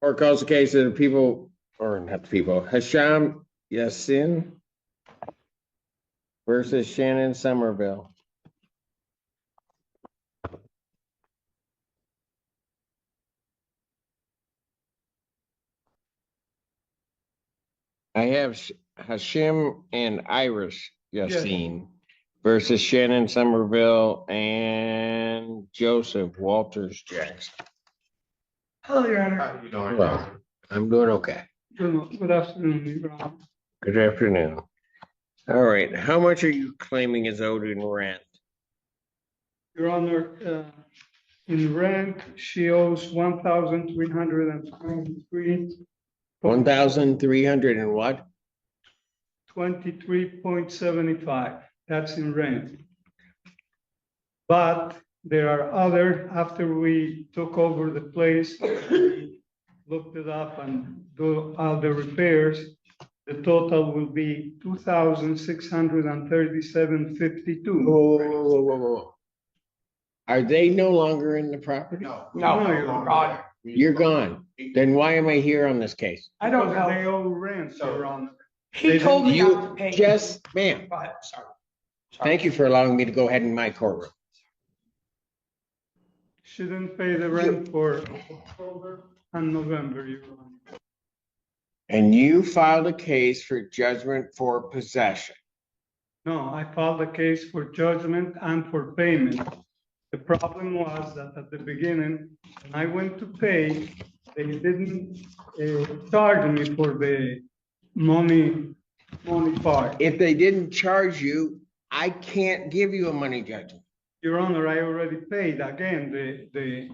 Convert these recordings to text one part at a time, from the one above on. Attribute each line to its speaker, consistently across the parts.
Speaker 1: Or calls the case of the people, or not the people, Hasham Yassin versus Shannon Somerville. I have Hashim and Irish Yassin versus Shannon Somerville and Joseph Walters Jackson.
Speaker 2: Hello, Your Honor.
Speaker 3: How you doing?
Speaker 1: Well, I'm doing okay.
Speaker 2: Good afternoon, Your Honor.
Speaker 1: Good afternoon. All right, how much are you claiming is owed in rent?
Speaker 2: Your Honor, in rent, she owes 1,323.
Speaker 1: 1,300 and what?
Speaker 2: 23.75. That's in rent. But there are other, after we took over the place, we looked it up and do all the repairs. The total will be 2,637.52.
Speaker 1: Whoa. Are they no longer in the property?
Speaker 3: No,
Speaker 2: No, you're
Speaker 3: gone.
Speaker 1: You're gone. Then why am I here on this case?
Speaker 2: I don't know. They owe rent, Your Honor.
Speaker 4: He told me not to
Speaker 1: You
Speaker 4: pay.
Speaker 1: just, ma'am,
Speaker 4: Go ahead, sorry.
Speaker 1: thank you for allowing me to go ahead in my courtroom.
Speaker 2: She didn't pay the rent for October and November, Your Honor.
Speaker 1: And you filed a case for judgment for possession.
Speaker 2: No, I filed a case for judgment and for payment. The problem was that at the beginning, when I went to pay, they didn't charge me for the money part.
Speaker 1: If they didn't charge you, I can't give you a money judgment.
Speaker 2: Your Honor, I already paid again the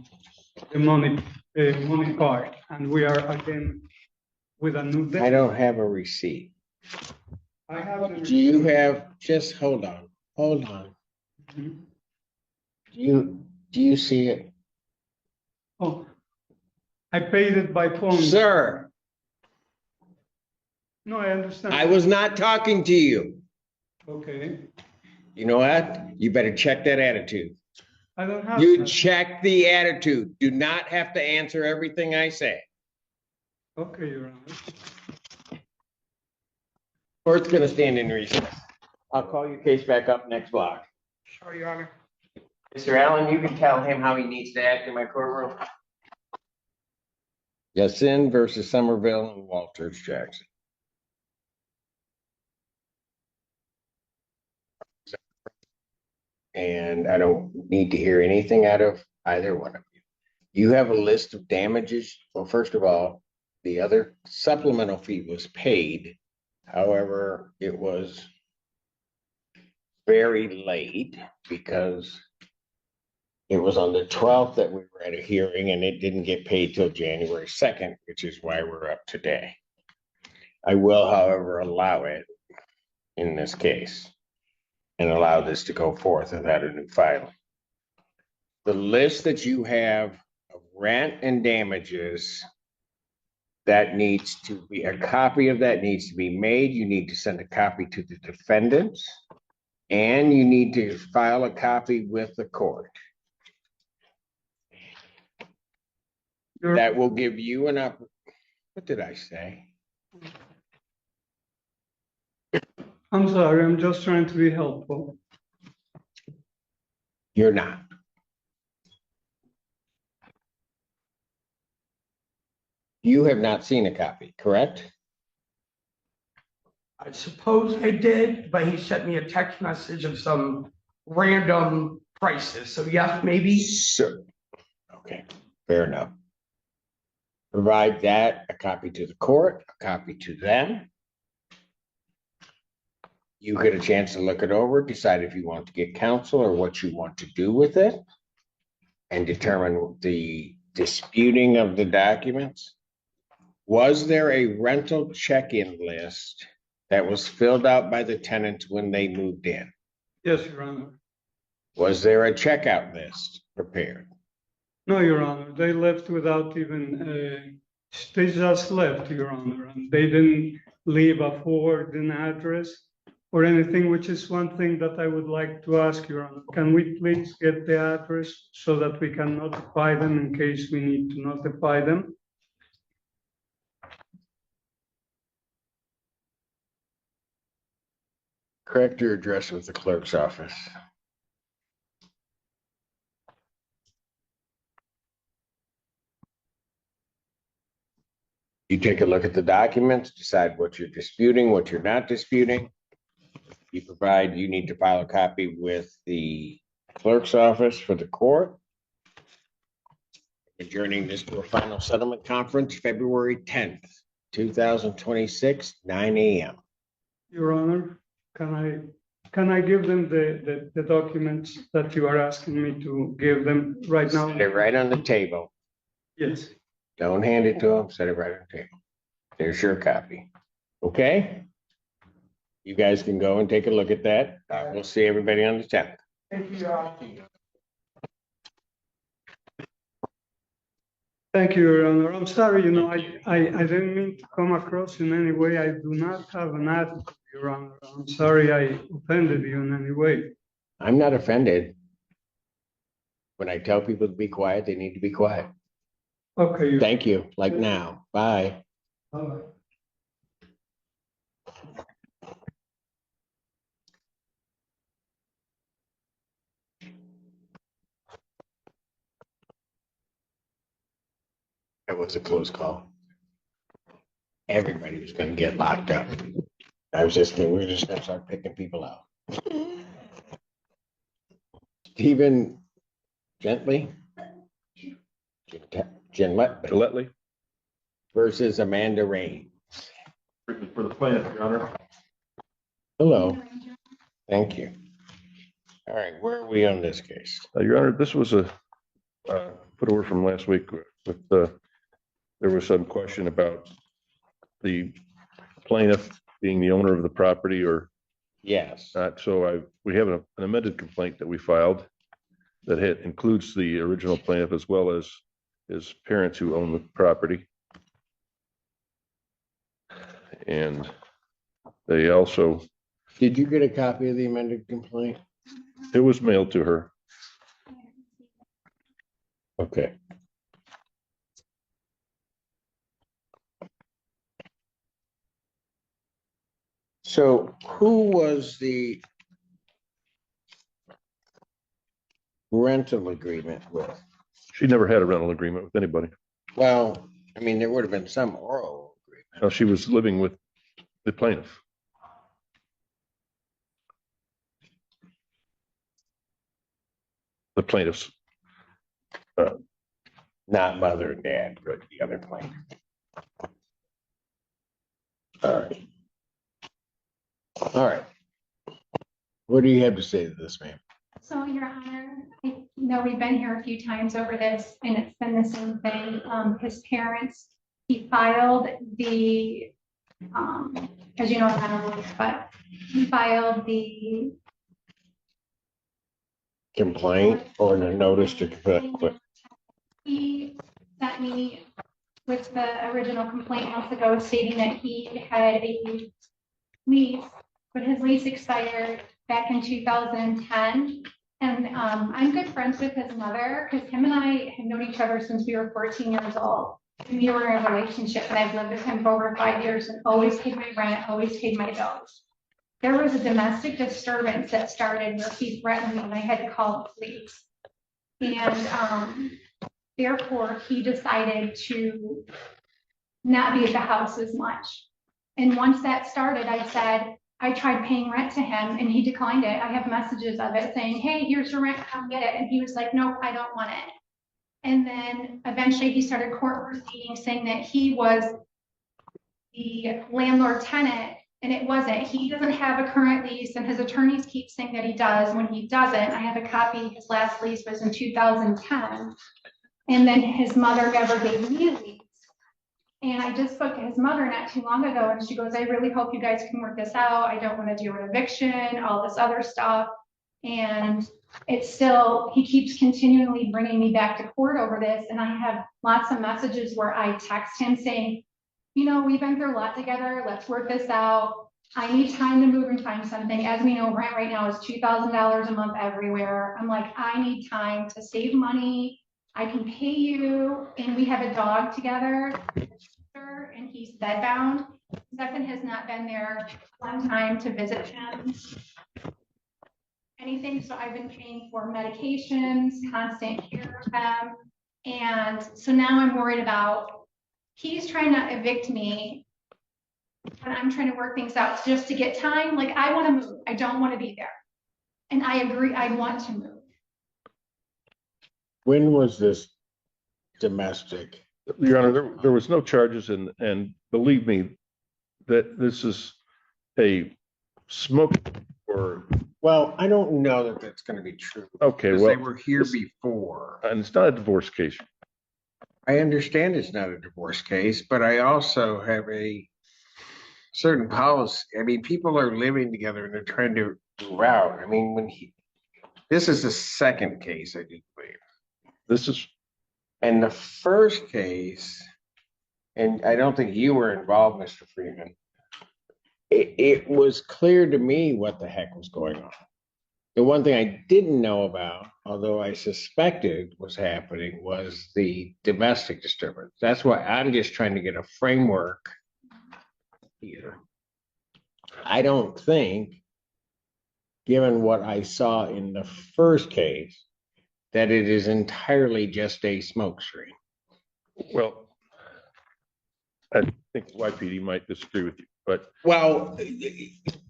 Speaker 2: money part, and we are again with a new debt.
Speaker 1: I don't have a receipt.
Speaker 2: I have the
Speaker 1: Do you have, just hold on.
Speaker 2: Mhm.
Speaker 1: Do you see it?
Speaker 2: Oh, I paid it by phone.
Speaker 1: Sir,
Speaker 2: No, I understand.
Speaker 1: I was not talking to you.
Speaker 2: Okay,
Speaker 1: You know what? You better check that attitude.
Speaker 2: I don't have
Speaker 1: You
Speaker 2: that.
Speaker 1: check the attitude. Do not have to answer everything I say.
Speaker 2: Okay, Your Honor.
Speaker 1: Court's gonna stand in recess. I'll call your case back up next block.
Speaker 4: Sure, Your Honor.
Speaker 1: Mr. Allen, you can tell him how he needs to act in my courtroom. Yassin versus Somerville and Walters Jackson. And I don't need to hear anything out of either one of you. You have a list of damages. Well, first of all, the other supplemental fee was paid. However, it was very late because it was on the 12th that we were at a hearing and it didn't get paid till January 2nd, which is why we're up today. I will, however, allow it in this case and allow this to go forth without a new filing. The list that you have of rent and damages, that needs to be, a copy of that needs to be made. You need to send a copy to the defendants and you need to file a copy with the court. That will give you an what did I say?
Speaker 2: I'm sorry, I'm just trying to be helpful.
Speaker 1: You're not. You have not seen a copy, correct?
Speaker 4: I suppose I did, but he sent me a text message of some random prices. So yes, maybe.
Speaker 1: Sure. Okay, fair enough. Provide that, a copy to the court, a copy to them. You get a chance to look it over, decide if you want to get counsel or what you want to do with it, and determine the disputing of the documents. Was there a rental check-in list that was filled out by the tenants when they moved in?
Speaker 2: Yes, Your Honor.
Speaker 1: Was there a checkout list prepared?
Speaker 2: No, Your Honor, they left without even, they just left, Your Honor, and they didn't leave a forward an address or anything, which is one thing that I would like to ask, Your Honor. Can we please get the address so that we can notify them in case we need to notify them?
Speaker 1: Correct your address with the clerk's office. You take a look at the documents, decide what you're disputing, what you're not disputing. You need to file a copy with the clerk's office for the court. Adjourning this to a final settlement conference, February 10th, 2026, 9 a.m.
Speaker 2: Your Honor, can I give them the documents that you are asking me to give them right now?
Speaker 1: Set it right on the table.
Speaker 2: Yes.
Speaker 1: Don't hand it to them, set it right on the table. There's your copy. Okay? You guys can go and take a look at that. We'll see everybody on the 10th.
Speaker 4: Thank you, Your Honor.
Speaker 2: Thank you, Your Honor. I'm sorry, I didn't mean to come across in any way. I do not have an attitude, Your Honor. I'm sorry I offended you in any way.
Speaker 1: I'm not offended. When I tell people to be quiet, they need to be quiet.
Speaker 2: Okay.
Speaker 1: Thank you. Like now. Bye.
Speaker 2: All right.
Speaker 1: That was a close call. Everybody was going to get locked up. We were just going to start picking people out. Stephen Gently versus Amanda Rain.
Speaker 3: For the plaintiff, Your Honor.
Speaker 1: Hello. Thank you. All right, where are we on this case?
Speaker 3: Your Honor, this was a put over from last week with there was some question about the plaintiff being the owner of the property or
Speaker 1: Yes.
Speaker 3: not. So we have an amended complaint that we filed that includes the original plaintiff as well as his parents who own the property. And they also.
Speaker 1: Did you get a copy of the amended complaint?
Speaker 3: It was mailed to her.
Speaker 1: Okay. So who was the rental agreement with?
Speaker 3: She never had a rental agreement with anybody.
Speaker 1: Well, I mean, there would have been some oral agreement.
Speaker 3: No, she was living with the plaintiff. The plaintiff's.
Speaker 1: Not mother and dad, but the other plaintiff. All right. All right. What do you have to say to this, ma'am?
Speaker 5: So, Your Honor, I know we've been here a few times over this, and it's been the same thing. His parents, he filed the, as you know, it's not a rule, but he filed the
Speaker 1: Complaint or the notice to quit?
Speaker 5: He sent me with the original complaint months ago stating that he had a lease, but his lease expired back in 2010. And I'm good friends with his mother because him and I have known each other since we were 14 years old. And we were in a relationship, and I've lived with him for over 5 years and always paid my rent, always paid my bills. There was a domestic disturbance that started where he threatened me and I had to call the police. And therefore, he decided to not be at the house as much. And once that started, I tried paying rent to him and he declined it. I have messages of it saying, hey, here's your rent, come get it. And he was like, nope, I don't want it. And then eventually he started court proceedings saying that he was the landlord-tenant, and it wasn't. He doesn't have a current lease, and his attorneys keep saying that he does when he doesn't. I have a copy. His last lease was in 2010. And then his mother never gave me a lease. And I just spoke to his mother not too long ago, and she goes, I really hope you guys can work this out. I don't want to do an eviction, all this other stuff. And it's still, he keeps continually bringing me back to court over this. And I have lots of messages where I text him saying, you know, we've been through a lot together. Let's work this out. I need time to move and find something. As we know, rent right now is $2,000 a month everywhere. I'm like, I need time to save money. I can pay you. And we have a dog together, and he's bedbound. Stefan has not been there one time to visit him. Anything, so I've been paying for medications, constant care of him. And so now I'm worried about, he's trying to evict me when I'm trying to work things out just to get time. Like, I want to move. I don't want to be there. And I agree, I want to move.
Speaker 1: When was this domestic?
Speaker 3: Your Honor, there was no charges, and believe me, that this is a smoke or,
Speaker 1: Well, I don't know that that's gonna be true.
Speaker 3: okay,
Speaker 1: Because
Speaker 3: well,
Speaker 1: they were here before.
Speaker 3: and it's not a divorce case.
Speaker 1: I understand it's not a divorce case, but I also have a certain policy. I mean, people are living together and they're trying to move out. I mean, this is the second case, I do believe.
Speaker 3: This is,
Speaker 1: And the first case, and I don't think you were involved, Mr. Freeman. It was clear to me what the heck was going on. The one thing I didn't know about, although I suspected was happening, was the domestic disturbance. That's why I'm just trying to get a framework here. I don't think, given what I saw in the first case, that it is entirely just a smoke screen.
Speaker 3: well, I think YPD might disagree with you, but
Speaker 1: Well,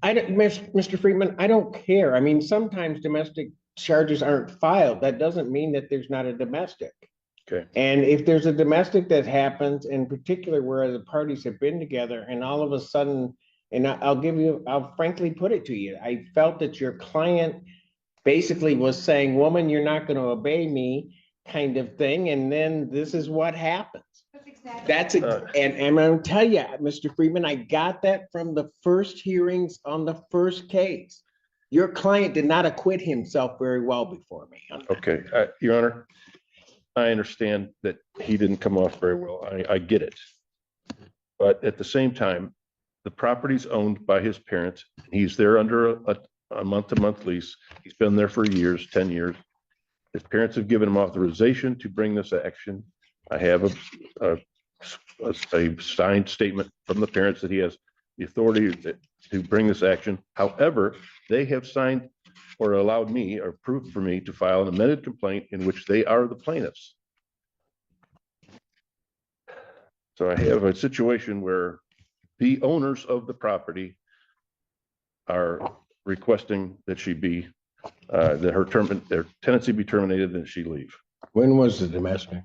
Speaker 1: I don't, Mr. Friedman, I don't care. I mean, sometimes domestic charges aren't filed. That doesn't mean that there's not a domestic.
Speaker 3: okay.
Speaker 1: And if there's a domestic that happens, in particular where the parties have been together and all of a sudden, and I'll frankly put it to you, I felt that your client basically was saying, woman, you're not going to obey me, kind of thing. And then this is what happens.
Speaker 5: That's exactly.
Speaker 1: And I'm going to tell you, Mr. Freeman, I got that from the first hearings on the first case. Your client did not acquit himself very well before me.
Speaker 3: Okay, Your Honor, I understand that he didn't come off very well. I get it. But at the same time, the property's owned by his parents. He's there under a month-to-month lease. He's been there for years, 10 years. His parents have given him authorization to bring this action. I have a signed statement from the parents that he has the authority to bring this action. However, they have signed or allowed me or approved for me to file an amended complaint in which they are the plaintiffs. So I have a situation where the owners of the property are requesting that she be, that their tenancy be terminated and she leave.
Speaker 1: When was the domestic?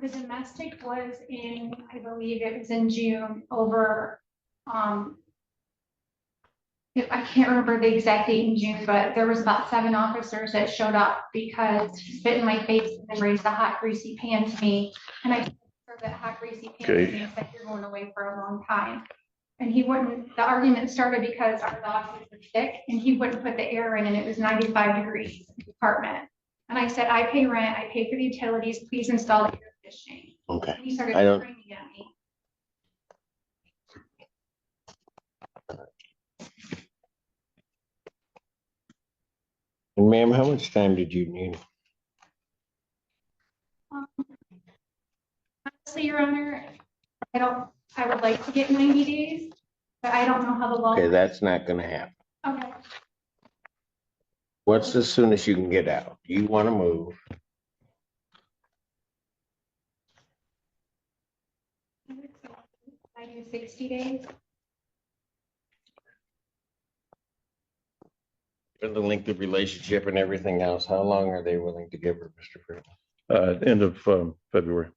Speaker 5: The domestic was in, I believe it was in June over, I can't remember the exact date in June, but there was about 7 officers that showed up because he spit in my face and raised a hot greasy pan to me. And I served that hot greasy pan to me and said, you're going away for a long time. And he wouldn't, the argument started because our dog was sick and he wouldn't put the air in and it was 95 degrees in the apartment. And I said, I pay rent, I pay for the utilities, please install the air conditioning.
Speaker 1: Okay.
Speaker 5: And he started
Speaker 1: I don't-
Speaker 5: screaming at me.
Speaker 1: And ma'am, how much time did you need?
Speaker 5: Honestly, Your Honor, I would like to get 90 days, but I don't know how the law.
Speaker 1: Okay, that's not gonna happen.
Speaker 5: Okay.
Speaker 1: What's the soonest you can get out? You want to move?
Speaker 5: I do 60 days.
Speaker 1: For the length of relationship and everything else, how long are they willing to give her, Mr. Freeman?
Speaker 3: End of February.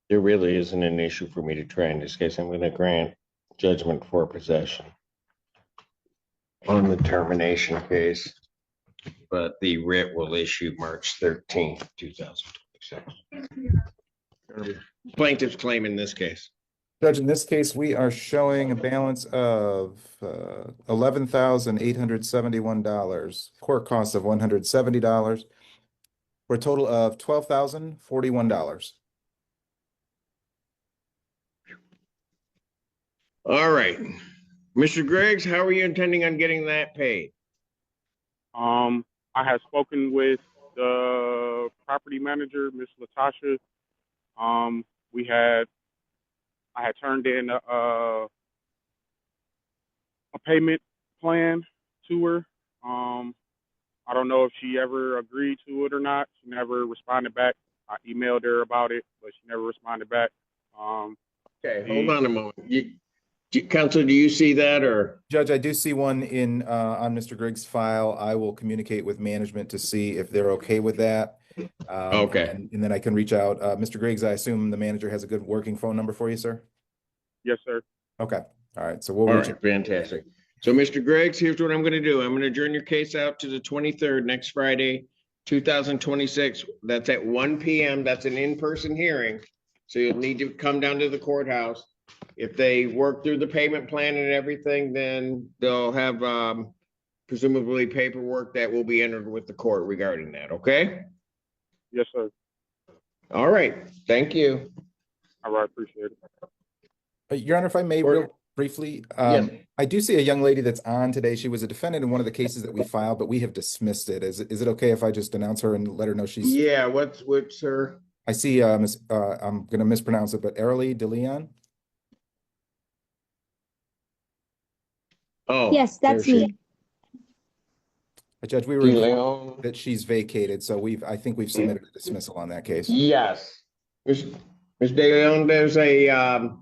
Speaker 1: There really isn't an issue for me to try in this case. I'm going to grant judgment for possession on the termination case, but the writ will issue March 13th, 2026. Plaintiff's claim in this case.
Speaker 6: Judge, in this case, we are showing a balance of $11,871, court costs of $170, for a total of $12,041.
Speaker 1: All right. Mr. Griggs, how are you intending on getting that paid?
Speaker 7: I have spoken with the property manager, Miss Latasha. We had I had turned in a payment plan to her. I don't know if she ever agreed to it or not. She never responded back. I emailed her about it, but she never responded back.
Speaker 1: Okay, hold on a moment. Counsel, do you see that or?
Speaker 6: Judge, I do see one in, on Mr. Griggs' file. I will communicate with management to see if they're okay with that.
Speaker 1: Okay.
Speaker 6: And then I can reach out. Mr. Griggs, I assume the manager has a good working phone number for you, sir?
Speaker 7: Yes, sir.
Speaker 6: Okay, all right, so we'll
Speaker 1: All
Speaker 6: reach
Speaker 1: right,
Speaker 6: out.
Speaker 1: fantastic. So, Mr. Griggs, here's what I'm gonna do. I'm gonna adjourn your case out to the 23rd, next Friday, 2026. That's at 1 PM. That's an in-person hearing. So you'll need to come down to the courthouse. If they work through the payment plan and everything, then they'll have presumably paperwork that will be entered with the court regarding that, okay?
Speaker 7: Yes, sir.
Speaker 1: All right, thank you.
Speaker 7: All right, appreciate it.
Speaker 6: Your Honor, if I may, real briefly,
Speaker 1: Yes.
Speaker 6: I do see a young lady that's on today. She was a defendant in one of the cases that we filed, but we have dismissed it. Is it okay if I just announce her and let her know she's?
Speaker 1: Yeah, what's her?
Speaker 6: I see, I'm gonna mispronounce it, but Arely DeLeon?
Speaker 1: Oh.
Speaker 8: Yes, that's
Speaker 1: there she
Speaker 8: me.
Speaker 6: Judge, we were
Speaker 1: is.
Speaker 6: informed
Speaker 1: DeLeon.
Speaker 6: that she's vacated, so I think we've submitted a dismissal on that case.
Speaker 1: Yes. Ms. De Leon, there's a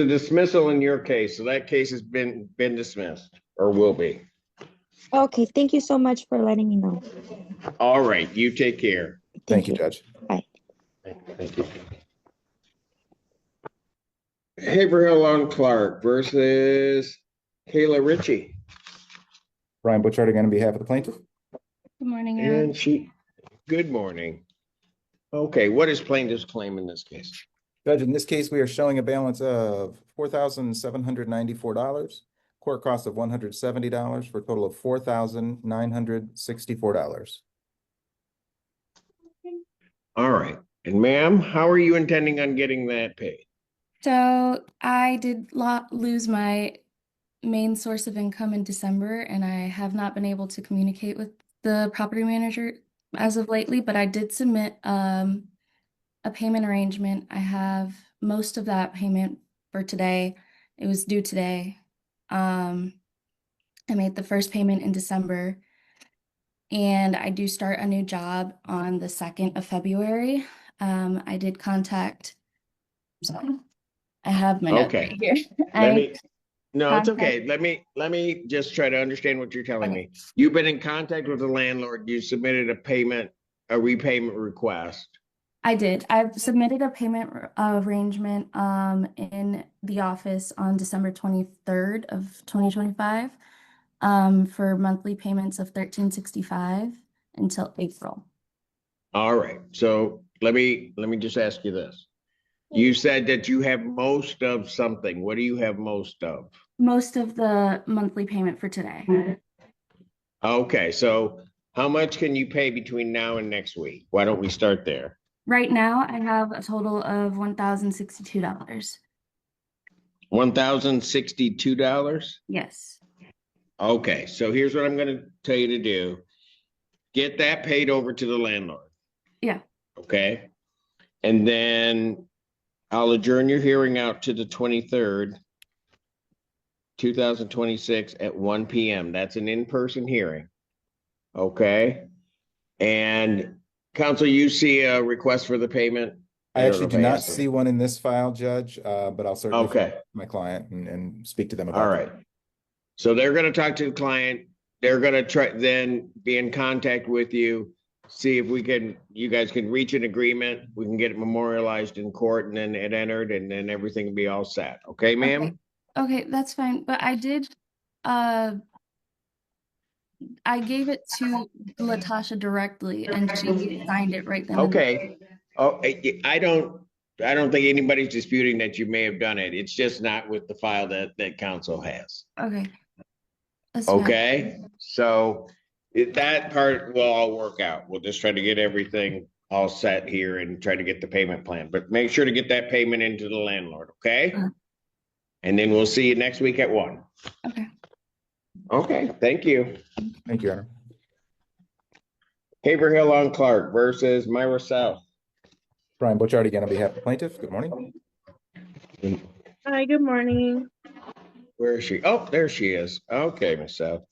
Speaker 1: dismissal in your case, so that case has been dismissed or will be.
Speaker 8: Okay, thank you so much for letting me know.
Speaker 1: All right, you take care.
Speaker 6: Thank you, Judge.
Speaker 8: Bye.
Speaker 1: Thank you. Haverhill on Clark versus Kayla Ritchie.
Speaker 6: Brian Butchart again on behalf of the plaintiff.
Speaker 5: Good morning, Your Honor.
Speaker 1: And good morning. Okay, what is plaintiff's claim in this case?
Speaker 6: Judge, in this case, we are showing a balance of $4,794, court cost of $170 for a total of $4,964.
Speaker 1: All right, and ma'am, how are you intending on getting that paid?
Speaker 9: So I did lose my main source of income in December, and I have not been able to communicate with the property manager as of lately, but I did submit a payment arrangement. I have most of that payment for today. It was due today. I made the first payment in December, and I do start a new job on the 2nd of February. I did contact, so I have my notes
Speaker 1: Okay.
Speaker 9: right here.
Speaker 1: No, it's okay. Let me just try to understand what you're telling me. You've been in contact with the landlord. You submitted a repayment request.
Speaker 9: I did. I've submitted a payment arrangement in the office on December 23rd of 2025 for monthly payments of $13.65 until April.
Speaker 1: All right. So let me just ask you this. You said that you have most of something. What do you have most of?
Speaker 9: Most of the monthly payment for today.
Speaker 1: Okay, so how much can you pay between now and next week? Why don't we start there?
Speaker 9: Right now, I have a total of $1,062.
Speaker 1: $1,062?
Speaker 9: Yes.
Speaker 1: Okay, so here's what I'm gonna tell you to do. Get that paid over to the landlord.
Speaker 9: Yeah.
Speaker 1: Okay? And then I'll adjourn your hearing out to the 23rd, 2026 at 1 PM. That's an in-person hearing. Okay? And counsel, you see a request for the payment?
Speaker 6: I
Speaker 1: don't
Speaker 6: actually
Speaker 1: know
Speaker 6: do
Speaker 1: if I
Speaker 6: not
Speaker 1: asked it.
Speaker 6: see one in this file, Judge, but I'll certainly
Speaker 1: Okay.
Speaker 6: follow my client and speak to them about
Speaker 1: All
Speaker 6: that.
Speaker 1: right. So they're gonna talk to the client. They're gonna then be in contact with you. See if you guys can reach an agreement. We can get it memorialized in court and then it entered and then everything will be all set. Okay, ma'am?
Speaker 9: Okay, that's fine. But I did, I gave it to Latasha directly and she signed it right then.
Speaker 1: Okay. Oh, I don't think anybody's disputing that you may have done it. It's just not with the file that council has.
Speaker 9: Okay. That's fine.
Speaker 1: Okay, so that part will all work out. We'll just try to get everything all set here and try to get the payment plan, but make sure to get that payment into the landlord, okay? And then we'll see you next week at 1.
Speaker 9: Okay.
Speaker 1: Okay, thank you.
Speaker 6: Thank you, Your Honor.
Speaker 1: Haverhill on Clark versus Myra South.
Speaker 6: Brian Butchart again on behalf of the plaintiff. Good morning.
Speaker 10: Hi, good morning.
Speaker 1: Where is she? Oh, there she is. Okay, Miss South.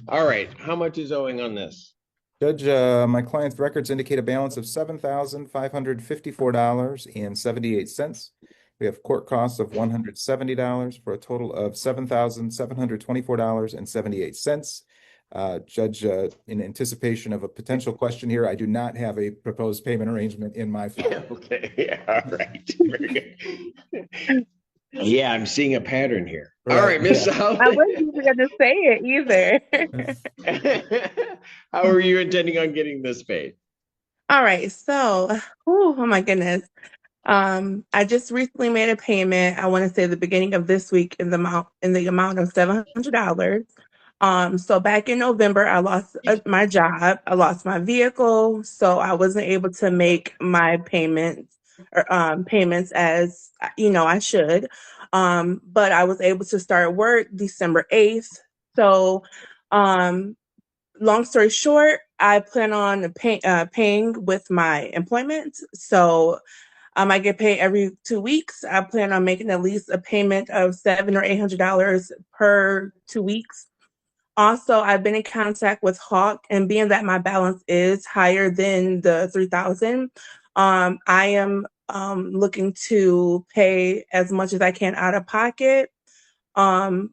Speaker 1: All right, how much is owing on this?
Speaker 6: Judge, my client's records indicate a balance of $7,554.78. We have court costs of $170 for a total of $7,724.78. Judge, in anticipation of a potential question here, I do not have a proposed payment arrangement in my file.
Speaker 1: Okay, yeah, all right. Very good. Yeah, I'm seeing a pattern here. All right, Miss South.
Speaker 10: I wasn't even gonna say it either.
Speaker 1: How are you intending on getting this paid?
Speaker 10: All right, so, oh my goodness. I just recently made a payment. I want to say the beginning of this week in the amount of $700. So back in November, I lost my job. I lost my vehicle, so I wasn't able to make my payments or payments as I should. But I was able to start work December 8th. So, long story short, I plan on paying with my employment. So I get paid every 2 weeks. I plan on making at least a payment of $700 or $800 per 2 weeks. Also, I've been in contact with Hawk, and being that my balance is higher than the 3,000, I am looking to pay as much as I can out of pocket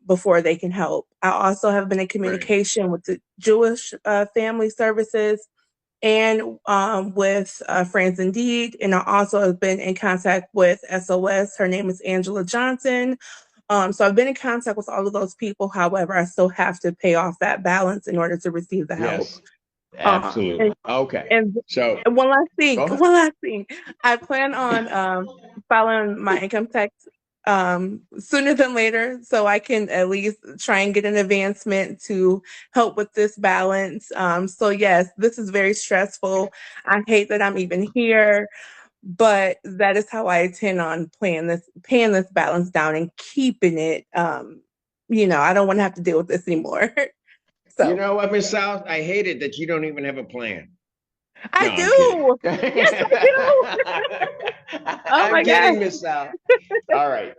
Speaker 10: before they can help. I also have been in communication with the Jewish Family Services and with Friends Indeed. And I also have been in contact with SOS. Her name is Angela Johnson. So I've been in contact with all of those people. However, I still have to pay off that balance in order to receive the help.
Speaker 1: Yes, absolutely. Okay,
Speaker 10: And
Speaker 1: so
Speaker 10: one last thing,
Speaker 1: go ahead.
Speaker 10: one last thing. I plan on filing my income tax sooner than later, so I can at least try and get an advancement to help with this balance. So yes, this is very stressful. I hate that I'm even here, but that is how I intend on paying this balance down and keeping it. I don't want to have to deal with this anymore.
Speaker 1: You
Speaker 10: So
Speaker 1: know what, Miss South? I hate it that you don't even have a plan.
Speaker 10: I
Speaker 1: No, I'm kidding.
Speaker 10: do. Yes, I do. Oh
Speaker 1: I'm
Speaker 10: my gosh.
Speaker 1: kidding, Miss South. All right.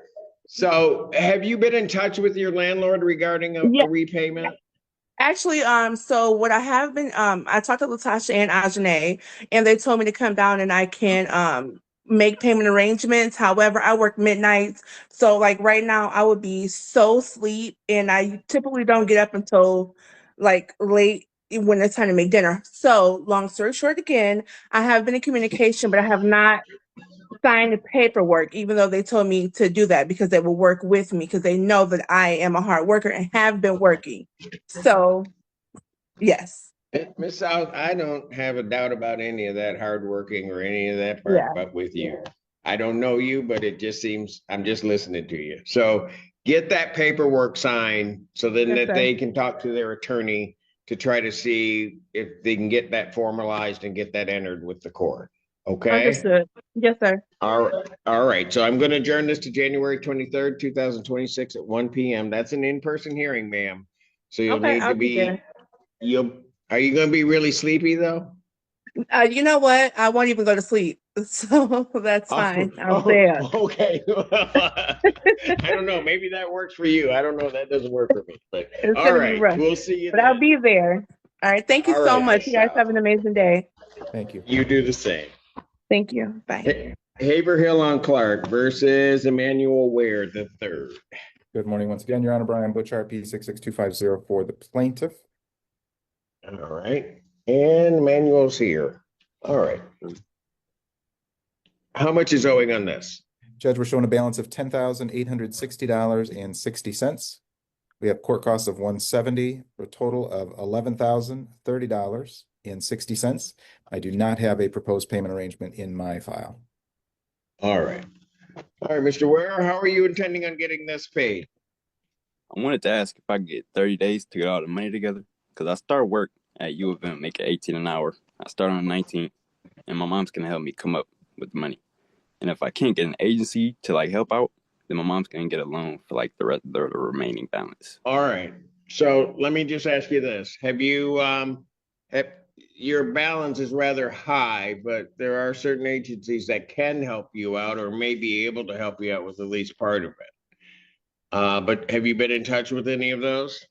Speaker 1: So have you been in touch with your landlord regarding
Speaker 10: Yeah.
Speaker 1: a repayment?
Speaker 10: Actually, so what I have been, I talked to Latasha and Ajane, and they told me to come down and I can make payment arrangements. However, I work midnights, so like right now I would be so asleep, and I typically don't get up until like late when it's time to make dinner. So long story short, again, I have been in communication, but I have not signed the paperwork, even though they told me to do that because they will work with me because they know that I am a hard worker and have been working. So yes.
Speaker 1: Miss South, I don't have a doubt about any of that hardworking or any of that part,
Speaker 10: Yeah.
Speaker 1: but with you. I don't know you, but it just seems I'm just listening to you. So get that paperwork signed so then
Speaker 10: Yes,
Speaker 1: that
Speaker 10: sir.
Speaker 1: they can talk to their attorney to try to see if they can get that formalized and get that entered with the court. Okay?
Speaker 10: Understood. Yes, sir.
Speaker 1: All right. So I'm going to adjourn this to January 23rd, 2026 at 1 p.m. That's an in-person hearing, ma'am. So you'll
Speaker 10: Okay,
Speaker 1: need
Speaker 10: I'll
Speaker 1: to
Speaker 10: be there.
Speaker 1: are you going to be really sleepy though?
Speaker 10: You know what? I won't even go to sleep. So that's fine. I'll stay up.
Speaker 1: Okay. I don't know. Maybe that works for you. I don't know. That doesn't work for me. But
Speaker 10: It's
Speaker 1: all
Speaker 10: gonna be
Speaker 1: right.
Speaker 10: rough.
Speaker 1: We'll see you
Speaker 10: But I'll
Speaker 1: then.
Speaker 10: be there. All right. Thank you
Speaker 1: All
Speaker 10: so
Speaker 1: right,
Speaker 10: much.
Speaker 1: Miss
Speaker 10: You guys
Speaker 1: South.
Speaker 10: have an amazing day.
Speaker 6: Thank you.
Speaker 1: You do the same.
Speaker 10: Thank you. Bye.
Speaker 1: Haverhill on Clark versus Emmanuel Ware the third.
Speaker 6: Good morning once again, Your Honor. Brian Butch, RP 66250 for the plaintiff.
Speaker 1: All right. And Emmanuel's here. All right. How much is owing on this?
Speaker 6: Judge, we're showing a balance of $10,860.60. We have court costs of $170 for a total of $11,030.60. I do not have a proposed payment arrangement in my file.
Speaker 1: All right. All right, Mr. Ware, how are you intending on getting this paid?
Speaker 11: I wanted to ask if I could get 30 days to get all the money together, because I start work at U of M making $18 an hour. I start on the 19th, and my mom's going to help me come up with the money. And if I can't get an agency to like help out, then my mom's going to get a loan for like the remaining balance.
Speaker 1: All right. So let me just ask you this. Have you, your balance is rather high, but there are certain agencies that can help you out or may be able to help you out with at least part of it. But have you been in touch with any of those?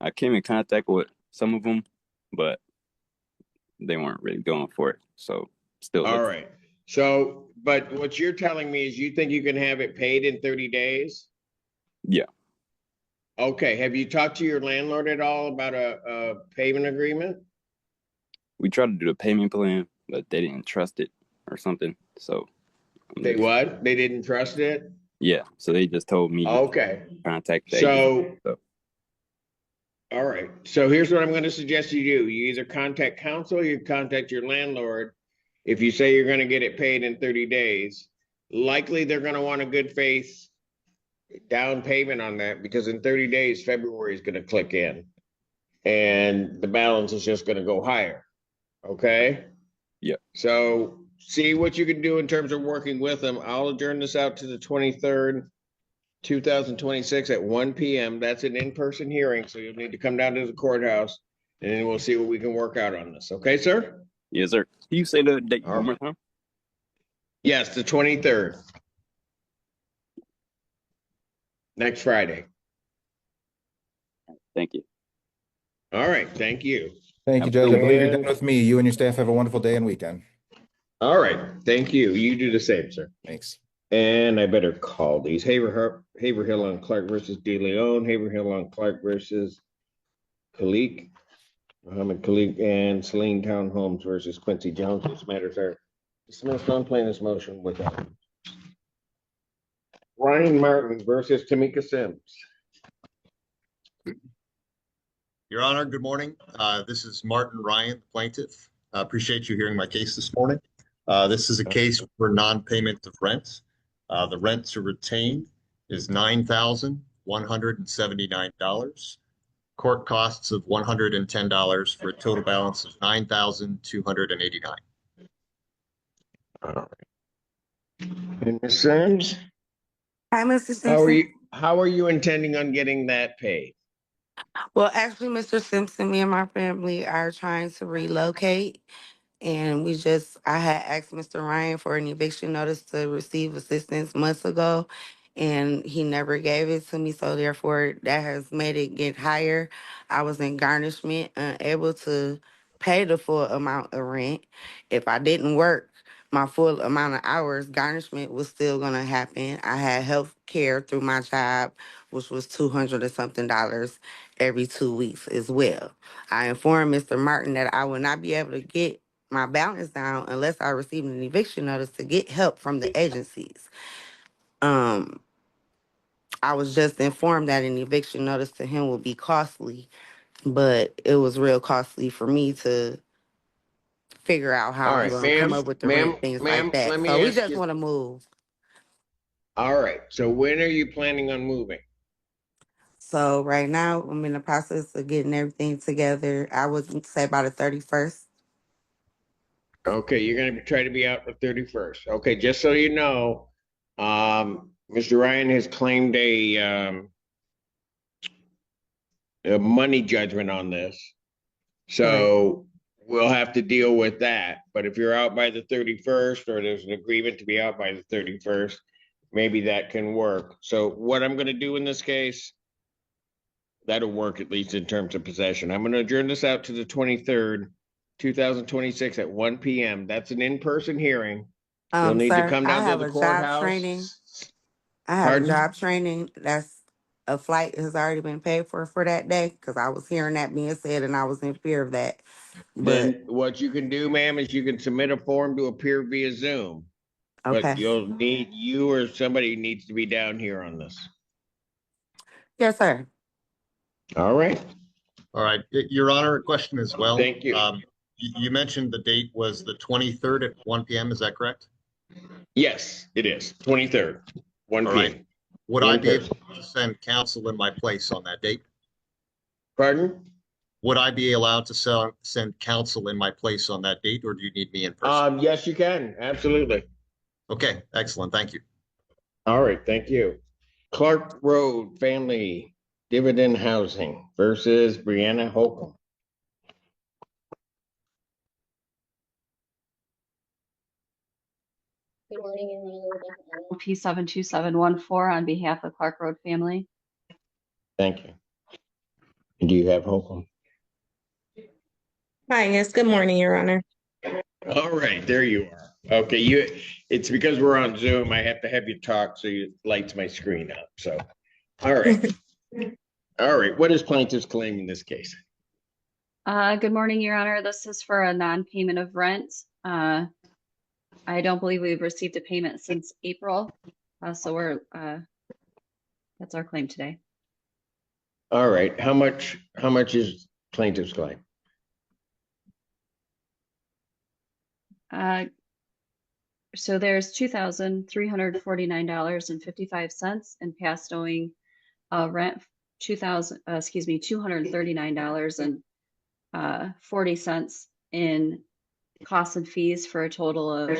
Speaker 11: I came in contact with some of them, but they weren't really going for it. So still
Speaker 1: All
Speaker 11: looking.
Speaker 1: right. So, but what you're telling me is you think you can have it paid in 30 days?
Speaker 11: Yeah.
Speaker 1: Okay. Have you talked to your landlord at all about a payment agreement?
Speaker 11: We tried to do the payment plan, but they didn't trust it or something. So
Speaker 1: They what? They didn't trust it?
Speaker 11: yeah. So they just told me
Speaker 1: Okay.
Speaker 11: to contact the agency.
Speaker 1: So, all right. So here's what I'm going to suggest you do. You either contact counsel or you contact your landlord. If you say you're going to get it paid in 30 days, likely they're going to want a good faith down payment on that because in 30 days, February is going to click in and the balance is just going to go higher. Okay.
Speaker 11: Yeah.
Speaker 1: So see what you can do in terms of working with them. I'll adjourn this out to the 23rd, 2026 at 1 p.m. That's an in-person hearing. So you'll need to come down to the courthouse and then we'll see what we can work out on this. Okay, sir?
Speaker 11: Yes, sir. Can you say the date one more time?
Speaker 1: Yes, the 23rd. Next Friday.
Speaker 11: Thank you.
Speaker 1: All right. Thank you.
Speaker 6: Thank you, Judge. I believe you're done with me. You and your staff have a wonderful day and weekend.
Speaker 1: All right. Thank you. You do the same, sir.
Speaker 6: Thanks.
Speaker 1: And I better call these. Haverhill on Clark versus De Leon. Haverhill on Clark versus Khalik. Muhammad Khalik and Celine Townhomes versus Quincy Jones. This matters are dismissed on plaintiff's motion without. Ryan Martin versus Tamika Sims.
Speaker 12: Your Honor, good morning. This is Martin Ryan, plaintiff. I appreciate you hearing my case this morning. This is a case for non-payment of rent. The rent to retain is $9,179. Court costs of $110 for a total balance of $9,289.
Speaker 1: All right. And Ms. Sims,
Speaker 10: Hi, Mr. Simpson.
Speaker 1: how are you intending on getting that paid?
Speaker 10: Well, actually, Mr. Simpson, me and my family are trying to relocate. And I had asked Mr. Ryan for an eviction notice to receive assistance months ago, and he never gave it to me. So therefore, that has made it get higher. I was in garnishment, unable to pay the full amount of rent. If I didn't work my full amount of hours, garnishment was still going to happen. I had health care through my job, which was $200 or something every 2 weeks as well. I informed Mr. Martin that I would not be able to get my balance down unless I received an eviction notice to get help from the agencies. I was just informed that an eviction notice to him would be costly, but it was real costly for me to figure out how
Speaker 1: All
Speaker 10: I'm
Speaker 1: right,
Speaker 10: going to come up with the rent, things like that.
Speaker 1: let me
Speaker 10: So we
Speaker 1: ask
Speaker 10: just
Speaker 1: you.
Speaker 10: want to move.
Speaker 1: All right. So when are you planning on moving?
Speaker 10: So right now I'm in the process of getting everything together. I would say by the 31st.
Speaker 1: Okay, you're going to try to be out the 31st. Okay, just so you know, Mr. Ryan has claimed a money judgment on this. So we'll have to deal with that. But if you're out by the 31st or there's an agreement to be out by the 31st, maybe that can work. So what I'm going to do in this case, that'll work at least in terms of possession. I'm going to adjourn this out to the 23rd, 2026 at 1 p.m. That's an in-person hearing. You'll need to come down to the courthouse.
Speaker 10: I have a job training. A flight has already been paid for that day because I was hearing that being said and I was in fear of that.
Speaker 1: Then what you can do, ma'am, is you can submit a form to appear via Zoom. But you or somebody needs to be down here on this.
Speaker 10: Yes, sir.
Speaker 1: All right.
Speaker 12: All right. Your Honor, a question as well.
Speaker 1: Thank you.
Speaker 12: You mentioned the date was the 23rd at 1 p.m. Is that correct?
Speaker 1: Yes, it is. 23rd, 1 p.m.
Speaker 12: Right. Would I be able to send counsel in my place on that date?
Speaker 1: Pardon?
Speaker 12: Would I be allowed to send counsel in my place on that date, or do you need me in person?
Speaker 1: Yes, you can. Absolutely.
Speaker 12: Okay, excellent. Thank you.
Speaker 1: All right. Thank you. Clark Road Family Dividend Housing versus Brianna Holcomb.
Speaker 13: Good morning, Your Honor. P72714 on behalf of Park Road family.
Speaker 1: Thank you. And do you have Holcomb?
Speaker 10: Hi, yes, good morning, Your Honor.
Speaker 1: All right, there you are. Okay, it's because we're on Zoom, I have to have you talk so it lights my screen up, so. All right. All right, what is plaintiff's claim in this case?
Speaker 13: Good morning, Your Honor. This is for a non-payment of rent. I don't believe we've received a payment since April. So that's our claim today.
Speaker 1: All right, how much is plaintiff's claim?
Speaker 13: So there's $2,349.55 and past owing rent $239.40 in costs and fees for a total of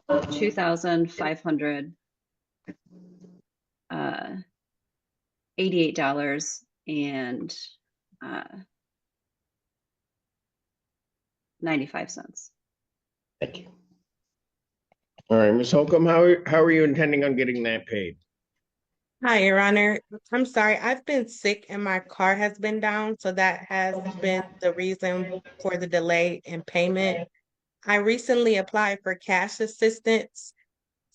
Speaker 13: $2,588.95.
Speaker 1: Thank you. All right, Ms. Holcomb, how are you intending on getting that paid?
Speaker 10: Hi, Your Honor. I'm sorry, I've been sick and my car has been down, so that has been the reason for the delay in payment. I recently applied for cash assistance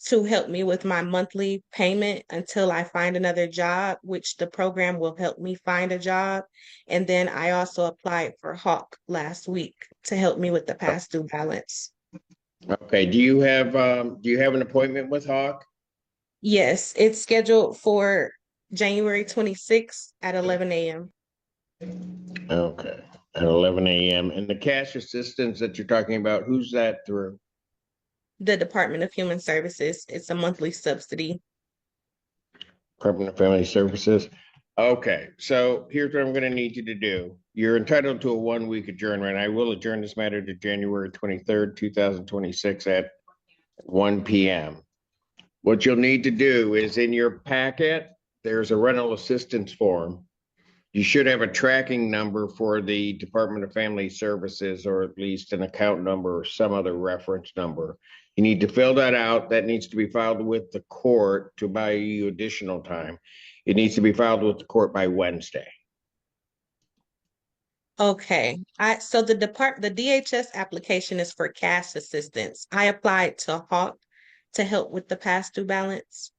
Speaker 10: to help me with my monthly payment until I find another job, which the program will help me find a job. And then I also applied for Hawk last week to help me with the past due balance.
Speaker 1: Okay, do you have an appointment with Hawk?
Speaker 10: Yes, it's scheduled for January 26th at 11 a.m.
Speaker 1: Okay, at 11 a.m. And the cash assistance that you're talking about, who's that through?
Speaker 10: The Department of Human Services. It's a monthly subsidy.
Speaker 1: Department of Family Services. Okay, so here's what I'm going to need you to do. You're entitled to a 1-week adjournment. I will adjourn this matter to January 23rd, 2026 at 1 p.m. What you'll need to do is in your packet, there's a rental assistance form. You should have a tracking number for the Department of Family Services, or at least an account number or some other reference number. You need to fill that out. That needs to be filed with the court to buy you additional time. It needs to be filed with the court by Wednesday.
Speaker 10: Okay. So the DHS application is for cash assistance. I applied to Hawk to help with the past due balance.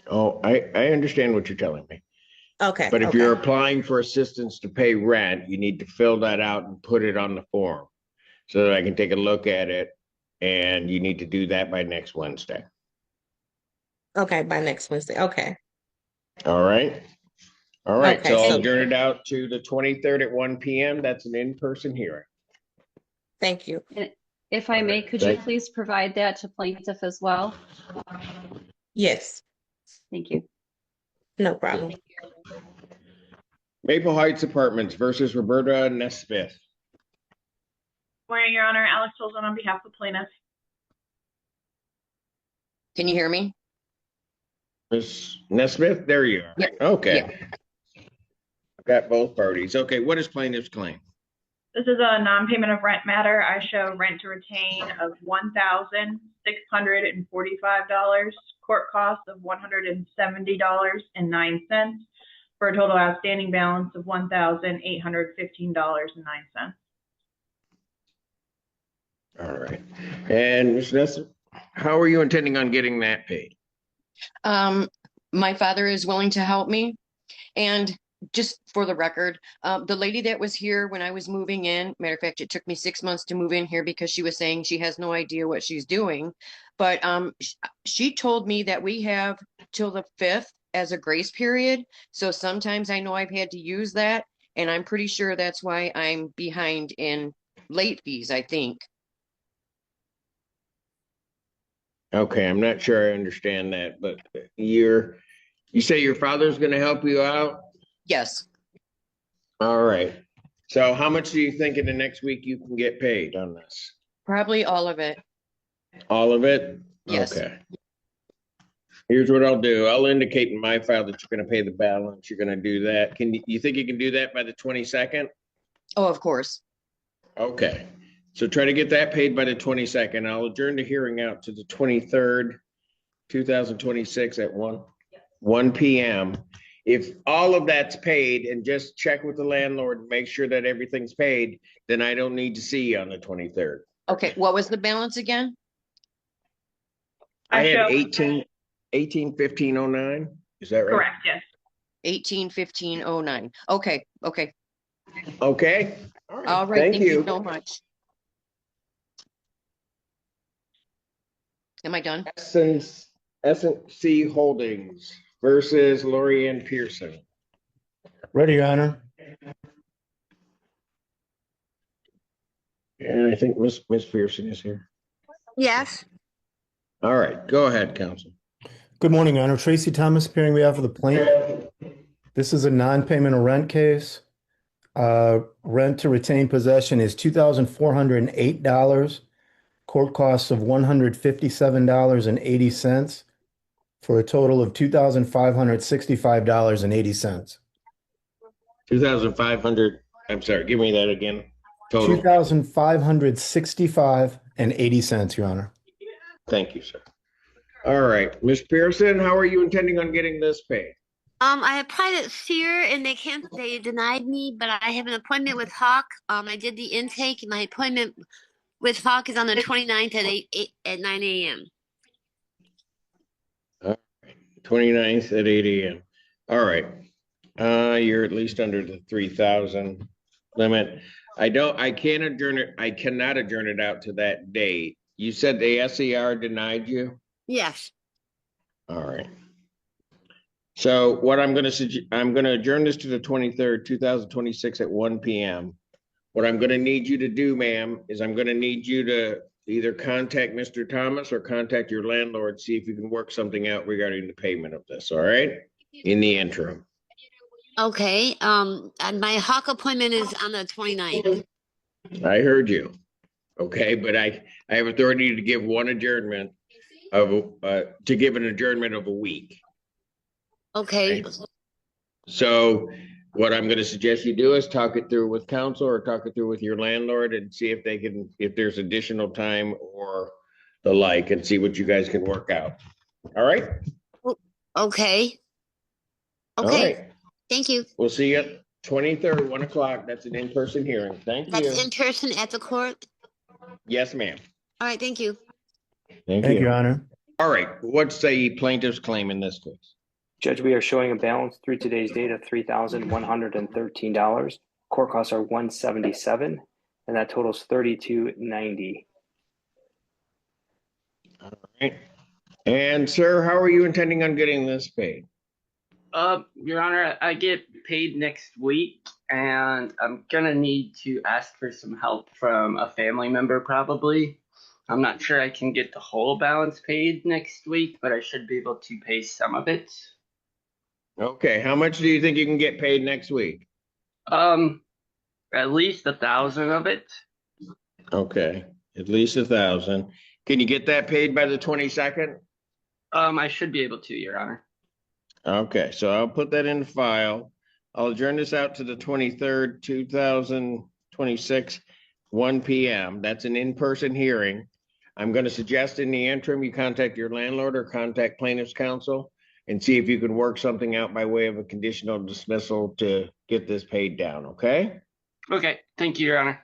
Speaker 1: Oh, I understand what you're telling me.
Speaker 10: Okay.
Speaker 1: But if you're applying for assistance to pay rent, you need to fill that out and put it on the form so that I can take a look at it. And you need to do that by next Wednesday.
Speaker 10: Okay, by next Wednesday. Okay.
Speaker 1: All right. All right.
Speaker 10: Okay,
Speaker 1: So I'll
Speaker 10: so-
Speaker 1: adjourn it out to the 23rd at 1 p.m. That's an in-person hearing.
Speaker 10: Thank you.
Speaker 13: And if I may, could you please provide that to plaintiff as well?
Speaker 10: Yes.
Speaker 13: Thank you.
Speaker 10: No problem.
Speaker 1: Maple Heights Apartments versus Roberta Nesmith.
Speaker 14: Morning, Your Honor. Alex Olson on behalf of plaintiff.
Speaker 15: Can you hear me?
Speaker 1: Ms. Nesmith, there you are.
Speaker 15: Yeah.
Speaker 1: Okay.
Speaker 15: Yeah.
Speaker 1: Got both parties. Okay, what is plaintiff's claim?
Speaker 14: This is a non-payment of rent matter. I show rent to retain of $1,645, court costs of $170.09, for a total outstanding balance of $1,815.09.
Speaker 1: All right. And Ms. Nesmith, how are you intending on getting that paid?
Speaker 15: My father is willing to help me. And just for the record, the lady that was here when I was moving in, matter of fact, it took me 6 months to move in here because she was saying she has no idea what she's doing. But she told me that we have till the 5th as a grace period. So sometimes I know I've had to use that. And I'm pretty sure that's why I'm behind in late fees, I think.
Speaker 1: Okay, I'm not sure I understand that, but you say your father's going to help you out?
Speaker 15: Yes.
Speaker 1: All right. So how much do you think in the next week you can get paid on this?
Speaker 15: Probably all of it.
Speaker 1: All of it?
Speaker 15: Yes.
Speaker 1: Okay. Here's what I'll do. I'll indicate in my file that you're going to pay the balance. You're going to do that. You think you can do that by the 22nd?
Speaker 15: Oh, of course.
Speaker 1: Okay. So try to get that paid by the 22nd. I'll adjourn the hearing out to the 23rd 2026 at 1 p.m. If all of that's paid and just check with the landlord, and make sure that everything's paid, then I don't need to see you on the 23rd.
Speaker 15: Okay, what was the balance again?
Speaker 1: I had
Speaker 14: show
Speaker 1: 181509. Is that right?
Speaker 14: correct, yes.
Speaker 15: 181509. Okay, okay.
Speaker 1: Okay.
Speaker 15: All right,
Speaker 1: Thank
Speaker 15: thank you
Speaker 1: you.
Speaker 15: so much. Am I done?
Speaker 1: S&C Holdings versus Lorianne Pearson.
Speaker 16: Ready, Your Honor.
Speaker 1: And I think Miss Pearson is here.
Speaker 8: Yes.
Speaker 1: All right, go ahead, counsel.
Speaker 16: Good morning, Your Honor. Tracy Thomas appearing on behalf of the plaintiff. This is a non-payment of rent case. Rent to retain possession is $2,408. Court costs of $157.80 for a total of $2,565.80.
Speaker 1: 2,500. I'm sorry, give me that again. Total.
Speaker 16: $2,565.80, Your Honor.
Speaker 1: Thank you, sir. All right, Miss Pearson, how are you intending on getting this paid?
Speaker 17: I applied at Sear and they denied me, but I have an appointment with Hawk. I did the intake. My appointment with Hawk is on the 29th at 9 a.m.
Speaker 1: 29th at 8 a.m. All right. You're at least under the 3,000 limit. I cannot adjourn it out to that date. You said the SER denied you?
Speaker 17: Yes.
Speaker 1: All right. So what I'm going to adjourn this to the 23rd, 2026 at 1 p.m. What I'm going to need you to do, ma'am, is I'm going to need you to either contact Mr. Thomas or contact your landlord, see if you can work something out regarding the payment of this, all right? In the interim.
Speaker 17: Okay. And my Hawk appointment is on the 29th.
Speaker 1: I heard you. Okay, but I have authority to give one adjournment of to give an adjournment of a week.
Speaker 17: Okay.
Speaker 1: Right? So what I'm going to suggest you do is talk it through with counsel or talk it through with your landlord and see if they can, if there's additional time or the like, and see what you guys can work out. All right.
Speaker 17: Okay.
Speaker 1: All
Speaker 17: Okay.
Speaker 1: right.
Speaker 17: Thank you.
Speaker 1: We'll see you at 23rd, 1 o'clock. That's an in-person hearing. Thank you.
Speaker 17: That's in person at the court.
Speaker 1: Yes, ma'am.
Speaker 17: All right. Thank you.
Speaker 1: Thank
Speaker 16: Thank
Speaker 1: you.
Speaker 16: you, Your Honor.
Speaker 1: All right. What's the plaintiff's claim in this case?
Speaker 18: Judge, we are showing a balance through today's date of $3,113. Court costs are $177, and that totals $32.90.
Speaker 1: All right. And sir, how are you intending on getting this paid?
Speaker 19: Your Honor, I get paid next week, and I'm gonna need to ask for some help from a family member probably. I'm not sure I can get the whole balance paid next week, but I should be able to pay some of it.
Speaker 1: Okay, how much do you think you can get paid next week?
Speaker 19: At least 1,000 of it.
Speaker 1: Okay, at least 1,000. Can you get that paid by the 22nd?
Speaker 19: I should be able to, Your Honor.
Speaker 1: Okay, so I'll put that in the file. I'll adjourn this out to the 23rd, 2026, 1 p.m. That's an in-person hearing. I'm going to suggest in the interim you contact your landlord or contact plaintiff's counsel and see if you can work something out by way of a conditional dismissal to get this paid down, okay?
Speaker 19: Okay, thank you, Your Honor.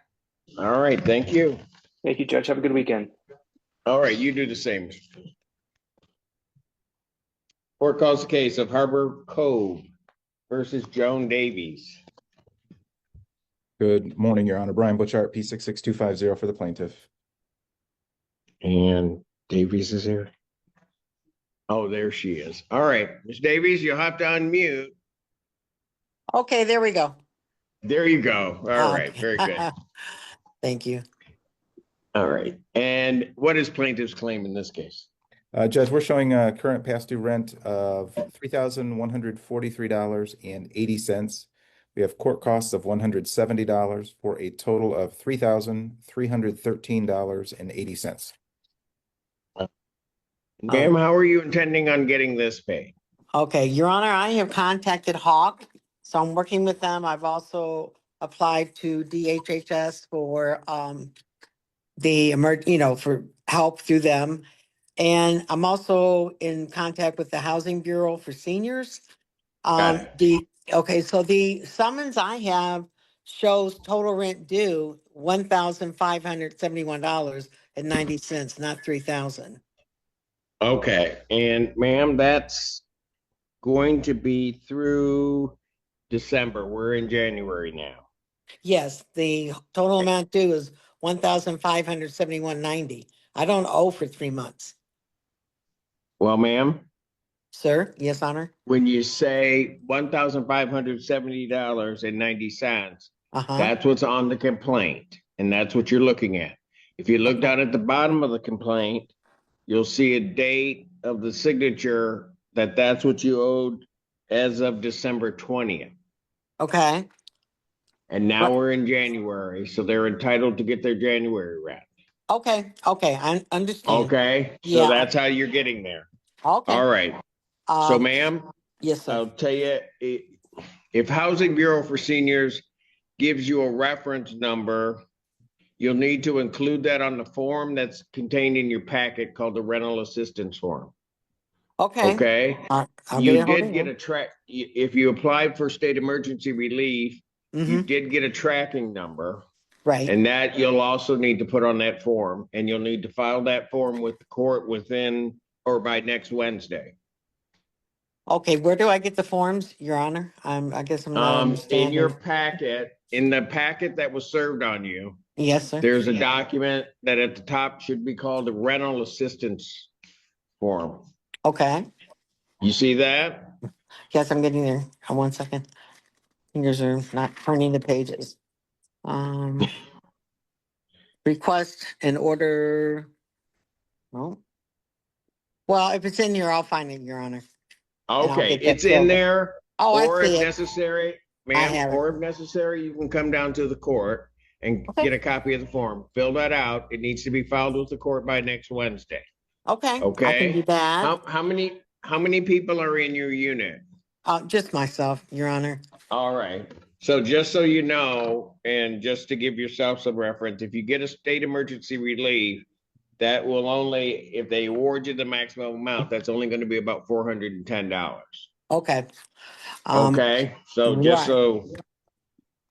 Speaker 1: All right, thank you.
Speaker 18: Thank you, Judge. Have a good weekend.
Speaker 1: All right, you do the same. Court calls the case of Harbor Cove versus Joan Davies.
Speaker 6: Good morning, Your Honor. Brian Butchart, P66250 for the plaintiff.
Speaker 1: And Davies is here. Oh, there she is. All right, Ms. Davies, you'll have to unmute.
Speaker 20: Okay, there we go.
Speaker 1: There you go. All right, very good.
Speaker 20: Thank you.
Speaker 1: All right. And what is plaintiff's claim in this case?
Speaker 6: Judge, we're showing a current past due rent of $3,143.80. We have court costs of $170 for a total of $3,313.80.
Speaker 1: Ma'am, how are you intending on getting this paid?
Speaker 20: Okay, Your Honor, I have contacted Hawk, so I'm working with them. I've also applied to DHHS for for help through them. And I'm also in contact with the Housing Bureau for seniors.
Speaker 1: Got it.
Speaker 20: So the summons I have shows total rent due $1,571.90, not 3,000.
Speaker 1: Okay, and ma'am, that's going to be through December. We're in January now.
Speaker 20: Yes, the total amount due is $1,571.90. I don't owe for 3 months.
Speaker 1: Well, ma'am,
Speaker 20: Sir, yes, Honor.
Speaker 1: when you say $1,570.90, that's what's on the complaint, and that's what you're looking at. If you look down at the bottom of the complaint, you'll see a date of the signature that's what you owed as of December 20th.
Speaker 20: Okay.
Speaker 1: And now we're in January, so they're entitled to get their January rent.
Speaker 20: Okay, I understand.
Speaker 1: Okay, so
Speaker 20: Yeah.
Speaker 1: that's how you're getting there.
Speaker 20: Okay.
Speaker 1: All right. So, ma'am,
Speaker 20: yes, sir.
Speaker 1: I'll tell you, if Housing Bureau for Seniors gives you a reference number, you'll need to include that on the form that's contained in your packet called the rental assistance form.
Speaker 20: Okay.
Speaker 1: Okay.
Speaker 20: I'll
Speaker 1: You
Speaker 20: get
Speaker 1: did get a track. If you applied for state emergency relief, you did get a tracking number.
Speaker 20: Right.
Speaker 1: And that you'll also need to put on that form, and you'll need to file that form with the court within or by next Wednesday.
Speaker 20: Okay, where do I get the forms, Your Honor? I guess I'm not understanding.
Speaker 1: In your packet, in the packet that was served on you.
Speaker 20: Yes, sir.
Speaker 1: There's a document that at the top should be called the rental assistance form.
Speaker 20: Okay.
Speaker 1: You see that?
Speaker 20: Yes, I'm getting there. 1 second. Fingers are not turning the pages. Request an order. Oh. Well, if it's in here, I'll find it, Your Honor.
Speaker 1: Okay, it's in there.
Speaker 20: Oh,
Speaker 1: or
Speaker 20: I see
Speaker 1: if
Speaker 20: it.
Speaker 1: necessary, ma'am, or if necessary, you can come down to the court and get a copy of the form. Fill that out. It needs to be filed with the court by next Wednesday.
Speaker 20: Okay.
Speaker 1: Okay.
Speaker 20: I can do that.
Speaker 1: How many people are in your unit?
Speaker 20: Just myself, Your Honor.
Speaker 1: All right. So just so you know, and just to give yourself some reference, if you get a state emergency relief, that will only, if they award you the maximum amount, that's only going to be about $410.
Speaker 20: Okay.
Speaker 1: Okay. So just so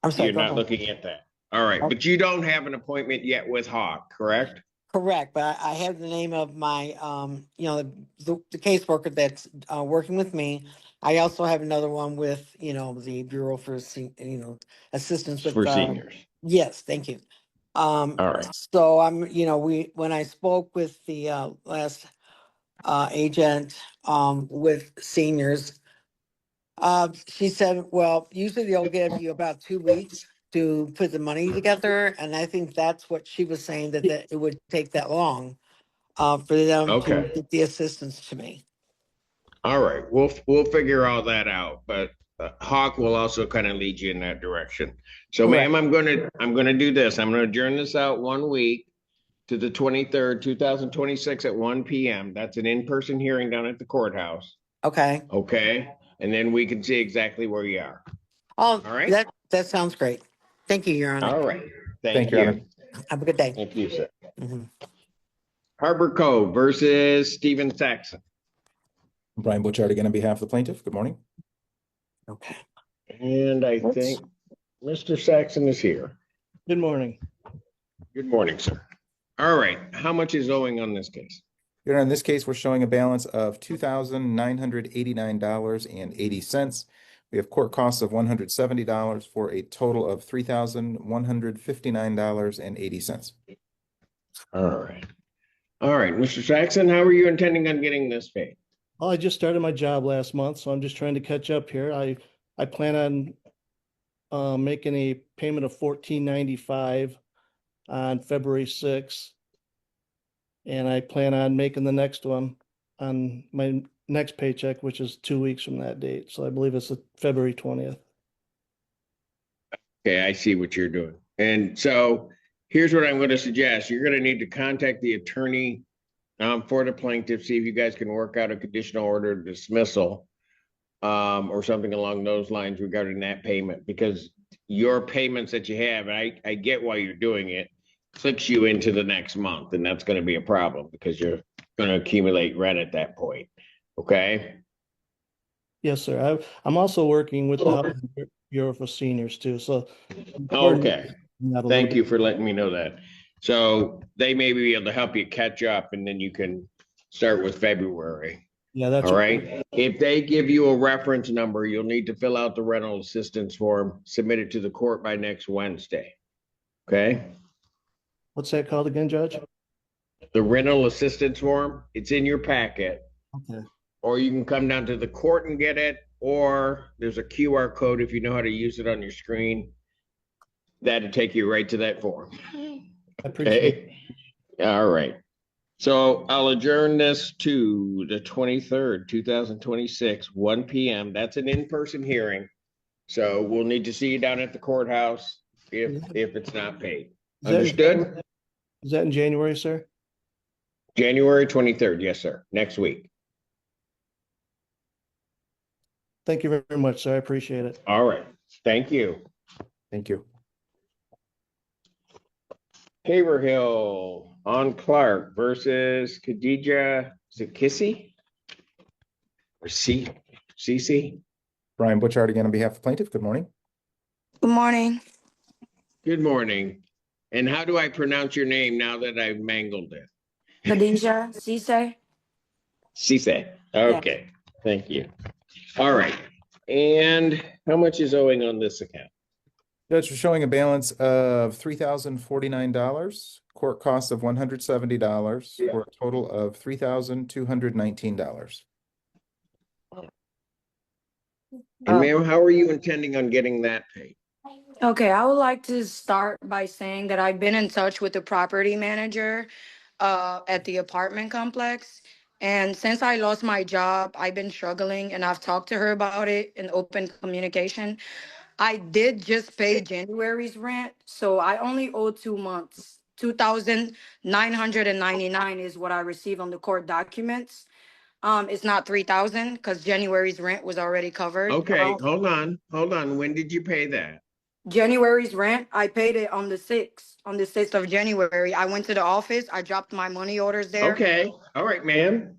Speaker 20: I'm sorry,
Speaker 1: you're
Speaker 20: go
Speaker 1: not
Speaker 20: ahead.
Speaker 1: looking at that. All right. But you don't have an appointment yet with Hawk, correct?
Speaker 20: Correct, but I have the name of my, the caseworker that's working with me. I also have another one with, the Bureau for, assistance with.
Speaker 1: For seniors.
Speaker 20: Yes, thank you.
Speaker 1: All right.
Speaker 20: So when I spoke with the last agent with seniors, she said, well, usually they'll give you about 2 weeks to put the money together. And I think that's what she was saying, that it would take that long for them to get the assistance to me.
Speaker 1: All right. We'll figure all that out, but Hawk will also kind of lead you in that direction. So, ma'am, I'm gonna do this. I'm gonna adjourn this out 1 week to the 23rd, 2026 at 1 p.m. That's an in-person hearing down at the courthouse.
Speaker 20: Okay.
Speaker 1: Okay. And then we can see exactly where you are.
Speaker 20: Oh,
Speaker 1: all right.
Speaker 20: That sounds great. Thank you, Your Honor.
Speaker 1: All right. Thank you.
Speaker 6: Your Honor.
Speaker 20: Have a good day.
Speaker 1: Thank you, sir. Harbor Cove versus Stephen Saxon.
Speaker 6: Brian Butchard again on behalf of the plaintiff. Good morning.
Speaker 20: Okay.
Speaker 1: And I think Mr. Saxon is here.
Speaker 21: Good morning.
Speaker 1: Good morning, sir. All right. How much is owing on this case?
Speaker 6: Your Honor, in this case, we're showing a balance of $2,989.80. We have court costs of $170 for a total of $3,159.80.
Speaker 1: All right. All right, Mr. Saxon, how are you intending on getting this paid?
Speaker 21: Well, I just started my job last month, so I'm just trying to catch up here. I plan on making a payment of $14.95 on February 6th. And I plan on making the next one on my next paycheck, which is 2 weeks from that date. So I believe it's February 20th.
Speaker 1: Okay, I see what you're doing. And so here's what I'm going to suggest. You're going to need to contact the attorney for the plaintiff, see if you guys can work out a conditional order dismissal or something along those lines regarding that payment, because your payments that you have, and I get why you're doing it, clicks you into the next month, and that's going to be a problem because going to accumulate rent at that point. Okay.
Speaker 21: Yes, sir. I'm also working with the Housing Bureau for Seniors too, so.
Speaker 1: Okay.
Speaker 21: That a little
Speaker 1: Thank you
Speaker 21: bit.
Speaker 1: for letting me know that. So they may be able to help you catch up, and then you can start with February.
Speaker 21: Yeah, that's
Speaker 1: All right. If they give you a reference number, you'll need to fill out the rental assistance form, submit it to the court by next Wednesday. Okay.
Speaker 21: What's that called again, Judge?
Speaker 1: The rental assistance form, it's in your packet,
Speaker 21: Okay.
Speaker 1: or you can come down to the court and get it, or there's a QR code if you know how to use it on your screen. That'll take you right to that form.
Speaker 21: I appreciate
Speaker 1: it. All right. So I'll adjourn this to the 23rd, 2026, 1 p.m. That's an in-person hearing. So we'll need to see you down at the courthouse if it's not paid. Understood?
Speaker 21: Is that in January, sir?
Speaker 1: January 23rd. Yes, sir. Next week.
Speaker 21: Thank you very much, sir. I appreciate it.
Speaker 1: All right. Thank you.
Speaker 6: Thank you.
Speaker 1: Haverhill on Clark versus Khadija Zakissi or Cece.
Speaker 6: Brian Butchart again on behalf of plaintiff. Good morning.
Speaker 4: Good morning.
Speaker 1: Good morning. And how do I pronounce your name now that I've mangled it?
Speaker 4: Khadija Cisse.
Speaker 1: Cisse. Okay. Thank you. All right. And how much is owing on this account?
Speaker 6: Judge, we're showing a balance of $3,049, court costs of $170, for a total of $3,219.
Speaker 1: And ma'am, how are you intending on getting that paid?
Speaker 4: Okay, I would like to start by saying that I've been in touch with the property manager at the apartment complex. And since I lost my job, I've been struggling and I've talked to her about it in open communication. I did just pay January's rent, so I only owe 2 months. $2,999 is what I received on the court documents. It's not 3,000 because January's rent was already covered.
Speaker 1: Okay, hold on. When did you pay that?
Speaker 4: January's rent, I paid it on the 6th of January. I went to the office, I dropped my money orders there.
Speaker 1: Okay, all right, ma'am.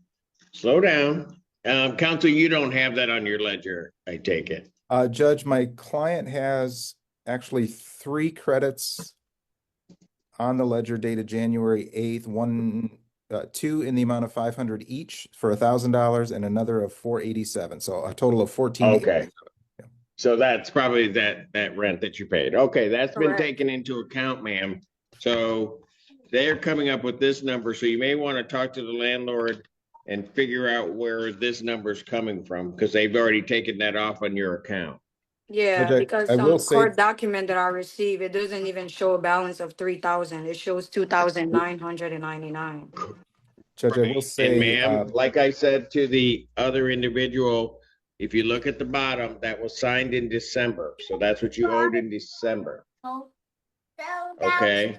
Speaker 1: Slow down. Counsel, you don't have that on your ledger, I take it.
Speaker 6: Judge, my client has actually 3 credits on the ledger dated January 8th, 2 in the amount of $500 each for $1,000 and another of $487. So a total of $1,487.
Speaker 1: Okay. So that's probably that rent that you paid. Okay, that's been taken into account, ma'am. So they're coming up with this number. So you may want to talk to the landlord and figure out where this number is coming from, because they've already taken that off on your account.
Speaker 4: Yeah, because some court document that I received, it doesn't even show a balance of 3,000. It shows 2,999.
Speaker 6: Judge, I will say,
Speaker 1: and ma'am, like I said to the other individual, if you look at the bottom, that was signed in December. So that's what you owed in December. Okay.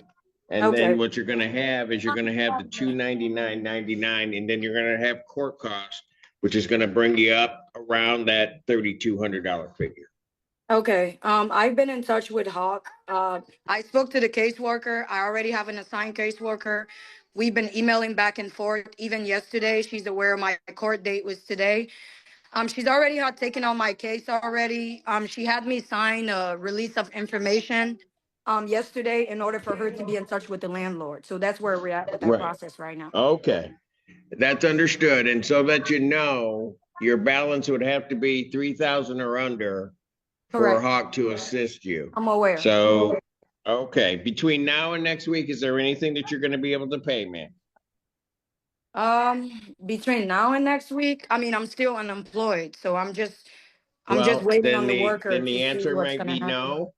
Speaker 1: And then what you're going to have is you're going to have the $299.99, and then you're going to have court costs, which is going to bring you up around that $3,200 figure.
Speaker 4: Okay, I've been in touch with Hawk. I spoke to the caseworker. I already have an assigned caseworker. We've been emailing back and forth. Even yesterday, she's aware my court date was today. She's already had taken on my case already. She had me sign a release of information yesterday in order for her to be in touch with the landlord. So that's where we're at with that process right now.
Speaker 1: Okay, that's understood. And so that you know, your balance would have to be 3,000 or under for Hawk to assist you.
Speaker 4: I'm aware.
Speaker 1: So, okay, between now and next week, is there anything that you're going to be able to pay, ma'am?
Speaker 4: Between now and next week, I mean, I'm still unemployed, so I'm just waiting on the worker.
Speaker 1: Then the answer might be no.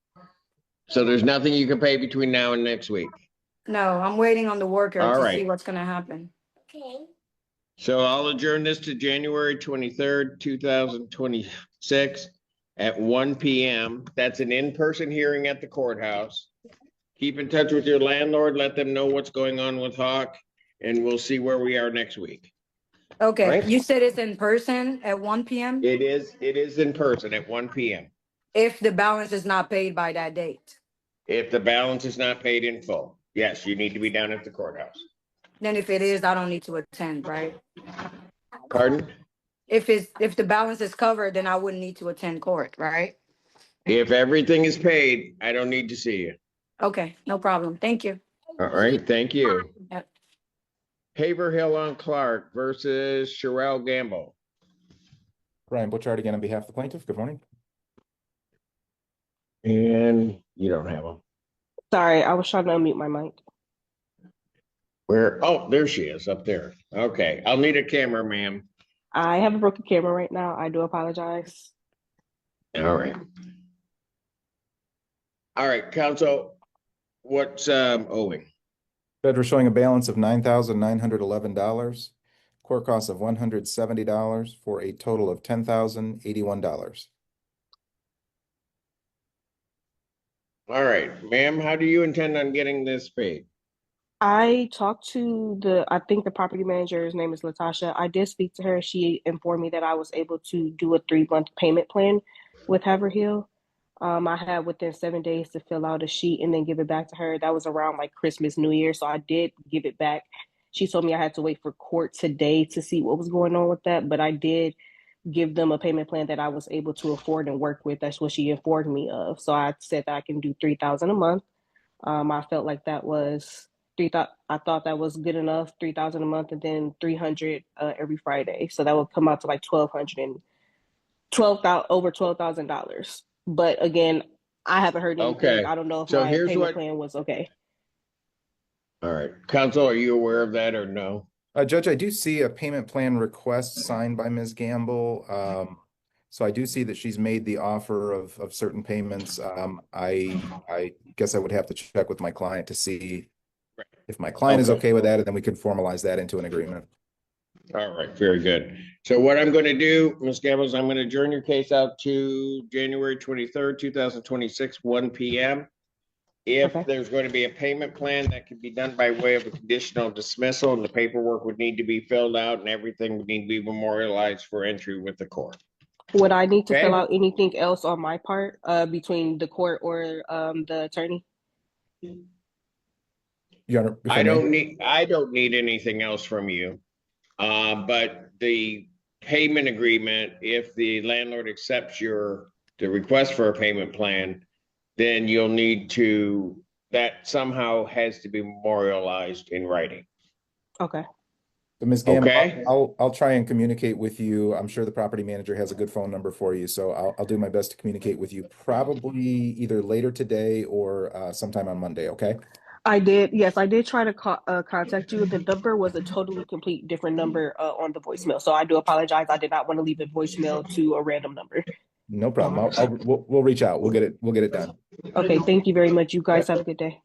Speaker 1: So there's nothing you can pay between now and next week.
Speaker 4: No, I'm waiting on the worker to see what's gonna happen.
Speaker 17: Okay.
Speaker 1: So I'll adjourn this to January 23rd, 2026 at 1 p.m. That's an in-person hearing at the courthouse. Keep in touch with your landlord, let them know what's going on with Hawk, and we'll see where we are next week.
Speaker 4: Okay, right? You said it's in person at 1 p.m.?
Speaker 1: It is in person at 1 p.m.
Speaker 4: If the balance is not paid by that date.
Speaker 1: If the balance is not paid in full, yes, you need to be down at the courthouse.
Speaker 4: Then if it is, I don't need to attend, right?
Speaker 1: Pardon?
Speaker 4: If the balance is covered, then I wouldn't need to attend court, right?
Speaker 1: If everything is paid, I don't need to see you.
Speaker 4: Okay, no problem. Thank you.
Speaker 1: All right, thank you.
Speaker 4: Yep.
Speaker 1: Haverhill on Clark versus Sherelle Gamble.
Speaker 6: Ryan Butchart again on behalf of the plaintiff. Good morning.
Speaker 1: And you don't have them.
Speaker 2: Sorry, I was trying to unmute my mic.
Speaker 1: Where? Oh, there she is up there. Okay, I'll need a camera, ma'am.
Speaker 2: I have a broken camera right now. I do apologize.
Speaker 1: All right. All right, counsel, what's owing?
Speaker 6: Federal showing a balance of $9,911, court costs of $170 for a total of $10,081.
Speaker 1: All right, ma'am, how do you intend on getting this paid?
Speaker 2: I talked to I think the property manager's name is Latasha. I did speak to her. She informed me that I was able to do a 3-month payment plan with Haverhill. I had within 7 days to fill out a sheet and then give it back to her. That was around like Christmas, New Year. So I did give it back. She told me I had to wait for court today to see what was going on with that. But I did give them a payment plan that I was able to afford and work with. That's what she informed me of. So I said that I can do $3,000 a month. I felt like that was I thought that was good enough, $3,000 a month, and then $300 every Friday. So that would come out to like over $12,000. But again, I haven't heard anything.
Speaker 1: Okay.
Speaker 2: I don't know if
Speaker 1: So
Speaker 2: my
Speaker 1: here's
Speaker 2: payment plan was okay.
Speaker 1: All right, counsel, are you aware of that or no?
Speaker 6: Judge, I do see a payment plan request signed by Ms. Gamble. So I do see that she's made the offer of certain payments. I guess I would have to check with my client to see if my client is okay with that, and then we can formalize that into an agreement.
Speaker 1: All right, very good. So what I'm going to do, Ms. Gamble, is I'm going to adjourn your case out to January 23rd, 2026, 1 p.m. If there's going to be a payment plan, that can be done by way of a conditional dismissal, and the paperwork would need to be filled out and everything would need to be memorialized for entry with the court.
Speaker 2: Would I need to fill out anything else on my part between the court or the attorney?
Speaker 6: Your Honor,
Speaker 1: I don't need anything else from you. But the payment agreement, if the landlord accepts the request for a payment plan, then you'll need that somehow has to be memorialized in writing.
Speaker 2: Okay.
Speaker 6: So Ms. Gamble, I'll try and communicate with you. I'm sure the property manager has a good phone number for you, so I'll do my best to communicate with you probably either later today or sometime on Monday, okay?
Speaker 2: I did try to contact you. The number was a totally complete different number on the voicemail. So I do apologize. I did not want to leave a voicemail to a random number.
Speaker 6: No problem. We'll reach out. We'll get it done.
Speaker 2: Okay, thank you very much. You guys have a good day.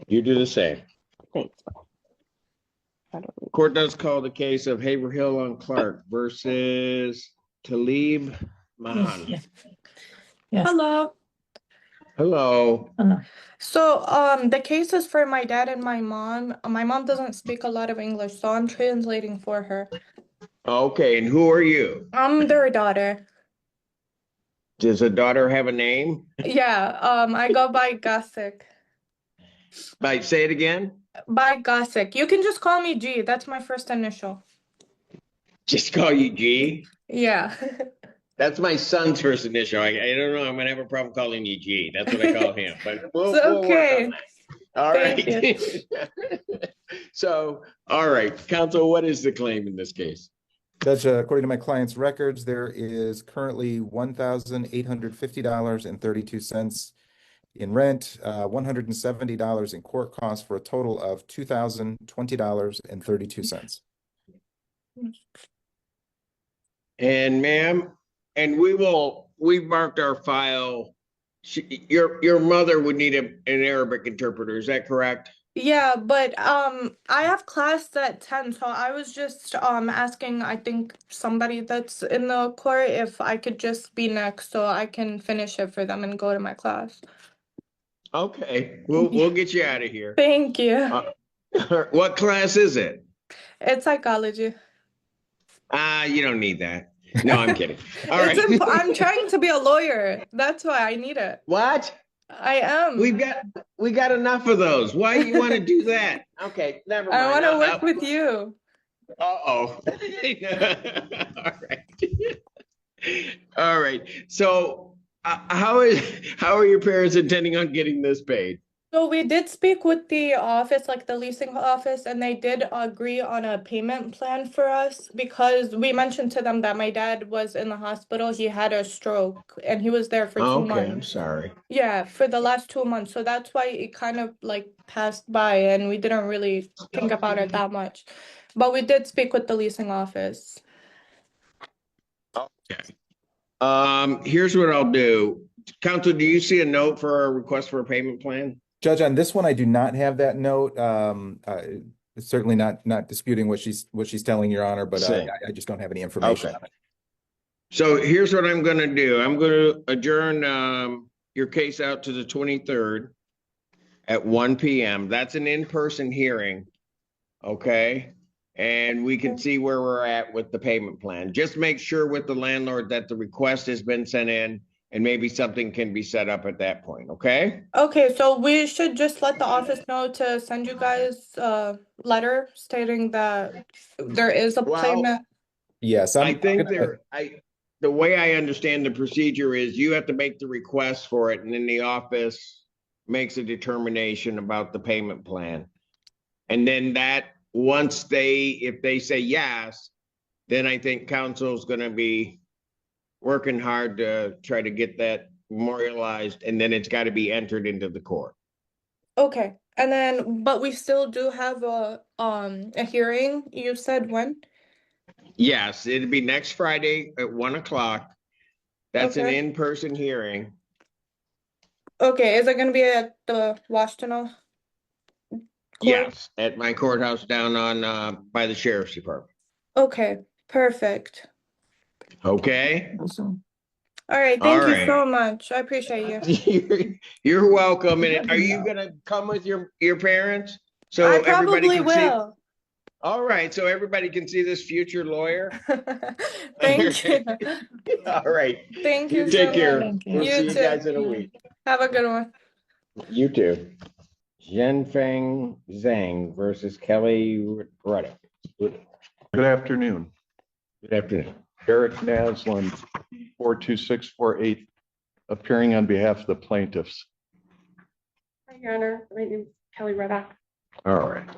Speaker 1: You do the same.
Speaker 2: Thanks.
Speaker 1: Court does call the case of Haverhill on Clark versus Talib Mahan.
Speaker 22: Yes.
Speaker 23: Hello.
Speaker 1: Hello.
Speaker 23: So, the case is for my dad and my mom. My mom doesn't speak a lot of English, so I'm translating for her.
Speaker 1: Okay, and who are you?
Speaker 23: I'm their daughter.
Speaker 1: Does a daughter have a name?
Speaker 23: Yeah, I go by Gusik.
Speaker 1: Say it again?
Speaker 23: By Gusik. You can just call me G. That's my first initial.
Speaker 1: Just call you G?
Speaker 23: Yeah.
Speaker 1: That's my son's first initial. I don't know. I'm going to have a problem calling you G. That's what I call him. But we'll
Speaker 23: okay.
Speaker 1: work on that. All right. So, all right. Counsel, what is the claim in this case?
Speaker 6: Judge, according to my client's records, there is currently $1,850.32 in rent, $170 in court costs for a total of $2,020.32.
Speaker 1: And ma'am, and we've marked our file. Your mother would need an Arabic interpreter. Is that correct?
Speaker 23: Yeah, but I have class at 10, so I was just asking, I think, somebody that's in the court if I could just be next so I can finish it for them and go to my class.
Speaker 1: Okay, we'll get you out of here.
Speaker 23: Thank you.
Speaker 1: What class is it?
Speaker 23: It's psychology.
Speaker 1: You don't need that. No, I'm kidding. All right.
Speaker 23: I'm trying to be a lawyer. That's why I need it.
Speaker 1: What?
Speaker 23: I am.
Speaker 1: We got enough of those. Why you want to do that? Okay, never mind.
Speaker 23: I want to work with you.
Speaker 1: Uh-oh. All right. All right. So how are your parents intending on getting this paid?
Speaker 23: So we did speak with the office, like the leasing office, and they did agree on a payment plan for us because we mentioned to them that my dad was in the hospital. He had a stroke and he was there for 2
Speaker 1: Okay,
Speaker 23: months.
Speaker 1: I'm sorry.
Speaker 23: Yeah, for the last 2 months. So that's why it kind of like passed by and we didn't really think about it that much. But we did speak with the leasing office.
Speaker 1: Okay. Here's what I'll do. Counsel, do you see a note for a request for a payment plan?
Speaker 6: Judge, on this one, I do not have that note. Certainly not disputing what she's telling Your Honor, but I just don't have any information
Speaker 1: Okay.
Speaker 6: on it.
Speaker 1: So here's what I'm going to do. I'm going to adjourn your case out to the 23rd at 1 p.m. That's an in-person hearing, okay? And we can see where we're at with the payment plan. Just make sure with the landlord that the request has been sent in and maybe something can be set up at that point, okay?
Speaker 23: Okay, so we should just let the office know to send you guys a letter stating that there is a payment.
Speaker 6: Yes,
Speaker 1: I think the way I understand the procedure is you have to make the request for it and then the office makes a determination about the payment plan. And then if they say yes, then I think council's gonna be working hard to try to get that memorialized, and then it's got to be entered into the court.
Speaker 23: Okay, and then but we still do have a hearing. You said when?
Speaker 1: Yes, it'd be next Friday at 1 o'clock. That's an
Speaker 23: Okay.
Speaker 1: in-person hearing.
Speaker 23: Okay, is it gonna be at the Washington?
Speaker 1: Yes, at my courthouse down on by the sheriff's department.
Speaker 23: Okay, perfect.
Speaker 1: Okay.
Speaker 23: All right, thank you so much. I appreciate you.
Speaker 1: You're welcome. And are you gonna come with your parents? So
Speaker 23: I
Speaker 1: everybody
Speaker 23: probably
Speaker 1: can see.
Speaker 23: will.
Speaker 1: All right, so everybody can see this future lawyer.
Speaker 23: Thank you.
Speaker 1: All right.
Speaker 23: Thank
Speaker 1: You
Speaker 23: you
Speaker 1: take
Speaker 23: so
Speaker 1: care.
Speaker 23: much.
Speaker 1: We'll see you guys in a week.
Speaker 23: Have a good one.
Speaker 1: You too. Zhenfeng Zhang versus Kelly Ruddick.
Speaker 3: Good afternoon.
Speaker 1: Good afternoon.
Speaker 3: Eric Naslund, 42648, appearing on behalf of the plaintiffs.
Speaker 7: Hi, Your Honor. My name is Kelly Reddock.
Speaker 1: All right.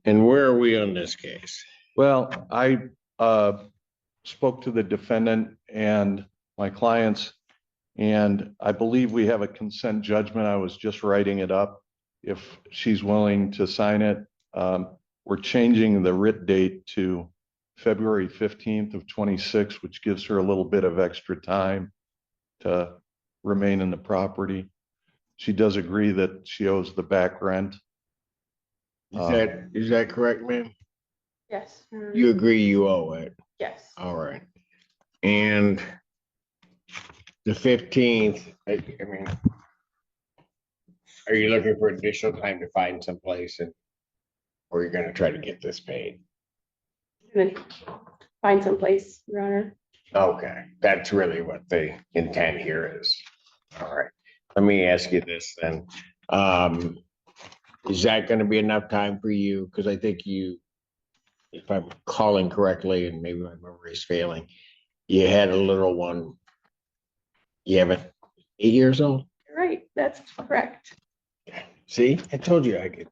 Speaker 1: And where are we on this case?
Speaker 3: Well, I spoke to the defendant and my clients, and I believe we have a consent judgment. I was just writing it up. If she's willing to sign it, we're changing the writ date to February 15th of 26, which gives her a little bit of extra time to remain in the property. She does agree that she owes the back rent.
Speaker 1: Is that correct, ma'am?
Speaker 7: Yes.
Speaker 1: You agree you owe it?
Speaker 7: Yes.
Speaker 1: All right. And the 15th, I mean, are you looking for additional time to find someplace or you're going to try to get this paid?
Speaker 7: And then find someplace, Your Honor.
Speaker 1: Okay, that's really what the intent here is. All right, let me ask you this then. Is that going to be enough time for you? Because I think if I'm calling correctly, and maybe my memory is failing, you had a little one. You have it 8 years old?
Speaker 7: You're right, that's correct.
Speaker 1: See, I told you I could.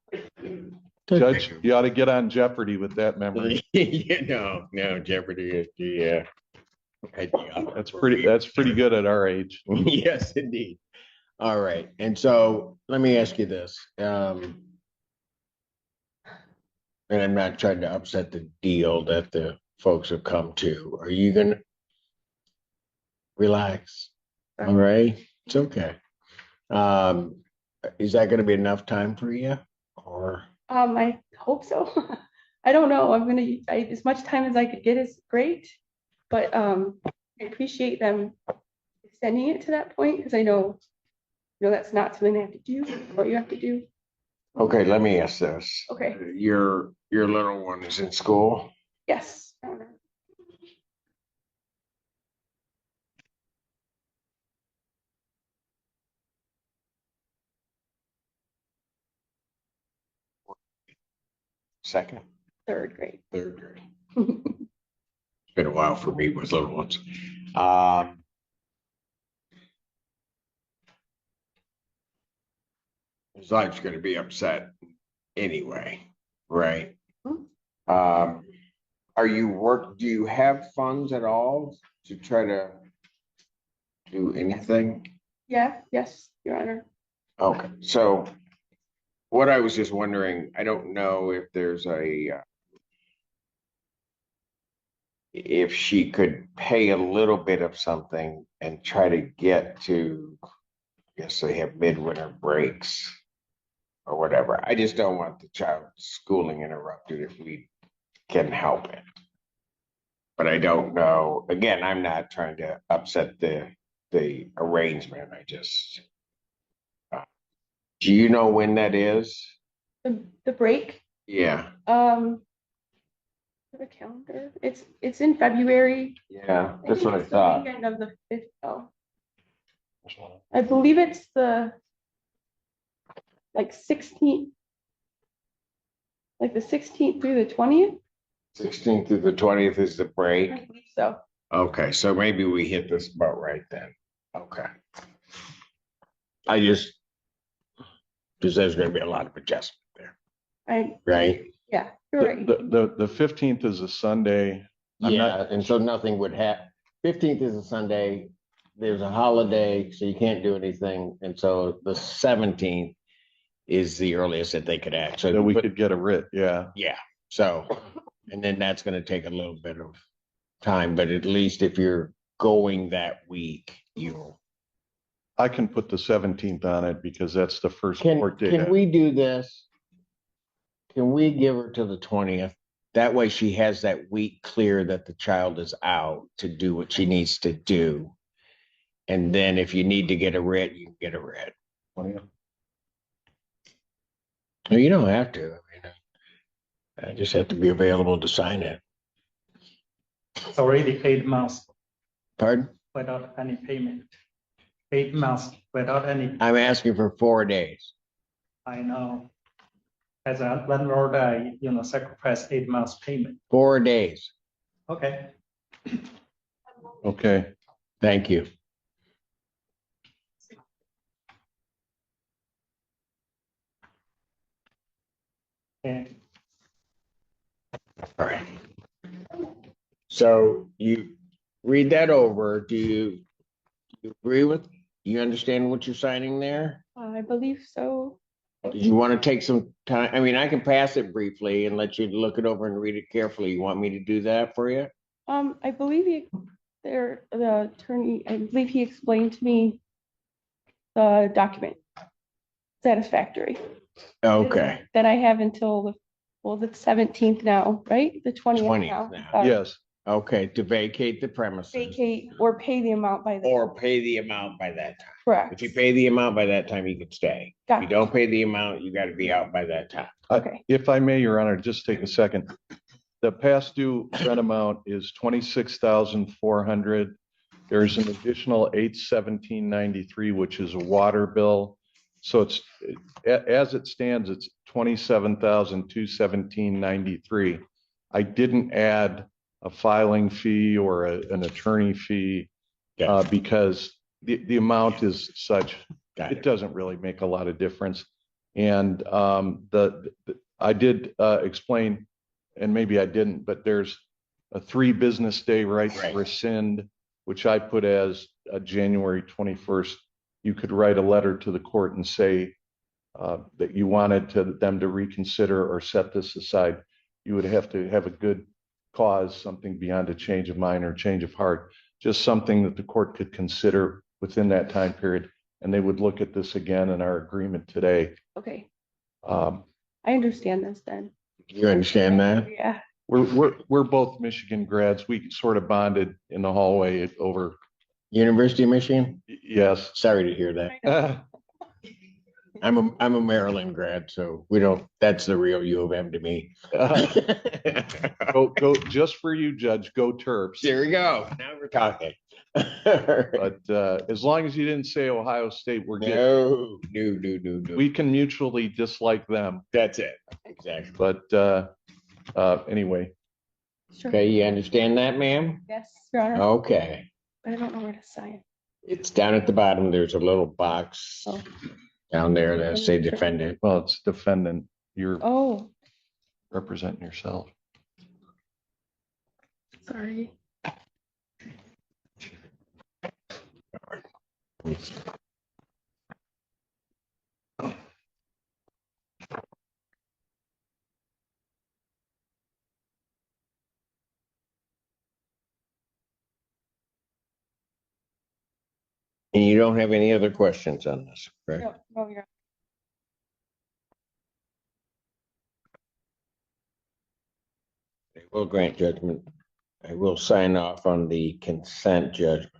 Speaker 3: Judge, you ought to get on Jeopardy with that memory.
Speaker 1: No, Jeopardy. Yeah.
Speaker 3: That's pretty good at our age.
Speaker 1: Yes, indeed. All right. And so let me ask you this. And I'm not trying to upset the deal that the folks have come to. Are you going to relax? All right. It's okay. Is that going to be enough time for you or?
Speaker 7: I hope so. I don't know. As much time as I could get is great, but I appreciate them extending it to that point because I know that's not something they have to do. What you have to do.
Speaker 1: Okay, let me ask this.
Speaker 7: Okay.
Speaker 1: Your little one is in school?
Speaker 7: Yes.
Speaker 1: second,
Speaker 7: third grade.
Speaker 1: third grade. It's been a while for me with little ones. His life's going to be upset anyway, right? Do you have funds at all to try to do anything?
Speaker 7: Yeah, yes, Your Honor.
Speaker 1: Okay, so what I was just wondering, I don't know if there's if she could pay a little bit of something and try to get to, I guess they have midwinter breaks or whatever. I just don't want the child's schooling interrupted if we can help it. But I don't know. Again, I'm not trying to upset the arrangement. I just, do you know when that is?
Speaker 7: The break?
Speaker 1: Yeah.
Speaker 7: The calendar. It's in February.
Speaker 1: Yeah,
Speaker 7: I
Speaker 1: that's
Speaker 7: think
Speaker 1: what I
Speaker 7: it's the
Speaker 1: thought.
Speaker 7: weekend of the 5th. Oh, I believe it's the 16th, like the 16th through the 20th.
Speaker 1: 16th through the 20th is the break.
Speaker 7: I believe so.
Speaker 1: Okay, so maybe we hit this about right then. Okay. Because there's going to be a lot of adjustment there, right?
Speaker 7: Yeah, you're right.
Speaker 3: The 15th is a Sunday.
Speaker 1: And so nothing would happen. 15th is a Sunday. There's a holiday, so you can't do anything. And so the 17th is the earliest that they could act. So
Speaker 3: we could get a writ, yeah.
Speaker 1: Yeah. So, and then that's going to take a little bit of time, but at least if you're going that week,
Speaker 3: I can put the 17th on it because that's the first court date.
Speaker 1: Can we do this? Can we give her to the 20th? That way she has that week clear that the child is out to do what she needs to do. And then if you need to get a writ, you can get a writ. 20th? No, you don't have to. I just have to be available to sign it.
Speaker 5: It's already 8 months.
Speaker 1: Pardon?
Speaker 5: Without any payment. 8 months without any.
Speaker 1: I'm asking for 4 days.
Speaker 5: I know. As a landlord, I sacrifice 8 months payment.
Speaker 1: 4 days.
Speaker 5: Okay.
Speaker 3: Okay.
Speaker 1: Thank you.
Speaker 5: Okay.
Speaker 1: All right. So you read that over. Do you agree with? You understand what you're signing there?
Speaker 7: I believe so.
Speaker 1: Do you want to take some time? I mean, I can pass it briefly and let you look it over and read it carefully. You want me to do that for you?
Speaker 7: I believe the attorney, I believe he explained to me the document satisfactory.
Speaker 1: Okay.
Speaker 7: That I have until the 17th now, right? The 20th now.
Speaker 3: Yes.
Speaker 1: Okay, to vacate the premises.
Speaker 7: Vacate or pay the amount by
Speaker 1: that time.
Speaker 7: Correct.
Speaker 1: If you pay the amount by that time, you can stay.
Speaker 7: Gotcha.
Speaker 1: If you don't pay the amount, you got to be out by that time.
Speaker 7: Okay.
Speaker 3: If I may, Your Honor, just take a second. The past due rent amount is $26,400. There's an additional $817.93, which is a water bill. So it's, as it stands, it's $27,217.93. I didn't add a filing fee or an attorney fee because the amount is such, it doesn't really make a lot of difference. And I did explain, and maybe I didn't, but there's a 3 business day right to rescind, which I put as January 21st. You could write a letter to the court and say that you wanted them to reconsider or set this aside. You would have to have a good cause, something beyond a change of mind or change of heart, just something that the court could consider within that time period. And they would look at this again in our agreement today.
Speaker 7: Okay. I understand this then.
Speaker 1: You understand that?
Speaker 7: Yeah.
Speaker 3: We're both Michigan grads. We sort of bonded in the hallway over
Speaker 1: University of Michigan?
Speaker 3: Yes.
Speaker 1: Sorry to hear that. I'm a Maryland grad, so that's the real U of M to me.
Speaker 3: Go just for you, Judge. Go Terps.
Speaker 1: There we go. Now we're talking.
Speaker 3: But as long as you didn't say Ohio State, we're good.
Speaker 1: No.
Speaker 3: We can mutually dislike them.
Speaker 1: That's it. Exactly.
Speaker 3: But Anyway,
Speaker 7: Sure.
Speaker 1: Okay, you understand that, ma'am?
Speaker 7: Yes, Your Honor.
Speaker 1: Okay,
Speaker 7: But I don't know where to sign.
Speaker 1: it's down at the bottom. There's a little box
Speaker 7: Oh.
Speaker 1: down there that say defendant.
Speaker 3: well, it's defendant. You're
Speaker 7: Oh,
Speaker 3: representing yourself.
Speaker 7: sorry.
Speaker 1: And you don't have any other questions on this, correct?
Speaker 7: No, Your
Speaker 1: I will grant judgment. I will sign off on the consent judgment.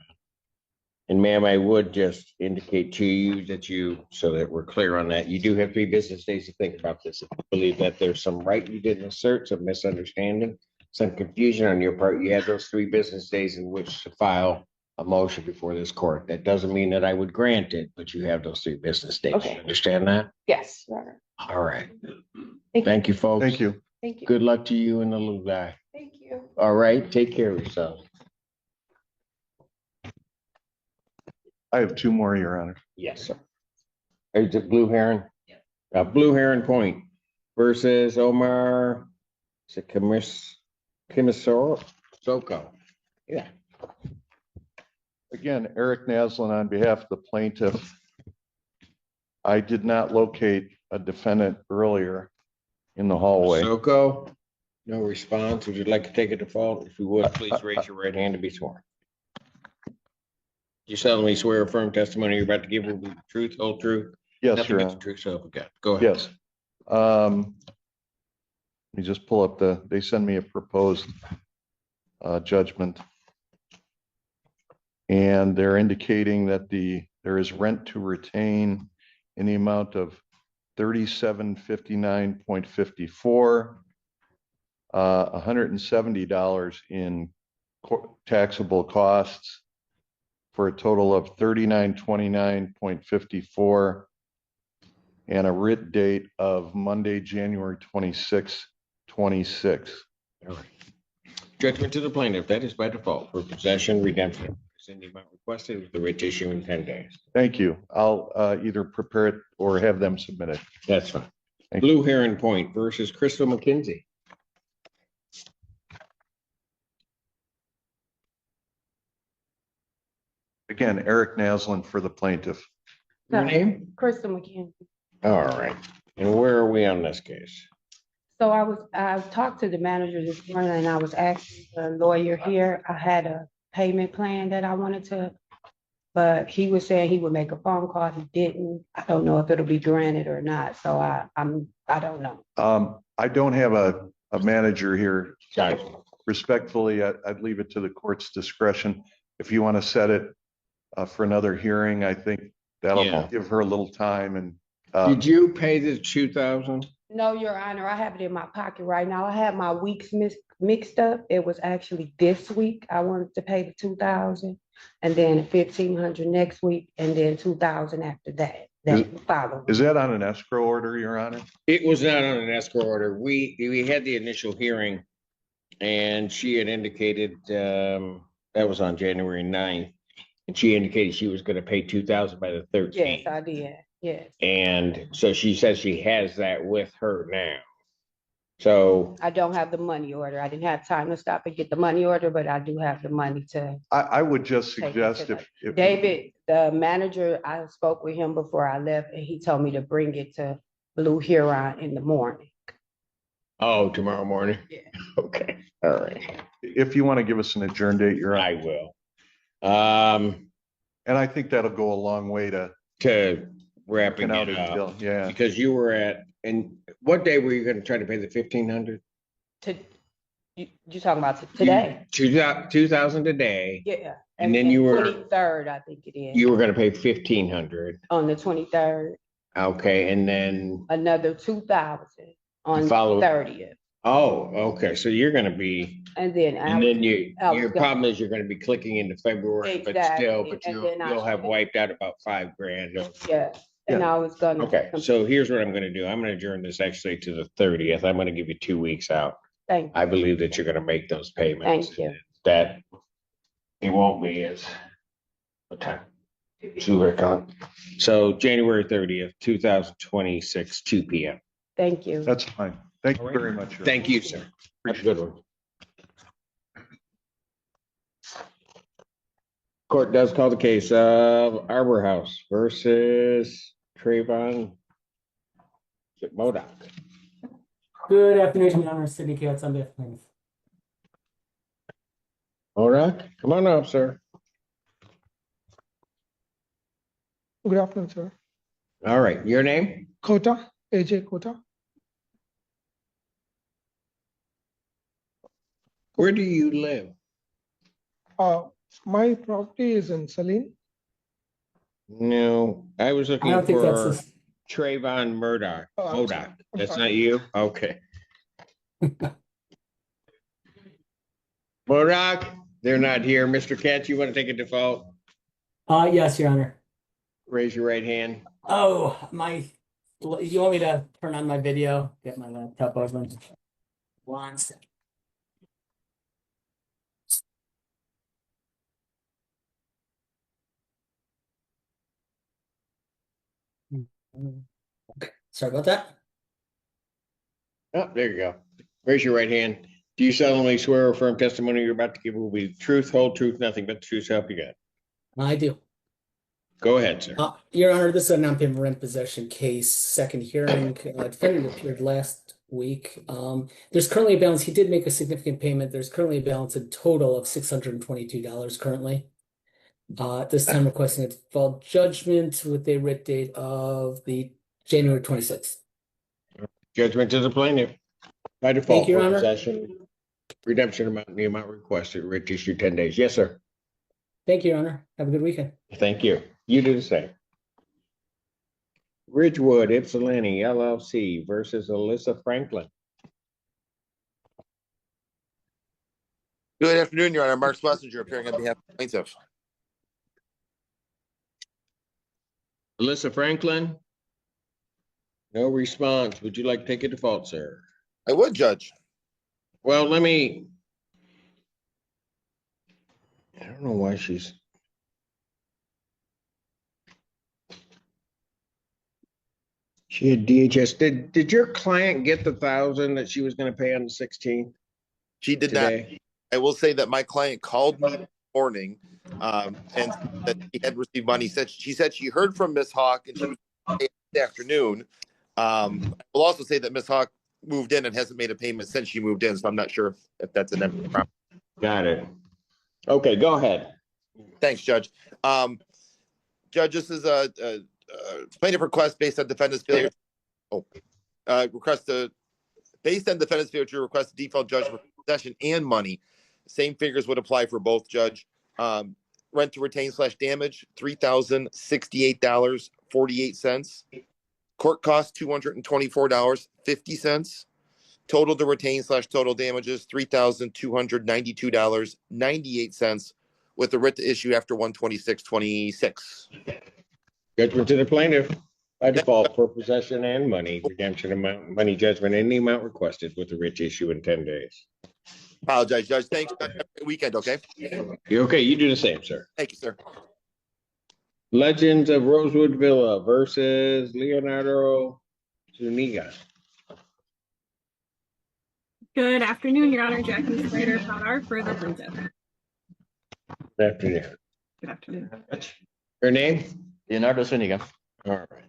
Speaker 1: And ma'am, I would just indicate to you that so that we're clear on that, you do have 3 business days to think about this. If you believe that there's some right you didn't assert, some misunderstanding, some confusion on your part, you have those 3 business days in which to file a motion before this court. That doesn't mean that I would grant it, but you have those 3 business days.
Speaker 7: Okay.
Speaker 1: You understand that?
Speaker 7: Yes, Your Honor.
Speaker 1: All right.
Speaker 7: Thank you.
Speaker 1: Thank you, folks.
Speaker 3: Thank you.
Speaker 7: Thank you.
Speaker 1: Good luck to you and the little guy.
Speaker 7: Thank you.
Speaker 1: All right, take care of yourself.
Speaker 3: I have 2 more, Your Honor.
Speaker 1: Yes, sir. Is it Blue Heron? Yeah. Blue Heron Point versus Omar, is it Kimisoro? Soko. Yeah.
Speaker 3: Again, Eric Naslin on behalf of the plaintiff. I did not locate a defendant earlier in the hallway.
Speaker 1: Soko, no response. Would you like to take a default? If you would, please raise your right hand to be sworn. You solemnly swear a firm testimony you're about to give will be the truth, whole truth?
Speaker 3: Yes,
Speaker 1: Nothing
Speaker 3: Your
Speaker 1: but
Speaker 3: Honor.
Speaker 1: the truth, so help you God. Go ahead.
Speaker 3: Yes. Let me just pull up they send me a proposed judgment. And they're indicating that there is rent to retain in the amount of $3759.54, $170 in taxable costs for a total of $3929.54, and a writ date of Monday, January 26, 26.
Speaker 1: All right. Judgment to the plaintiff, that is by default for possession, redemption. Send the amount requested with the writ issue in 10 days.
Speaker 3: Thank you. I'll either prepare it or have them submit it.
Speaker 1: That's fine.
Speaker 3: Thank
Speaker 1: Blue Heron Point versus Crystal McKinsey.
Speaker 3: Again, Eric Naslin for the plaintiff.
Speaker 1: Your name?
Speaker 7: Crystal McKinsey.
Speaker 1: All right. And where are we on this case?
Speaker 9: So I talked to the manager this morning and I was asking the lawyer here, I had a payment plan that I wanted to, but he was saying he would make a phone call. He didn't. I don't know if it'll be granted or not. So I don't know.
Speaker 3: I don't have a manager here.
Speaker 1: Got it.
Speaker 3: Respectfully, I'd leave it to the court's discretion. If you want to set it for another hearing, I think that'll give her a little time. And
Speaker 1: did you pay the 2,000?
Speaker 9: No, Your Honor, I have it in my pocket right now. I had my weeks mixed up. It was actually this week. I wanted to pay the 2,000 and then 1,500 next week and then 2,000 after that.
Speaker 3: Is that on an escrow order, Your Honor?
Speaker 1: It was not on an escrow order. We had the initial hearing and she had indicated that was on January 9th. And she indicated she was going to pay 2,000 by the 13th.
Speaker 9: Yes, I did. Yes.
Speaker 1: And so she says she has that with her now. So
Speaker 9: I don't have the money order. I didn't have time to stop and get the money order, but I do have the money to.
Speaker 3: I would just suggest if
Speaker 9: David, the manager, I spoke with him before I left and he told me to bring it to Blue Heron in the morning.
Speaker 1: Oh, tomorrow morning? Yeah. Okay. All right.
Speaker 3: If you want to give us an adjourn date, Your Honor.
Speaker 1: I will.
Speaker 3: And I think that'll go a long way to
Speaker 1: wrapping
Speaker 3: out
Speaker 1: it
Speaker 3: a
Speaker 1: up.
Speaker 3: deal. Yeah.
Speaker 1: Because you were and what day were you going to try to pay the 1,500?
Speaker 9: You talking about today?
Speaker 1: 2,000 today.
Speaker 9: Yeah.
Speaker 1: And then you were
Speaker 9: 23rd, I think it is.
Speaker 1: You were going to pay 1,500
Speaker 9: on the 23rd.
Speaker 1: Okay, and then
Speaker 9: another 2,000 on the 30th.
Speaker 1: Oh, okay. So you're going to be,
Speaker 9: and then
Speaker 1: your problem is you're going to be clicking into February,
Speaker 9: exactly.
Speaker 1: but you'll have wiped out about $5,000.
Speaker 9: Yeah. And I was gonna.
Speaker 1: Okay, so here's what I'm going to do. I'm going to adjourn this actually to the 30th. I'm going to give you 2 weeks out.
Speaker 9: Thank
Speaker 1: I believe that you're gonna make those payments.
Speaker 9: Thank you.
Speaker 1: That it won't be as what time? So January 30th, 2026, 2 p.m.
Speaker 9: Thank you.
Speaker 3: That's fine. Thank you very much.
Speaker 1: Thank you, sir. Have a good one. Court does call the case of Arbor House versus Trayvon Modoc.
Speaker 11: Good afternoon, Your Honor. City Cats on behalf of plaintiff.
Speaker 1: Modoc, come on up, sir.
Speaker 12: Good afternoon, sir.
Speaker 1: All right, your name?
Speaker 12: Kota, AJ Kota.
Speaker 1: Where do you live?
Speaker 12: My property is in Saline.
Speaker 1: No, I was looking
Speaker 11: don't think that's
Speaker 1: for
Speaker 11: this-
Speaker 1: Trayvon Modoc.
Speaker 12: Oh, I'm sorry.
Speaker 1: Modoc. That's
Speaker 12: sorry.
Speaker 1: not you? Okay. Modoc, they're not here. Mr. Katz, you want to take a default?
Speaker 11: Yes, Your Honor.
Speaker 1: Raise your right hand.
Speaker 11: Oh, you want me to turn on my video? Get my laptop open. 1 second. Okay, sorry about that.
Speaker 1: Oh, there you go. Raise your right hand. Do you solemnly swear or affirm testimony you're about to give will be the truth, whole truth, nothing but the truth, so help you God?
Speaker 11: I do.
Speaker 1: Go ahead, sir.
Speaker 11: Your Honor, this is a non-payment rent possession case, second hearing. Defendant appeared last week. There's currently a balance. He did make a significant payment. There's currently a balance in total of $622 currently. At this time requesting a default judgment with a writ date of the January 26th.
Speaker 1: Judgment to the plaintiff. By default,
Speaker 11: Thank you, Your
Speaker 1: for
Speaker 11: Honor.
Speaker 1: possession, redemption amount, and the amount requested, writ issue 10 days. Yes, sir.
Speaker 11: Thank you, Your Honor. Have a good weekend.
Speaker 1: Thank you. You do the same. Ridgewood Ypsilanti LLC versus Alyssa Franklin.
Speaker 22: Good afternoon, Your Honor. Mark Schlesinger appearing on behalf of the plaintiff.
Speaker 1: Alyssa Franklin? No response. Would you like to take a default, sir?
Speaker 22: I would, Judge.
Speaker 1: Well, I don't know why she's. She had DHS. Did your client get the $1,000 that she was going to pay on the 16th?
Speaker 22: She did
Speaker 1: today?
Speaker 22: not. I will say that my client called me this morning and that she had received money. She said she heard from Miss Hawk and she was this afternoon. I will also say that Miss Hawk moved in and hasn't made a payment since she moved in, so I'm not sure if that's an empty property.
Speaker 1: Got it. Okay, go ahead.
Speaker 22: Thanks, Judge. Judge, this is a plaintiff request based on defendant's failure. Based on defendant's failure to request a default judgment for possession and money. Same figures would apply for both, Judge. Rent to retain / damage, $3,068.48. Court costs $224.50. Total to retain / total damages, $3,292.98 with the writ to issue after 1/26/26.
Speaker 1: Judgment to the plaintiff by default for possession and money, redemption amount, money judgment, any amount requested with the writ issue in 10 days.
Speaker 22: Apologize, Judge. Thanks. Have a great weekend, okay?
Speaker 1: You okay? You do the same, sir.
Speaker 22: Thank you, sir.
Speaker 1: Legends of Rosewood Villa versus Leonardo Zuniga.
Speaker 24: Good afternoon, Your Honor. Jackie Snyder Potter for the plaintiff.
Speaker 1: Good afternoon.
Speaker 24: Good afternoon.
Speaker 1: Your name?
Speaker 25: Leonardo Zuniga.
Speaker 1: All right.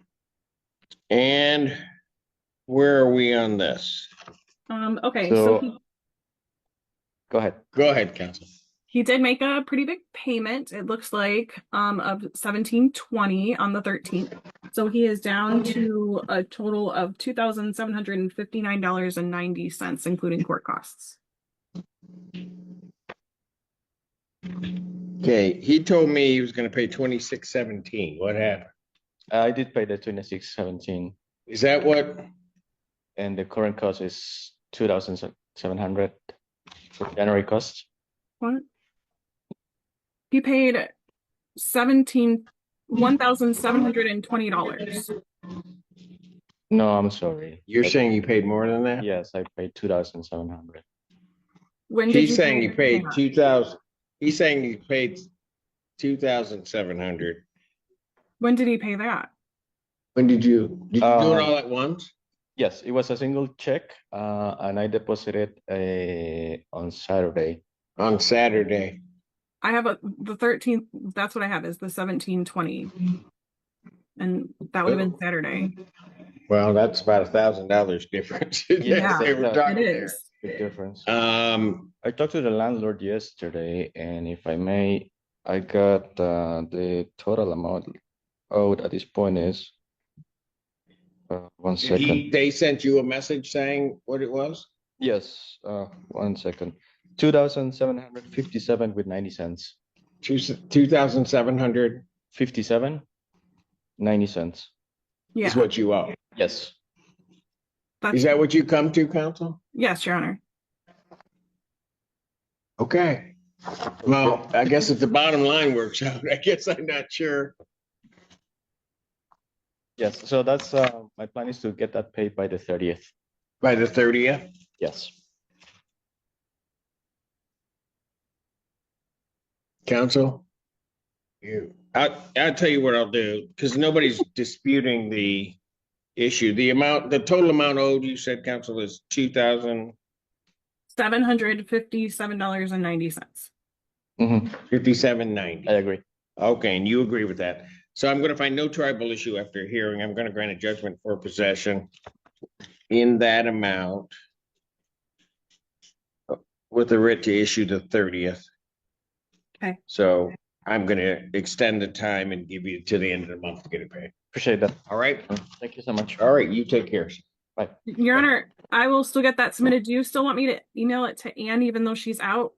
Speaker 1: And where are we on this?
Speaker 24: Okay,
Speaker 25: So-
Speaker 24: so
Speaker 25: Go ahead.
Speaker 1: Go ahead, counsel.
Speaker 24: he did make a pretty big payment. It looks like of $1,720 on the 13th. So he is down to a total of $2,759.90, including court costs.
Speaker 1: Okay, he told me he was going to pay $26.17. What happened?
Speaker 25: I did pay the 2617.
Speaker 1: Is that what?
Speaker 25: And the current cost is 2,700 for January cost.
Speaker 24: What? He paid $1,720.
Speaker 25: No, I'm sorry.
Speaker 1: You're saying you paid more than that?
Speaker 25: Yes, I paid 2,700.
Speaker 24: When did
Speaker 1: He's
Speaker 24: you
Speaker 1: saying
Speaker 24: pay
Speaker 1: you paid
Speaker 24: that?
Speaker 1: 2,000. He's saying you paid 2,700.
Speaker 24: When did he pay that?
Speaker 1: When did you do it all at once?
Speaker 25: Yes, it was a single check, and I deposited on Saturday.
Speaker 1: On Saturday.
Speaker 24: I have the 13th. That's what I have is the 1720. And that would have been Saturday.
Speaker 1: Well, that's about $1,000 difference.
Speaker 24: Yeah,
Speaker 1: They were
Speaker 24: it
Speaker 1: talking
Speaker 24: is.
Speaker 25: Big difference.
Speaker 1: I
Speaker 25: talked to the landlord yesterday, and if I may, I got the total amount owed at this point is 1 second.
Speaker 1: They sent you a message saying what it was?
Speaker 25: Yes, 1 second. 2,757 with 90 cents.
Speaker 1: 2,700
Speaker 25: 57.90 cents.
Speaker 24: Yeah.
Speaker 1: is what you owe.
Speaker 25: Yes.
Speaker 1: Is that what you come to, counsel?
Speaker 24: Yes, Your Honor.
Speaker 1: Okay. Well, I guess if the bottom line works out, I guess I'm not sure.
Speaker 25: Yes, so that's my plan is to get that paid by the 30th.
Speaker 1: By the 30th?
Speaker 25: Yes.
Speaker 1: Counsel? I'll tell you what I'll do, because nobody's disputing the issue. The total amount owed, you said, counsel, is
Speaker 24: $757.90.
Speaker 1: $57.90.
Speaker 25: I agree.
Speaker 1: Okay, and you agree with that. So I'm going to find no tribal issue after hearing. I'm going to grant a judgment for possession in that amount with the writ to issue the 30th.
Speaker 24: Okay.
Speaker 1: So I'm going to extend the time and give you to the end of the month to get it paid.
Speaker 25: Appreciate that.
Speaker 1: All right.
Speaker 25: Thank you so much.
Speaker 1: All right. You take care.
Speaker 25: Bye.
Speaker 24: Your Honor, I will still get that submitted. Do you still want me to email it to Anne even though she's out?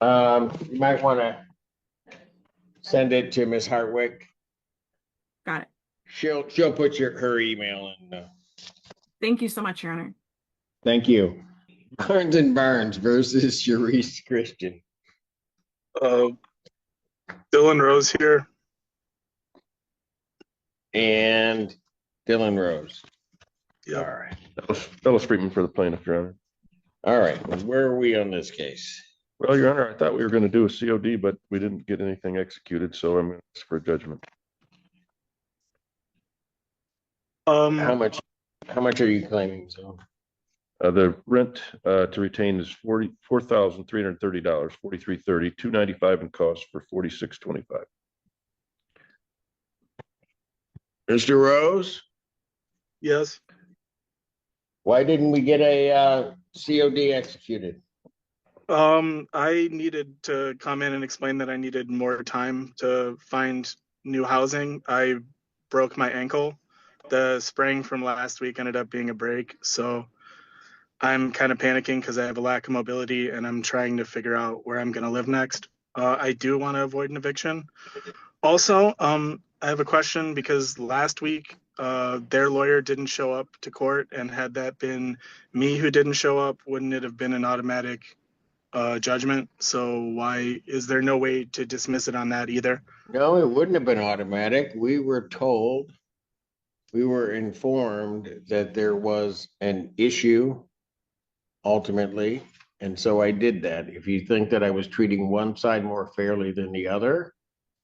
Speaker 1: You might want to send it to Ms. Hartwick.
Speaker 24: Got it.
Speaker 1: She'll put her email in.
Speaker 24: Thank you so much, Your Honor.
Speaker 1: Thank you. Barnes and Barnes versus Sharice Christian.
Speaker 8: Dylan Rose here.
Speaker 1: And Dylan Rose.
Speaker 8: Yep.
Speaker 1: All right.
Speaker 10: Fellow Streetman for the plaintiff, Your Honor.
Speaker 1: All right. Where are we on this case?
Speaker 10: Well, Your Honor, I thought we were going to do a COD, but we didn't get anything executed, so I'm going to ask for a judgment.
Speaker 1: How much are you claiming, so?
Speaker 10: The rent to retain is $44,330, $43.30, $295 in cost for $46.25.
Speaker 1: Mr. Rose?
Speaker 8: Yes.
Speaker 1: Why didn't we get a COD executed?
Speaker 8: I needed to come in and explain that I needed more time to find new housing. I broke my ankle. The sprain from last week ended up being a break, so I'm kind of panicking because I have a lack of mobility and I'm trying to figure out where I'm going to live next. I do want to avoid an eviction. Also, I have a question because last week their lawyer didn't show up to court, and had that been me who didn't show up, wouldn't it have been an automatic judgment? So why is there no way to dismiss it on that either?
Speaker 1: No, it wouldn't have been automatic. We were informed that there was an issue ultimately, and so I did that. If you think that I was treating one side more fairly than the other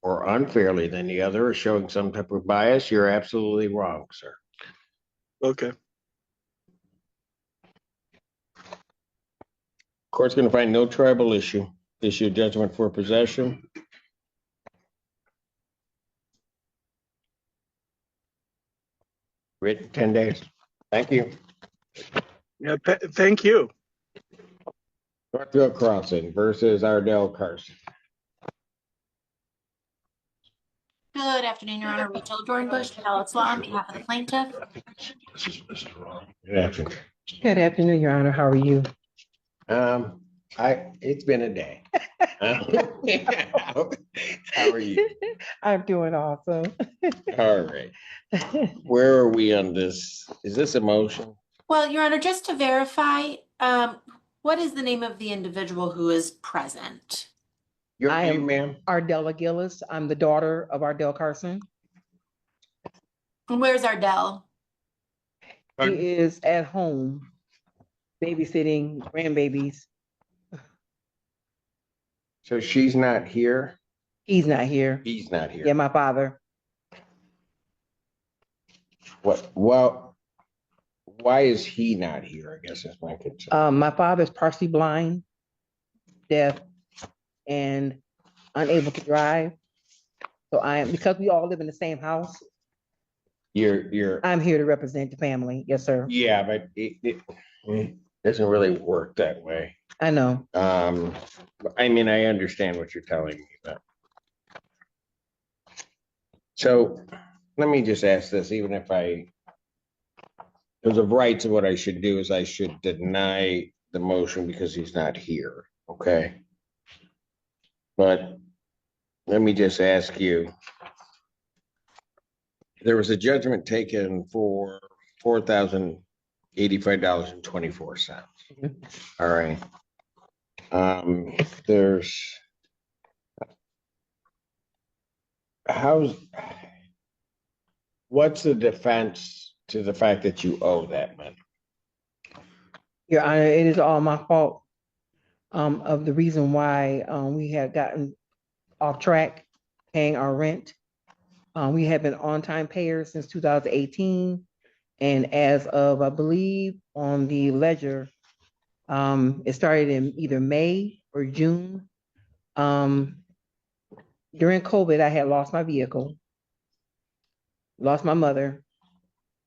Speaker 1: or unfairly than the other or showing some type of bias, you're absolutely wrong, sir.
Speaker 8: Okay.
Speaker 1: Court's going to find no tribal issue. Issue judgment for possession. Written 10 days. Thank you.
Speaker 8: Yeah, thank you.
Speaker 1: Northville Crossing versus Ardell Carson.
Speaker 13: Good afternoon, Your Honor. Rachel Jordan Bush, Appellate's Law on behalf of the plaintiff.
Speaker 1: Good afternoon.
Speaker 14: Good afternoon, Your Honor. How are you?
Speaker 1: It's been a day. How are you?
Speaker 14: I'm doing awesome.
Speaker 1: All right. Where are we on this? Is this a motion?
Speaker 13: Well, Your Honor, just to verify, what is the name of the individual who is present?
Speaker 1: Your
Speaker 14: I
Speaker 1: name,
Speaker 14: am
Speaker 1: ma'am?
Speaker 14: Ardella Gillis. I'm the daughter of Ardell Carson.
Speaker 13: And where's Ardell?
Speaker 14: She is at home babysitting grandbabies.
Speaker 1: So she's not here?
Speaker 14: He's not here.
Speaker 1: He's not here.
Speaker 14: Yeah, my father.
Speaker 1: What, well, why is he not here? I guess is my concern.
Speaker 14: My father's partially blind, deaf, and unable to drive. So because we all live in the same house, I'm here to represent the family. Yes, sir.
Speaker 1: Yeah, but it doesn't really work that way.
Speaker 14: I know.
Speaker 1: I mean, I understand what you're telling me, but. So let me just ask this, even if because of rights, what I should do is I should deny the motion because he's not here, okay? But let me just ask you, there was a judgment taken for $4,085.24. All right. What's the defense to the fact that you owe that money?
Speaker 14: Your Honor, it is all my fault. Of the reason why we had gotten off track paying our rent. We have been on-time payers since 2018. And as of, I believe, on the ledger, it started in either May or June. During COVID, I had lost my vehicle, lost my mother,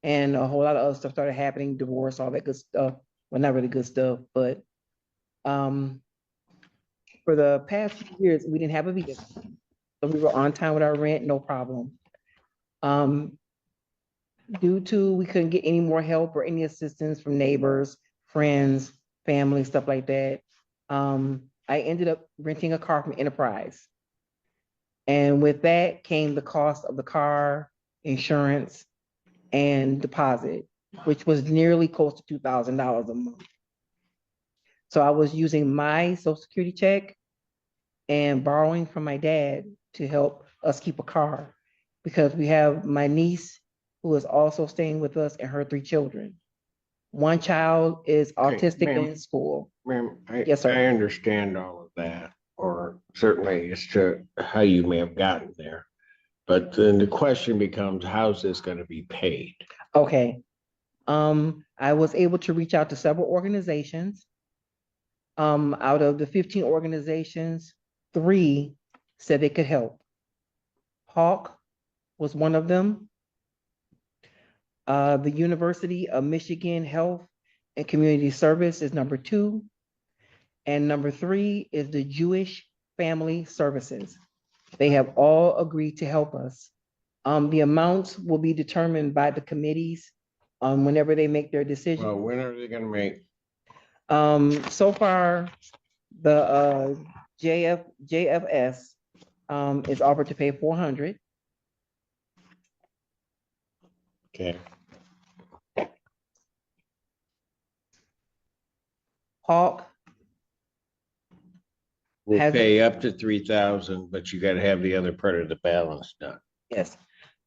Speaker 14: and a whole lot of other stuff started happening, divorce, all that good stuff. Well, not really good stuff, but for the past few years, we didn't have a vehicle. So we were on time with our rent, no problem. Due to we couldn't get any more help or any assistance from neighbors, friends, family, stuff like that, I ended up renting a car from Enterprise. And with that came the cost of the car, insurance, and deposit, which was nearly close to $2,000 a month. So I was using my Social Security check and borrowing from my dad to help us keep a car, because we have my niece who is also staying with us and her 3 children. One child is autistic and in school.
Speaker 1: Ma'am,
Speaker 14: Yes, sir.
Speaker 1: I understand all of that, or certainly as to how you may have gotten there. But then the question becomes, how's this going to be paid?
Speaker 14: Okay. I was able to reach out to several organizations. Out of the 15 organizations, 3 said they could help. Hawk was one of them. The University of Michigan Health and Community Service is number 2. And number 3 is the Jewish Family Services. They have all agreed to help us. The amounts will be determined by the committees whenever they make their decision.
Speaker 1: Well, when are they going to make?
Speaker 14: So far, the JFS is offered to pay $400.
Speaker 1: Okay.
Speaker 14: Hawk
Speaker 1: We'll
Speaker 14: has-
Speaker 1: pay up to 3,000, but you got to have the other part of the balance done.
Speaker 14: Yes.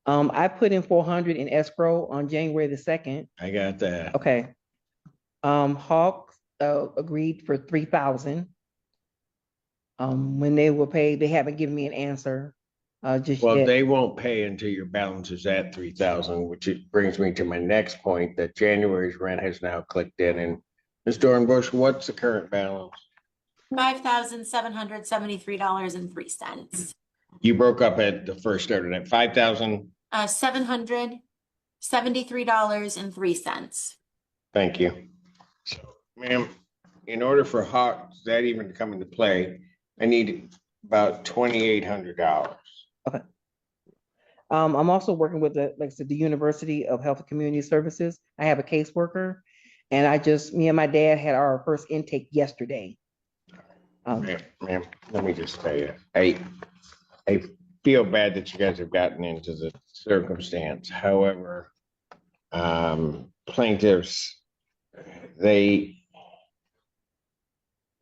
Speaker 14: I put in 400 in escrow on January the 2nd.
Speaker 1: I got that.
Speaker 14: Okay. Hawk agreed for 3,000. When they will pay, they haven't given me an answer just
Speaker 1: Well,
Speaker 14: yet.
Speaker 1: they won't pay until your balance is at 3,000, which brings me to my next point, that January's rent has now clicked in. And Ms. Dornbush, what's the current balance?
Speaker 13: $5,773.03.
Speaker 1: You broke up at the first started at 5,000.
Speaker 13: $773.03.
Speaker 1: Thank you. So, ma'am, in order for Hawk that even to come into play, I need about $2,800.
Speaker 14: Okay. I'm also working with like I said, the University of Health and Community Services. I have a caseworker, and me and my dad had our first intake yesterday.
Speaker 1: Ma'am, let me just tell you, I feel bad that you guys have gotten into the circumstance. However, plaintiffs, they're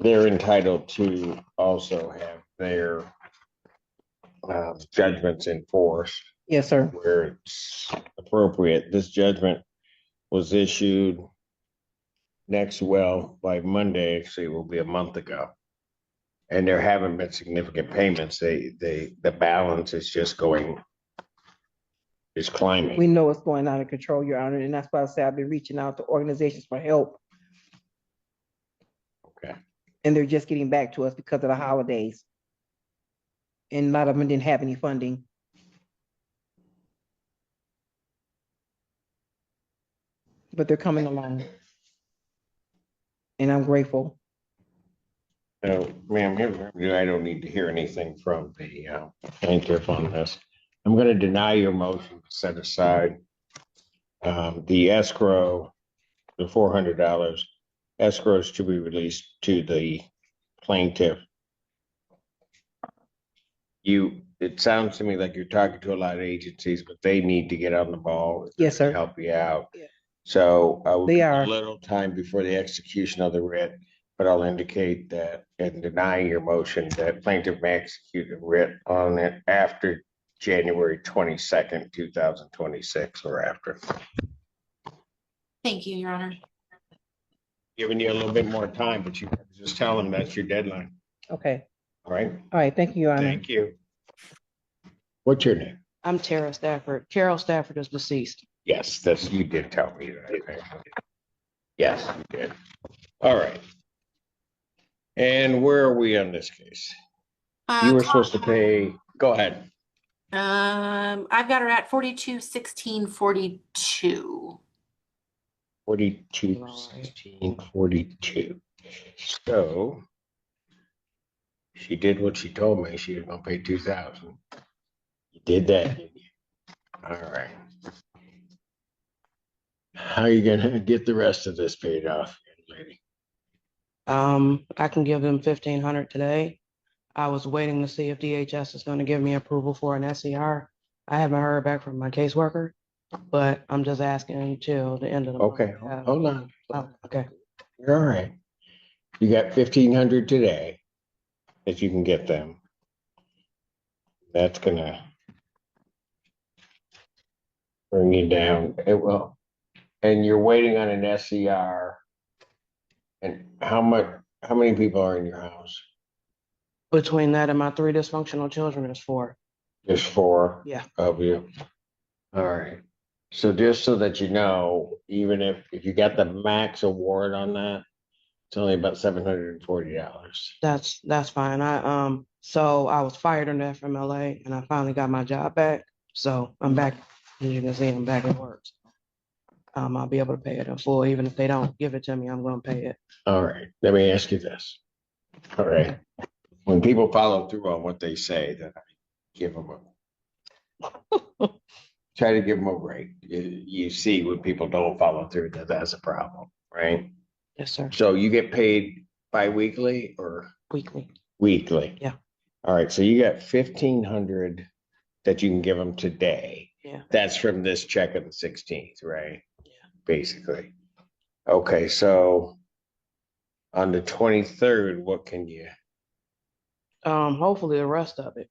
Speaker 1: entitled to also have their judgments enforced.
Speaker 14: Yes, sir.
Speaker 1: Where it's appropriate. This judgment was issued by Monday, actually it will be a month ago. And there haven't been significant payments. The balance is just is climbing.
Speaker 14: We know it's going out of control, Your Honor, and that's why I say I've been reaching out to organizations for help.
Speaker 1: Okay.
Speaker 14: And they're just getting back to us because of the holidays. And a lot of them didn't have any funding. But they're coming along. And I'm grateful.
Speaker 1: So, ma'am, I don't need to hear anything from the plaintiff on this. I'm going to deny your motion to set aside the escrow, the $400 escrows to be released to the plaintiff. It sounds to me like you're talking to a lot of agencies, but they need to get on the ball.
Speaker 14: Yes, sir.
Speaker 1: To help you out.
Speaker 14: Yeah.
Speaker 1: So I will
Speaker 14: They
Speaker 1: give
Speaker 14: are.
Speaker 1: a little time before the execution of the writ, but I'll indicate that in denying your motion that plaintiff may execute a writ on it after January 22nd, 2026 or after.
Speaker 13: Thank you, Your Honor.
Speaker 1: Giving you a little bit more time, but you just tell them that's your deadline.
Speaker 14: Okay.
Speaker 1: All right.
Speaker 14: All right. Thank you, Your Honor.
Speaker 1: Thank you. What's your name?
Speaker 15: I'm Tara Stafford. Carol Stafford is deceased.
Speaker 1: Yes, you did tell me that. Yes, you did. All right. And where are we on this case? You were supposed to pay, go ahead.
Speaker 13: I've got her at 421642.
Speaker 1: 421642. So she did what she told me. She was gonna pay 2,000. You did that, didn't you? All right. How are you gonna get the rest of this paid off, lady?
Speaker 15: I can give them 1,500 today. I was waiting to see if DHS is going to give me approval for an SCR. I haven't heard back from my caseworker, but I'm just asking until the end of the month.
Speaker 1: Okay, hold on.
Speaker 15: Oh, okay.
Speaker 1: You're all right. You got 1,500 today if you can get them. That's gonna bring you down. It will. And you're waiting on an SCR. And how many people are in your house?
Speaker 15: Between that and my 3 dysfunctional children is 4.
Speaker 1: There's 4
Speaker 15: Yeah.
Speaker 1: of you. All right. So just so that you know, even if you got the max award on that, it's only about $740.
Speaker 15: That's fine. So I was fired in the FMLA and I finally got my job back. So I'm back, as you can see, I'm back at work. I'll be able to pay it in full. Even if they don't give it to me, I'm going to pay it.
Speaker 1: All right. Let me ask you this. All right. When people follow through on what they say, then I give them try to give them a break. You see when people don't follow through, that's a problem, right?
Speaker 15: Yes, sir.
Speaker 1: So you get paid bi-weekly or?
Speaker 15: Weekly.
Speaker 1: Weekly.
Speaker 15: Yeah.
Speaker 1: All right. So you got 1,500 that you can give them today.
Speaker 15: Yeah.
Speaker 1: That's from this check of the 16th, right? Yeah. Basically. Okay. So on the 23rd, what can you?
Speaker 15: Hopefully the rest of it.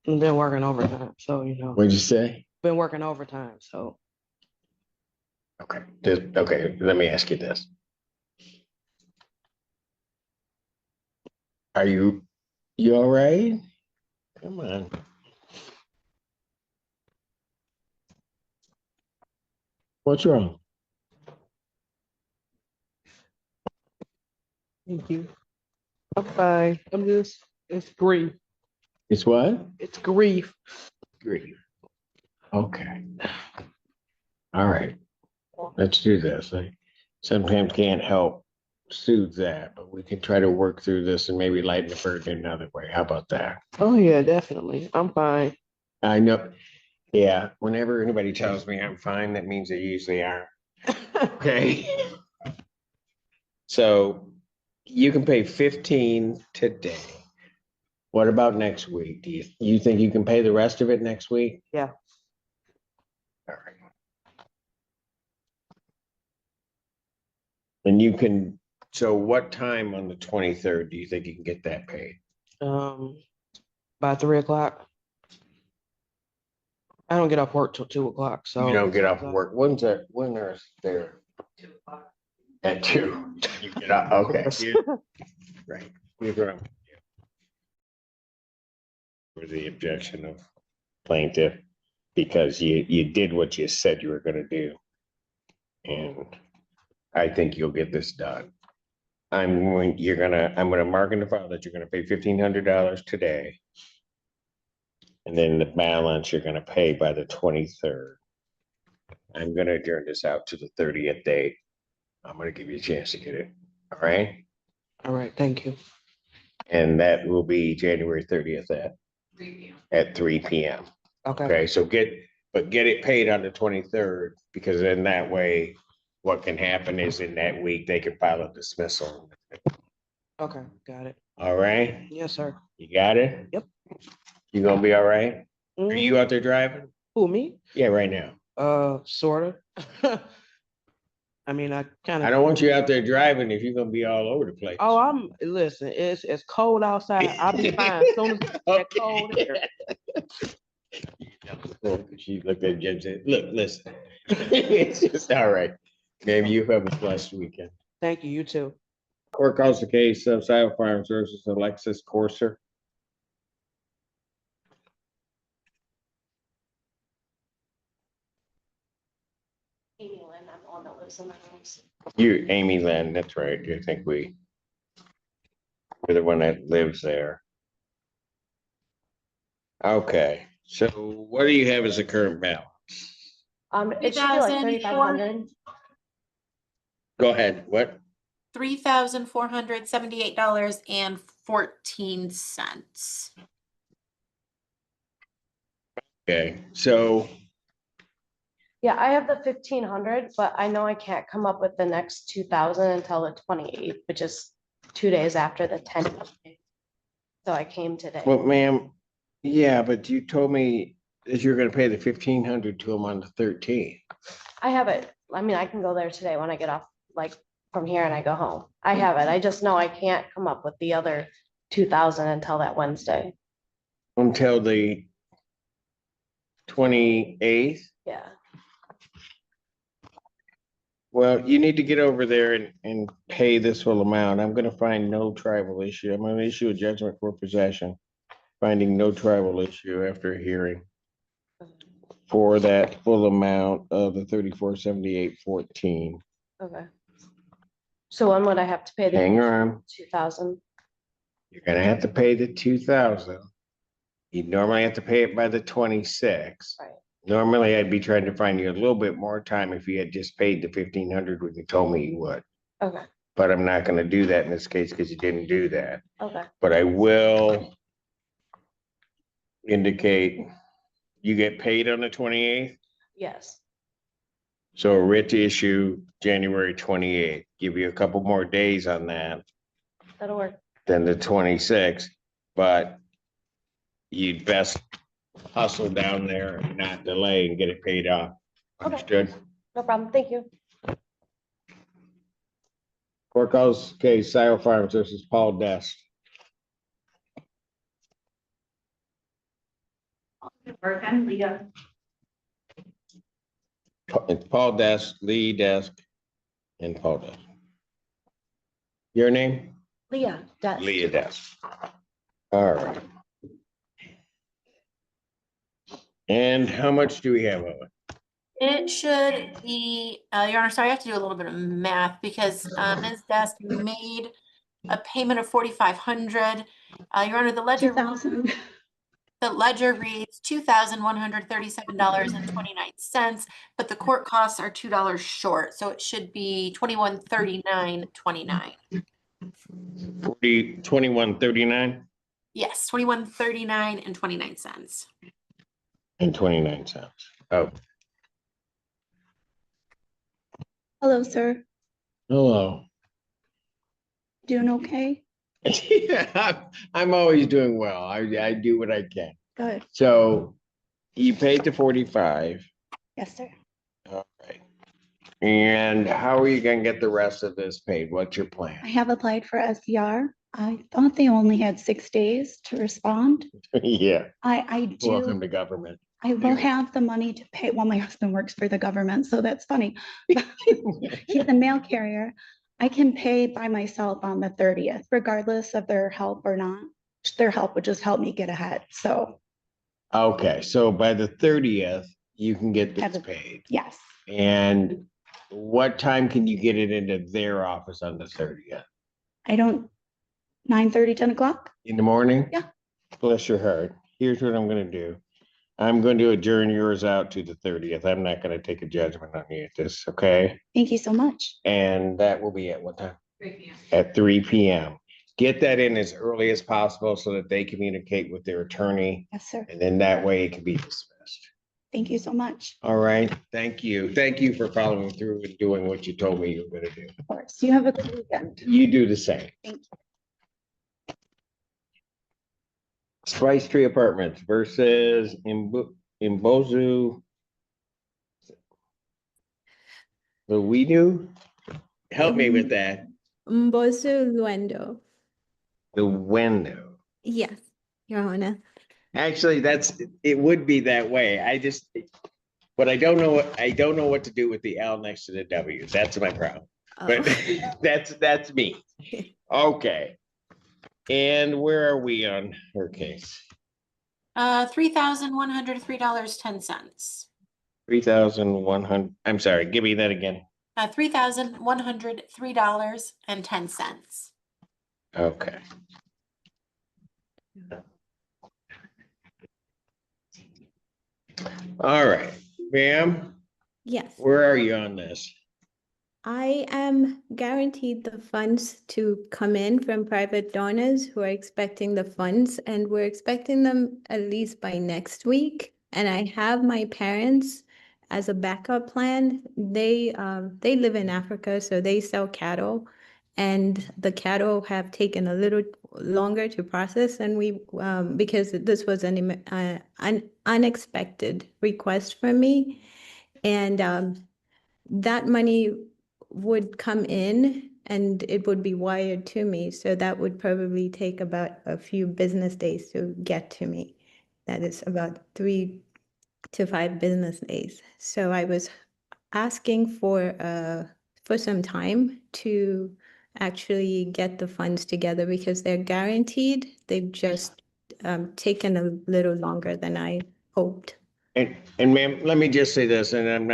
Speaker 15: I've been working overtime, so
Speaker 1: What'd you say?
Speaker 15: Been working overtime, so.
Speaker 1: Okay. Okay. Let me ask you this. Are you all right? Come on. What's wrong?
Speaker 15: Thank you. I'm fine. It's grief.
Speaker 1: It's what?
Speaker 15: It's grief.
Speaker 1: Grief. Okay. All right. Let's do this. I sometimes can't help soothe that, but we can try to work through this and maybe lighten the burden another way. How about that?
Speaker 15: Oh yeah, definitely. I'm fine.
Speaker 1: I know. Yeah. Whenever anybody tells me I'm fine, that means they usually aren't. Okay. So you can pay 15 today. What about next week? Do you think you can pay the rest of it next week?
Speaker 15: Yeah.
Speaker 1: All right. And you can, so what time on the 23rd do you think you can get that paid?
Speaker 15: By 3 o'clock. I don't get off work till 2 o'clock, so.
Speaker 1: You don't get off work. When's that? When are there? At 2. You get off, okay. Right. We're gonna. For the objection of plaintiff, because you did what you said you were gonna do. And I think you'll get this done. I'm gonna mark in the file that you're gonna pay $1,500 today. And then the balance you're gonna pay by the 23rd. I'm gonna adjourn this out to the 30th date. I'm gonna give you a chance to get it. All right?
Speaker 15: All right, thank you.
Speaker 1: And that will be January 30th at 3 p.m. Okay, so get it paid on the 23rd, because then that way, what can happen is in that week, they can file a dismissal.
Speaker 15: Okay, got it.
Speaker 1: All right?
Speaker 15: Yes, sir.
Speaker 1: You got it?
Speaker 15: Yep.
Speaker 1: You gonna be all right? Are you out there driving?
Speaker 15: Who, me?
Speaker 1: Yeah, right now.
Speaker 15: Sort of. I mean, I
Speaker 1: don't want you out there driving if you're gonna be all over the place.
Speaker 15: Oh, listen, it's cold outside. I'll be fine as soon as it's that cold here.
Speaker 1: She looked at Jim and said, look, listen. It's just all right. Maybe you have a blessed weekend.
Speaker 15: Thank you, you too.
Speaker 1: Court calls the case of Sile Farms versus Alexis Corser.
Speaker 16: Amy Lynn, I'm the one that lives in the house.
Speaker 1: You, Amy Lynn, that's right. I think we're the one that lives there. Okay, so what do you have as a current balance?
Speaker 16: It should be like 3,500.
Speaker 1: Go ahead, what?
Speaker 13: $3,478.14.
Speaker 1: Okay, so
Speaker 16: Yeah, I have the 1,500, but I know I can't come up with the next 2,000 until the 28th, which is 2 days after the 10th. So I came today.
Speaker 1: well, ma'am, yeah, but you told me that you're gonna pay the 1,500 to them on the 13th.
Speaker 16: I have it. I mean, I can go there today when I get off, like from here and I go home. I have it. I just know I can't come up with the other 2,000 until that Wednesday.
Speaker 1: Until the 28th?
Speaker 16: Yeah.
Speaker 1: Well, you need to get over there and pay this full amount. I'm gonna find no tribal issue. I'm gonna issue a judgment for possession, finding no tribal issue after a hearing for that full amount of the 3478.14.
Speaker 16: Okay. So when would I have to pay the
Speaker 1: Hang on.
Speaker 16: 2,000?
Speaker 1: You're gonna have to pay the 2,000. You normally have to pay it by the 26th.
Speaker 16: Right.
Speaker 1: Normally, I'd be trying to find you a little bit more time if you had just paid the 1,500 when you told me you would.
Speaker 16: Okay.
Speaker 1: But I'm not gonna do that in this case because you didn't do that.
Speaker 16: Okay.
Speaker 1: But I will indicate you get paid on the 28th.
Speaker 16: Yes.
Speaker 1: So a writ to issue January 28th. Give you a couple more days on that
Speaker 16: That'll work.
Speaker 1: than the 26th, but you'd best hustle down there and not delay and get it paid off. Understood?
Speaker 16: No problem. Thank you.
Speaker 1: Court calls case Sile Farms versus Paul Dest.
Speaker 18: I'm Leah.
Speaker 1: It's Paul Dest, Lee Desk, and Paul Dest. Your name?
Speaker 16: Leah. Desk.
Speaker 1: Leah Desk. All right. And how much do we have of it?
Speaker 13: It should be, Your Honor, sorry, I have to do a little bit of math because Ms. Desk made a payment of 4,500. Your Honor, the ledger.
Speaker 18: 2,000.
Speaker 13: The ledger reads $2,137.29, but the court costs are $2 short, so it should be $2139.29.
Speaker 1: 2139
Speaker 13: Yes, $2139.29.
Speaker 1: and 29 cents. Oh,
Speaker 18: Hello, sir.
Speaker 1: hello.
Speaker 18: Doing okay?
Speaker 1: Yeah, I'm always doing well. I do what I can.
Speaker 18: Good.
Speaker 1: So you paid the 45.
Speaker 18: Yes, sir.
Speaker 1: All right. And how are you gonna get the rest of this paid? What's your
Speaker 18: I
Speaker 1: plan?
Speaker 18: have applied for SCR. I thought they only had 6 days to respond.
Speaker 1: Yeah.
Speaker 18: I do.
Speaker 1: Welcome to government.
Speaker 18: I will have the money to pay. Well, my husband works for the government, so that's funny. He's a mail carrier. I can pay by myself on the 30th, regardless of their help or not. Their help would just help me get ahead. So,
Speaker 1: Okay, so by the 30th, you can get
Speaker 18: Have
Speaker 1: this
Speaker 18: it-
Speaker 1: paid.
Speaker 18: yes,
Speaker 1: And what time can you get it into their office on the 30th?
Speaker 18: I don't, 9:30, 10 o'clock?
Speaker 1: In the morning?
Speaker 18: Yeah.
Speaker 1: Bless your heart. Here's what I'm gonna do. I'm going to adjourn yours out to the 30th. I'm not gonna take a judgment on you at this, okay?
Speaker 18: Thank you so much.
Speaker 1: And that will be at what time? At 3 p.m. Get that in as early as possible so that they communicate with their attorney.
Speaker 18: Yes, sir.
Speaker 1: And then that way it can be dismissed.
Speaker 18: Thank you so much.
Speaker 1: All right, thank you. Thank you for following through and doing what you told me you were gonna do.
Speaker 18: Of course. You have a good weekend.
Speaker 1: You do the same.
Speaker 18: Thank you.
Speaker 1: Spice Tree Apartments versus Imbozu. The we do? Help me with that.
Speaker 4: Mbosu Luendo.
Speaker 1: The window.
Speaker 4: Yes, Your Honor.
Speaker 1: Actually, it would be that way. But I don't know what to do with the L next to the W. That's my problem. But that's me. Okay. And where are we on her case?
Speaker 13: $3,103.10.
Speaker 1: 3,100, I'm sorry, give me that again.
Speaker 13: $3,103.10.
Speaker 1: Okay. All right, ma'am,
Speaker 4: Yes,
Speaker 1: where are you on this?
Speaker 4: I am guaranteed the funds to come in from private donors who are expecting the funds, and we're expecting them at least by next week. And I have my parents as a backup plan. They live in Africa, so they sell cattle, and the cattle have taken a little longer to process, and we because this was an unexpected request from me, and that money would come in and it would be wired to me. So that would probably take about a few business days to get to me. That is about 3 to 5 business days. So I was asking for some time to actually get the funds together because they're guaranteed. They've just taken a little longer than I hoped.
Speaker 1: And ma'am, let me just say this, and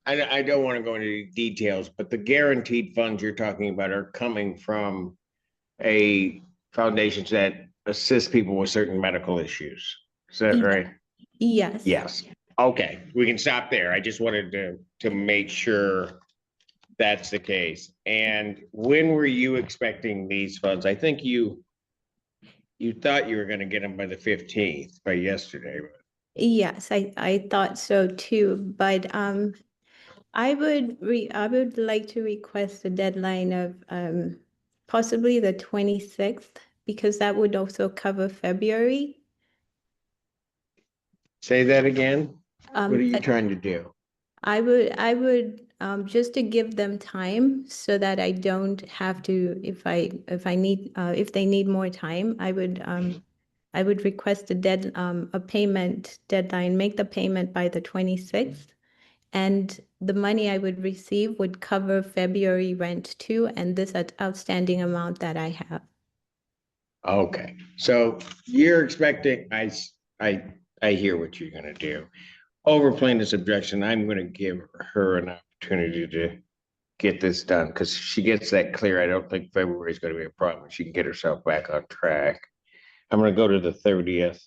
Speaker 1: I don't want to go into details, but the guaranteed funds you're talking about are coming from a foundation that assists people with certain medical issues. Is that right?
Speaker 4: Yes.
Speaker 1: Yes. Okay, we can stop there. I just wanted to make sure that's the case. And when were you expecting these funds? I think you thought you were going to get them by the 15th, by yesterday.
Speaker 4: Yes, I thought so too, but I would like to request a deadline of possibly the 26th because that would also cover February.
Speaker 1: Say that again. What are you
Speaker 4: But
Speaker 1: trying to do?
Speaker 4: I would just to give them time so that I don't have to if they need more time, I would request a payment deadline, make the payment by the 26th. And the money I would receive would cover February rent too, and this outstanding amount that I have.
Speaker 1: Okay, so you're expecting, I hear what you're gonna do. Over plaintiff's objection, I'm gonna give her an opportunity to get this done, because she gets that clear. I don't think February is gonna be a problem. She can get herself back on track. I'm gonna go to the 30th,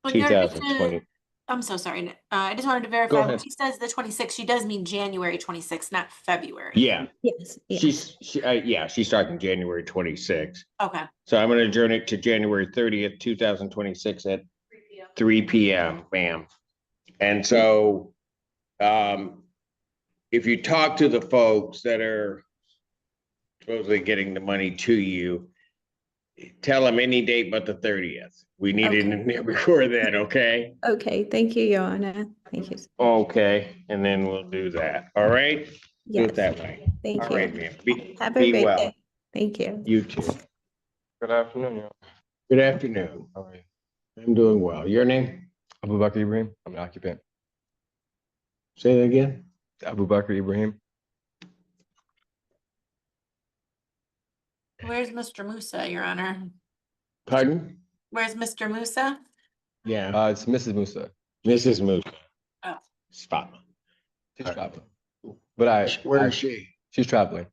Speaker 13: Well, Gary, just
Speaker 1: 2020.
Speaker 13: I'm so sorry. I just wanted to verify
Speaker 1: Go
Speaker 13: when
Speaker 1: ahead.
Speaker 13: she says the 26th, she does mean January 26th, not February.
Speaker 1: Yeah,
Speaker 4: Yes, yes.
Speaker 1: she's talking January 26th.
Speaker 13: Okay.
Speaker 1: So I'm gonna adjourn it to January 30th, 2026 at 3 p.m., ma'am. And so, if you talk to the folks that are supposedly getting the money to you, tell them any date but the 30th. We need it in there before then, okay?
Speaker 4: Okay, thank you, Your Honor. Thank you.
Speaker 1: Okay, and then we'll do that, all right? Do
Speaker 4: Yes.
Speaker 1: it that way.
Speaker 4: Thank
Speaker 1: All
Speaker 4: you.
Speaker 1: right, ma'am.
Speaker 4: Have a
Speaker 1: Be
Speaker 4: great
Speaker 1: well.
Speaker 4: day. Thank you.
Speaker 1: You too.
Speaker 10: Good afternoon,
Speaker 1: Good afternoon.
Speaker 2: How are you?
Speaker 1: I'm doing well. Your name?
Speaker 2: Abu Bakr Ibrahim. I'm an occupant.
Speaker 1: Say that again.
Speaker 2: Abu Bakr Ibrahim.
Speaker 13: Where's Mr. Musa, Your Honor?
Speaker 1: Pardon?
Speaker 13: Where's Mr. Musa?
Speaker 1: Yeah.
Speaker 2: It's Mrs. Musa.
Speaker 1: Mrs. Musa.
Speaker 13: Oh.
Speaker 1: Stop.
Speaker 2: She's traveling. But
Speaker 1: Where is she?
Speaker 2: She's traveling.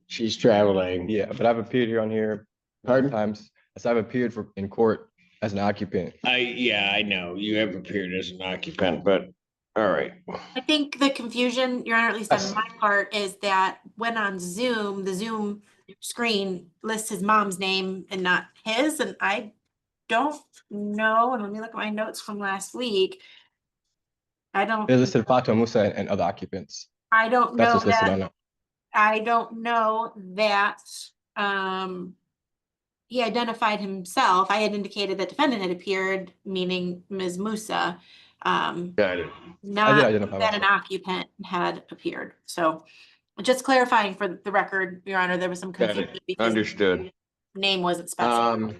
Speaker 1: She's traveling.
Speaker 2: Yeah, but I've appeared here on here
Speaker 1: Pardon?
Speaker 2: times. So I've appeared in court as an occupant.
Speaker 1: I know you have appeared as an occupant, but all right.
Speaker 13: I think the confusion, Your Honor, at least on my part, is that when on Zoom, the Zoom screen lists his mom's name and not his, and I don't know, and let me look at my notes from last week. I don't
Speaker 2: They listed Fatima Musa and other occupants.
Speaker 13: I don't
Speaker 2: That's
Speaker 13: know
Speaker 2: what's listed
Speaker 13: that
Speaker 2: on it.
Speaker 13: I don't know that he identified himself. I had indicated that defendant had appeared, meaning Ms. Musa.
Speaker 1: Got it.
Speaker 13: Not
Speaker 2: identify
Speaker 13: that an
Speaker 2: myself.
Speaker 13: occupant had appeared. So just clarifying for the record, Your Honor, there was some
Speaker 1: Got
Speaker 13: confusion
Speaker 1: it.
Speaker 13: because
Speaker 1: Understood.
Speaker 13: name wasn't specified.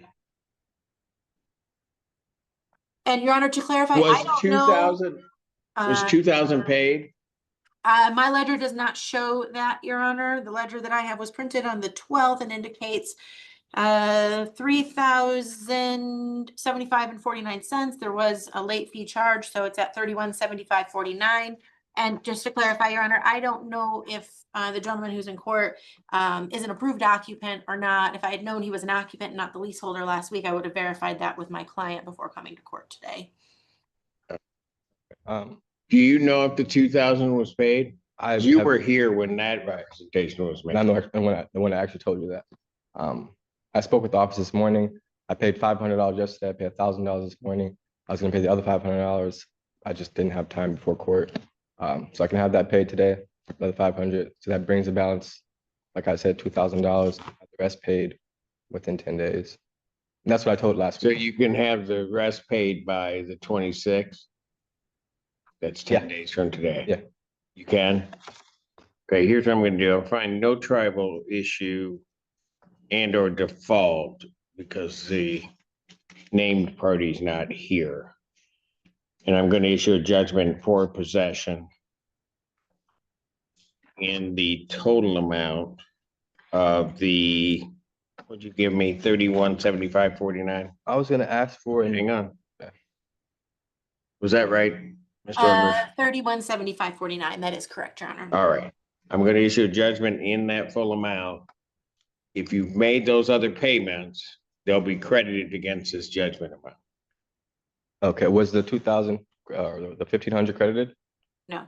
Speaker 13: And Your Honor, to clarify, I
Speaker 1: Was
Speaker 13: don't
Speaker 1: 2,000
Speaker 13: know.
Speaker 1: was 2,000 paid?
Speaker 13: My ledger does not show that, Your Honor. The ledger that I have was printed on the 12th and indicates 3,075 and 49 cents. There was a late fee charge, so it's at 3175.49. And just to clarify, Your Honor, I don't know if the gentleman who's in court is an approved occupant or not. If I had known he was an occupant, not the leaseholder last week, I would have verified that with my client before coming to court today.
Speaker 1: Do you know if the 2,000 was paid? You were here when that representation was made.
Speaker 2: I know when I actually told you that. I spoke with the office this morning. I paid $500 yesterday. I paid $1,000 this morning. I was going to pay the other $500. I just didn't have time before court. So I can have that paid today, another $500. So that brings the balance, like I said, $2,000. The rest paid within 10 days. And that's what I told last week.
Speaker 1: So you can have the rest paid by the 26th? That's 10 days from today?
Speaker 2: Yeah.
Speaker 1: You can? Okay, here's what I'm gonna do. I'll find no tribal issue and or default because the named party's not here. And I'm gonna issue a judgment for possession in the total amount of the, what'd you give me, 3175.49?
Speaker 2: I was going to ask for.
Speaker 1: Hang on. Was that right, Mr. Edwards?
Speaker 13: 3175.49. That is correct, Your Honor.
Speaker 1: All right, I'm gonna issue a judgment in that full amount. If you've made those other payments, they'll be credited against this judgment amount.
Speaker 2: Okay, was the 2,000 or the 1,500 credited?
Speaker 13: No,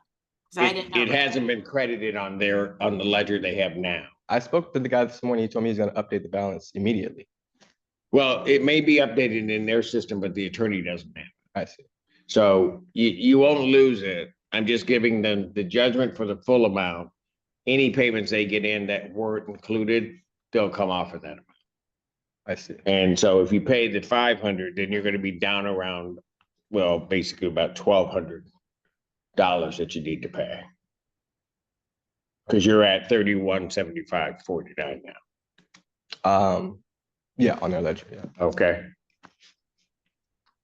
Speaker 13: because I didn't know.
Speaker 1: It hasn't been credited on the ledger they have now.
Speaker 2: I spoke to the guy this morning. He told me he's going to update the balance immediately.
Speaker 1: Well, it may be updated in their system, but the attorney doesn't have it.
Speaker 2: I see.
Speaker 1: So you won't lose it. I'm just giving them the judgment for the full amount. Any payments they get in that weren't included, they'll come off of that amount.
Speaker 2: I see.
Speaker 1: And so if you pay the 500, then you're going to be down around, well, basically about $1,200 that you need to pay. Because you're at 3175.49 now.
Speaker 2: Yeah, on their ledger. Yeah.
Speaker 1: Okay.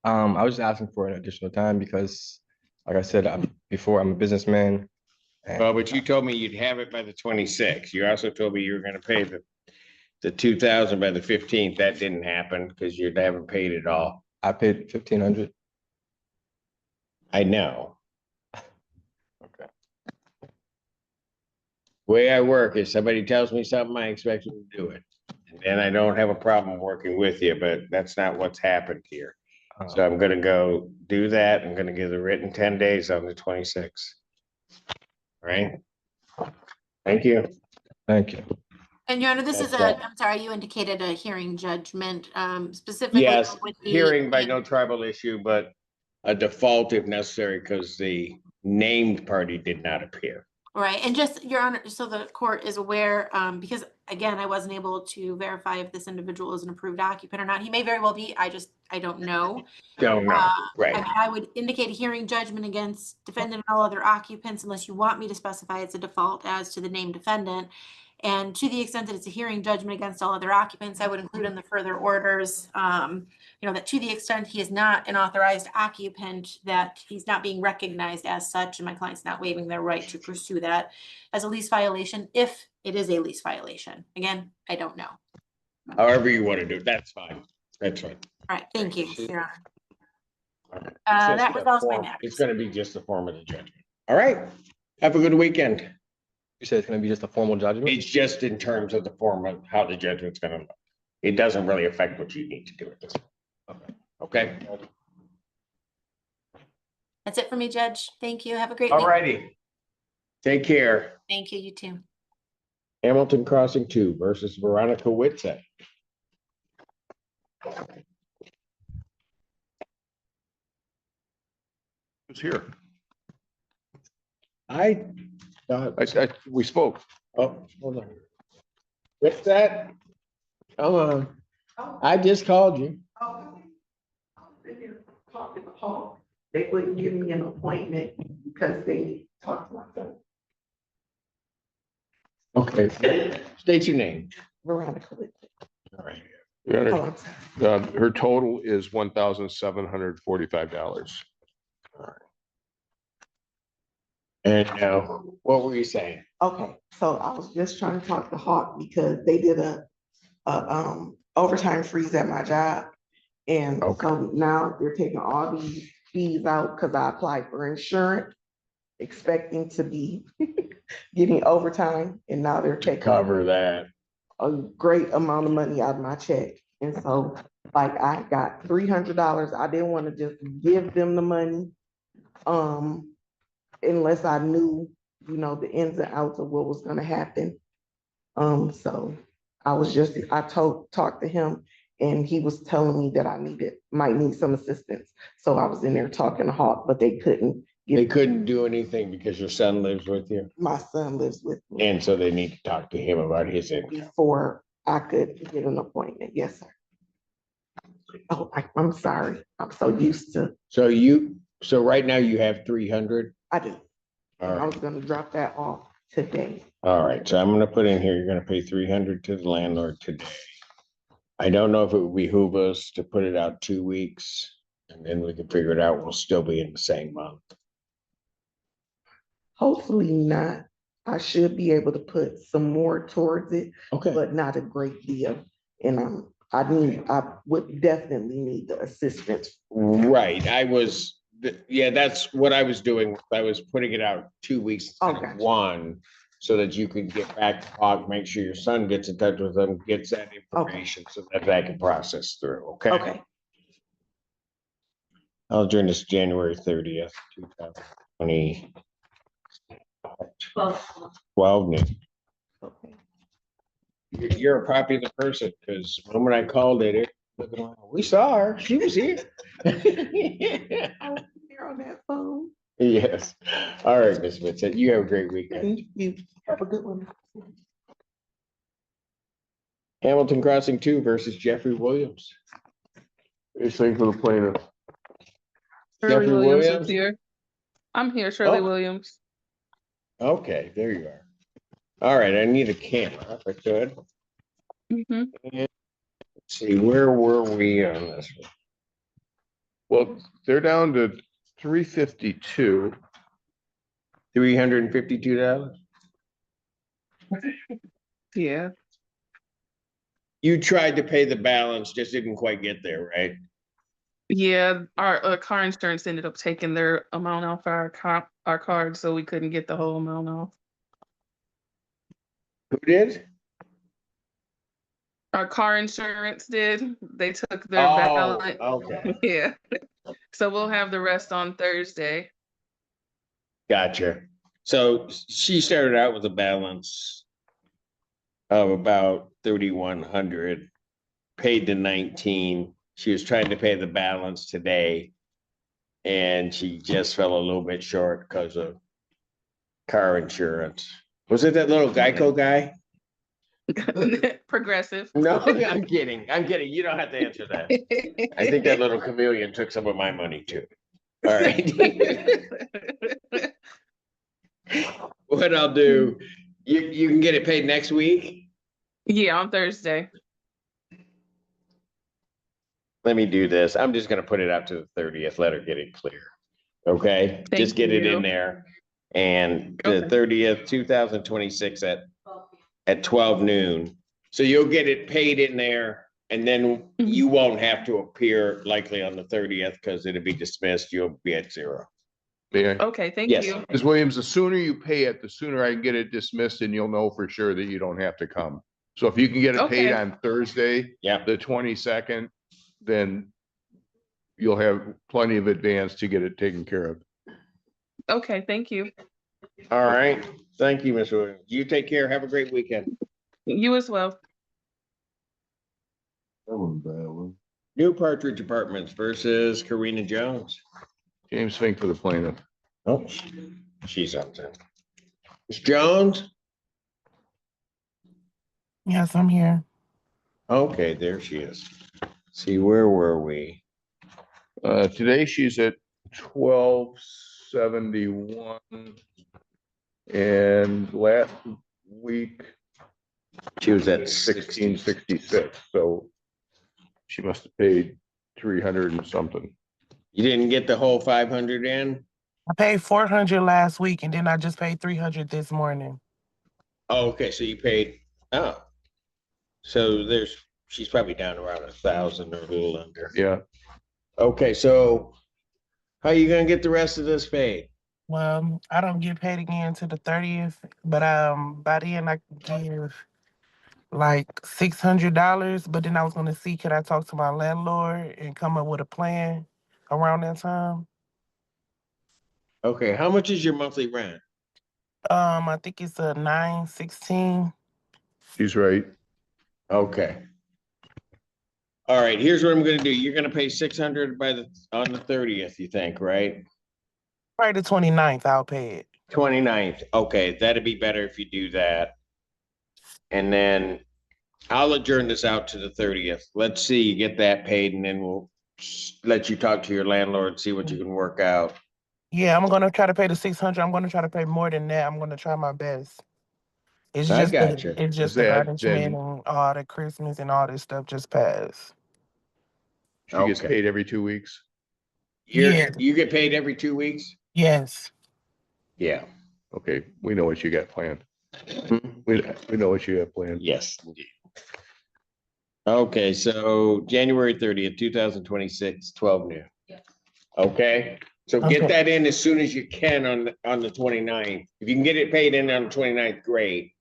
Speaker 2: I was just asking for an additional time because, like I said before, I'm a businessman.
Speaker 1: Well, but you told me you'd have it by the 26th. You also told me you were going to pay the 2,000 by the 15th. That didn't happen because you haven't paid it all.
Speaker 2: I paid 1,500.
Speaker 1: I know.
Speaker 2: Okay.
Speaker 1: Way I work is somebody tells me something, I expect them to do it. And then I don't have a problem working with you, but that's not what's happened here. So I'm gonna go do that. I'm gonna give the written 10 days on the 26th. All right? Thank you.
Speaker 2: Thank you.
Speaker 13: And Your Honor, this is
Speaker 1: That's
Speaker 13: I'm sorry, you indicated a hearing judgment, specifically.
Speaker 1: Yes,
Speaker 13: with the-
Speaker 1: hearing by no tribal issue, but a default if necessary because the named party did not appear.
Speaker 13: Right, and just, Your Honor, so the court is aware, because again, I wasn't able to verify if this individual is an approved occupant or not. He may very well be, I don't know.
Speaker 1: Don't know, right.
Speaker 13: I mean, I would indicate a hearing judgment against defendant and all other occupants unless you want me to specify it's a default as to the named defendant. And to the extent that it's a hearing judgment against all other occupants, I would include in the further orders, that to the extent he is not an authorized occupant, that he's not being recognized as such, and my client's not waiving their right to pursue that as a lease violation, if it is a lease violation. Again, I don't know.
Speaker 1: However you want to do it, that's fine. That's fine.
Speaker 13: All right, thank you, Your Honor.
Speaker 1: It's just
Speaker 13: That was
Speaker 1: a
Speaker 13: also my
Speaker 1: form-
Speaker 13: matter.
Speaker 1: It's gonna be just a form of the judgment. All right. Have a good weekend.
Speaker 2: You said it's gonna be just a formal judgment?
Speaker 1: It's just in terms of the form of how the judgment's gonna look. It doesn't really affect what you need to do with this. Okay.
Speaker 13: That's it for me, Judge. Thank you. Have a great
Speaker 1: All
Speaker 13: week.
Speaker 1: righty. Take care.
Speaker 13: Thank you, you too.
Speaker 1: Hamilton Crossing 2 versus Veronica Whitsett.
Speaker 3: Who's here?
Speaker 1: I thought
Speaker 3: we spoke.
Speaker 1: Oh, hold on. What's that? Come on. I just called you.
Speaker 6: They wouldn't give me an appointment because they talked about that.
Speaker 1: Okay. State your name.
Speaker 6: Veronica.
Speaker 1: All right.
Speaker 10: Your
Speaker 6: Oh,
Speaker 10: Honor, her total is $1,745.
Speaker 1: And now, what were you saying?
Speaker 6: Okay, so I was just trying to talk to Hawk because they did a overtime freeze at my job. And so now they're taking all these fees out because I applied for insurance, expecting to be getting overtime, and now they're taking
Speaker 1: Cover that.
Speaker 6: a great amount of money out of my check. And so like I got $300. I didn't want to just give them the money unless I knew, the ins and outs of what was gonna happen. So I talked to him, and he was telling me that I might need some assistance. So I was in there talking to Hawk, but they couldn't.
Speaker 1: They couldn't do anything because your son lives with you?
Speaker 6: My son lives with me.
Speaker 1: And so they need to talk to him about his income.
Speaker 6: Before I could get an appointment. Yes, sir. Oh, I'm sorry. I'm so used to.
Speaker 1: So right now you have 300?
Speaker 6: I do.
Speaker 1: All
Speaker 6: I
Speaker 1: right.
Speaker 6: was gonna drop that off today.
Speaker 1: All right, so I'm gonna put in here, you're gonna pay 300 to the landlord today. I don't know if it would behoove us to put it out 2 weeks, and then we can figure it out. We'll still be in the same month.
Speaker 6: Hopefully not. I should be able to put some more towards it.
Speaker 1: Okay.
Speaker 6: But not a great deal. And I would definitely need the assistance.
Speaker 1: Right, that's what I was doing. I was putting it out 2 weeks, instead of one, so that you could get back to Hawk, make sure your son gets in touch with them, gets that information so that can process through, okay?
Speaker 6: Okay.
Speaker 1: I'll adjourn this January 30th, 2020. 12 noon.
Speaker 6: Okay.
Speaker 1: You're a popular person, because the moment I called it, we saw her, she was here.
Speaker 6: I was here on that phone.
Speaker 1: Yes. All right, Ms. Vincent, you have a great weekend.
Speaker 6: You have a good one.
Speaker 1: Hamilton Crossing 2 versus Jeffrey Williams.
Speaker 10: Anything for the plaintiff?
Speaker 1: Jeffrey
Speaker 17: Shirley Williams
Speaker 1: Williams?
Speaker 17: is here. I'm here, Shirley
Speaker 1: Oh.
Speaker 17: Williams.
Speaker 1: Okay, there you are. All right, I need a camera if I could.
Speaker 17: Mm-hmm.
Speaker 1: Let's see, where were we on this one?
Speaker 10: Well, they're down to $352.
Speaker 1: $352?
Speaker 17: Yeah.
Speaker 1: You tried to pay the balance, just didn't quite get there, right?
Speaker 17: Yeah, our car insurance ended up taking their amount off our card, so we couldn't get the whole amount off.
Speaker 1: Who did?
Speaker 17: Our car insurance did. They took their
Speaker 1: Oh,
Speaker 17: balance.
Speaker 1: okay.
Speaker 17: Yeah. So we'll have the rest on Thursday.
Speaker 1: Gotcha. So she started out with a balance of about 3,100, paid the 19. She was trying to pay the balance today, and she just fell a little bit short because of car insurance. Was it that little Geico guy?
Speaker 17: Progressive.
Speaker 1: No, I'm kidding. You don't have to answer that. I think that little chameleon took some of my money too. All right. What I'll do, You can get it paid next week?
Speaker 17: Yeah, on Thursday.
Speaker 1: Let me do this. I'm just gonna put it out to the 30th. Let her get it clear. Okay, just get it in there. And the 30th, 2026 at 12 noon. So you'll get it paid in there and then you won't have to appear likely on the 30th because it'll be dismissed. You'll be at 0.
Speaker 17: Okay, thank
Speaker 1: Yes.
Speaker 17: you.
Speaker 5: Ms. Williams, the sooner you pay it, the sooner I can get it dismissed and you'll know for sure that you don't have to come. So if you can get it paid
Speaker 17: Okay.
Speaker 5: on Thursday,
Speaker 1: Yeah.
Speaker 5: the 22nd, then you'll have plenty of advance to get it taken care of.
Speaker 17: Okay, thank you.
Speaker 1: All right. Thank you, Ms. Williams. You take care. Have a great weekend.
Speaker 17: You as well.
Speaker 1: New Partridge Apartments versus Karina Jones.
Speaker 5: James Fink for the plaintiff.
Speaker 1: Oh, she's up there. Ms. Jones?
Speaker 19: Yes, I'm here.
Speaker 1: Okay, there she is. See, where were we?
Speaker 5: Today she's at 1271. And last week
Speaker 1: she was at
Speaker 5: 1666. So she must have paid 300 and something.
Speaker 1: You didn't get the whole 500 in?
Speaker 19: I paid 400 last week and then I just paid 300 this morning.
Speaker 1: Oh, okay, so you paid, oh. So she's probably down around 1,000 or a little under.
Speaker 5: Yeah.
Speaker 1: Okay, so how are you gonna get the rest of this paid?
Speaker 19: Well, I don't get paid again to the 30th, but by then I can give like $600. But then I was gonna see, could I talk to my landlord and come up with a plan around that time?
Speaker 1: Okay, how much is your monthly rent?
Speaker 19: I think it's a $916.
Speaker 5: She's right.
Speaker 1: Okay. All right, here's what I'm gonna do. You're gonna pay 600 on the 30th, you think, right?
Speaker 19: Right, the 29th, I'll pay it.
Speaker 1: 29th. Okay, that'd be better if you do that. And then I'll adjourn this out to the 30th. Let's see, you get that paid and then we'll let you talk to your landlord, see what you can work out.
Speaker 19: Yeah, I'm gonna try to pay the 600. I'm gonna try to pay more than that. I'm gonna try my best. It's
Speaker 1: I
Speaker 19: just
Speaker 1: gotcha.
Speaker 19: it's just the garnishment and all the Christmas and all this stuff just passed.
Speaker 5: She gets paid every 2 weeks.
Speaker 19: Yeah.
Speaker 1: You get paid every 2 weeks?
Speaker 19: Yes.
Speaker 1: Yeah.
Speaker 5: Okay, we know what you got planned. We know what you have planned.
Speaker 1: Yes, indeed. Okay, so January 30th, 2026, 12 noon. Okay, so get that in as soon as you can on the 29th. If you can get it paid in on the 29th, great.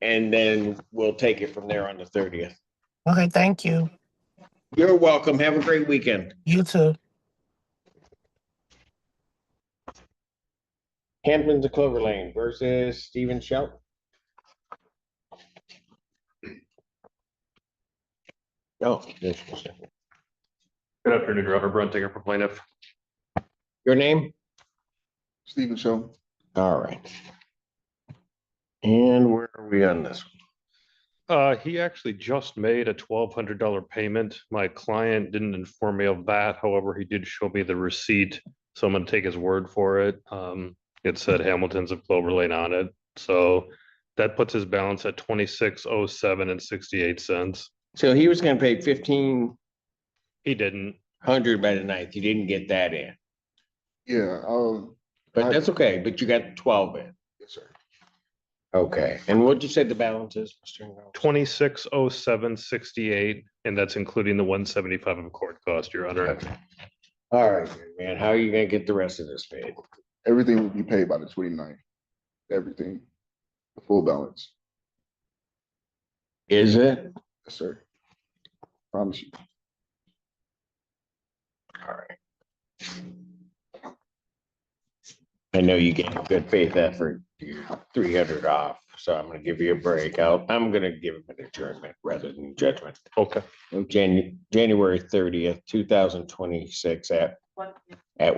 Speaker 1: And then we'll take it from there on the 30th.
Speaker 19: Okay, thank you.
Speaker 1: You're welcome. Have a great weekend.
Speaker 19: You too.
Speaker 1: Hamptons of Clover Lane versus Stephen Shelton. Oh, there's
Speaker 20: Good afternoon, Robert Bruntinger for plaintiff.
Speaker 1: your name?
Speaker 21: Stephen Shelton.
Speaker 1: All right. And where are we on this one?
Speaker 20: He actually just made a $1,200 payment. My client didn't inform me of that. However, he did show me the receipt, so I'm going to take his word for it. It said Hamilton's of Clover Lane on it, so that puts his balance at $26.07 and 68 cents.
Speaker 1: So he was going to pay 15.
Speaker 20: He didn't.
Speaker 1: 100 by the 9th. You didn't get that in.
Speaker 21: Yeah.
Speaker 1: But that's okay. But you got 12 in.
Speaker 21: Yes, sir.
Speaker 1: Okay. And what'd you say the balance is, Mr.
Speaker 20: 2607.68, and that's including the 175 of court cost, Your Honor.
Speaker 1: Okay. All right, man. How are you going to get the rest of this paid?
Speaker 21: Everything will be paid by the 29th. Everything. The full balance.
Speaker 1: Is it?
Speaker 21: Yes, sir. Promise you.
Speaker 1: All right. I know you gave a good faith effort. You're 300 off, so I'm going to give you a break. I'm going to give him an adjournment rather than judgment.
Speaker 20: Okay.
Speaker 1: January 30th, 2026 at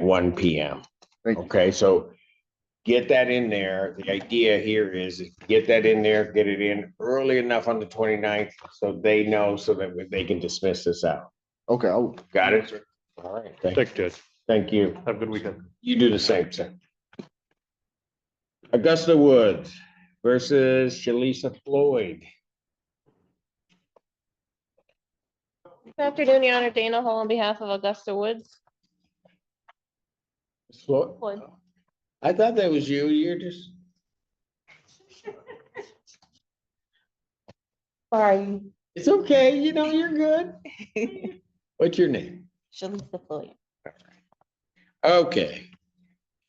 Speaker 1: 1 p.m. Okay, so get that in there. The idea here is get that in there, get it in early enough on the 29th so they know so that they can dismiss this out.
Speaker 21: Okay.
Speaker 1: Got it? Sir. All right.
Speaker 20: Thank you, Judge.
Speaker 1: Thank you.
Speaker 20: Have a good weekend.
Speaker 1: You do the same, sir. Augusta Woods versus Shalisa Floyd.
Speaker 7: Good afternoon, Your Honor. Dana Hall on behalf of Augusta Woods.
Speaker 1: Floyd? I thought that was you. You're just.
Speaker 7: Sorry.
Speaker 1: It's okay. You know, you're good. What's your name?
Speaker 7: Shalisa Floyd.
Speaker 1: Okay.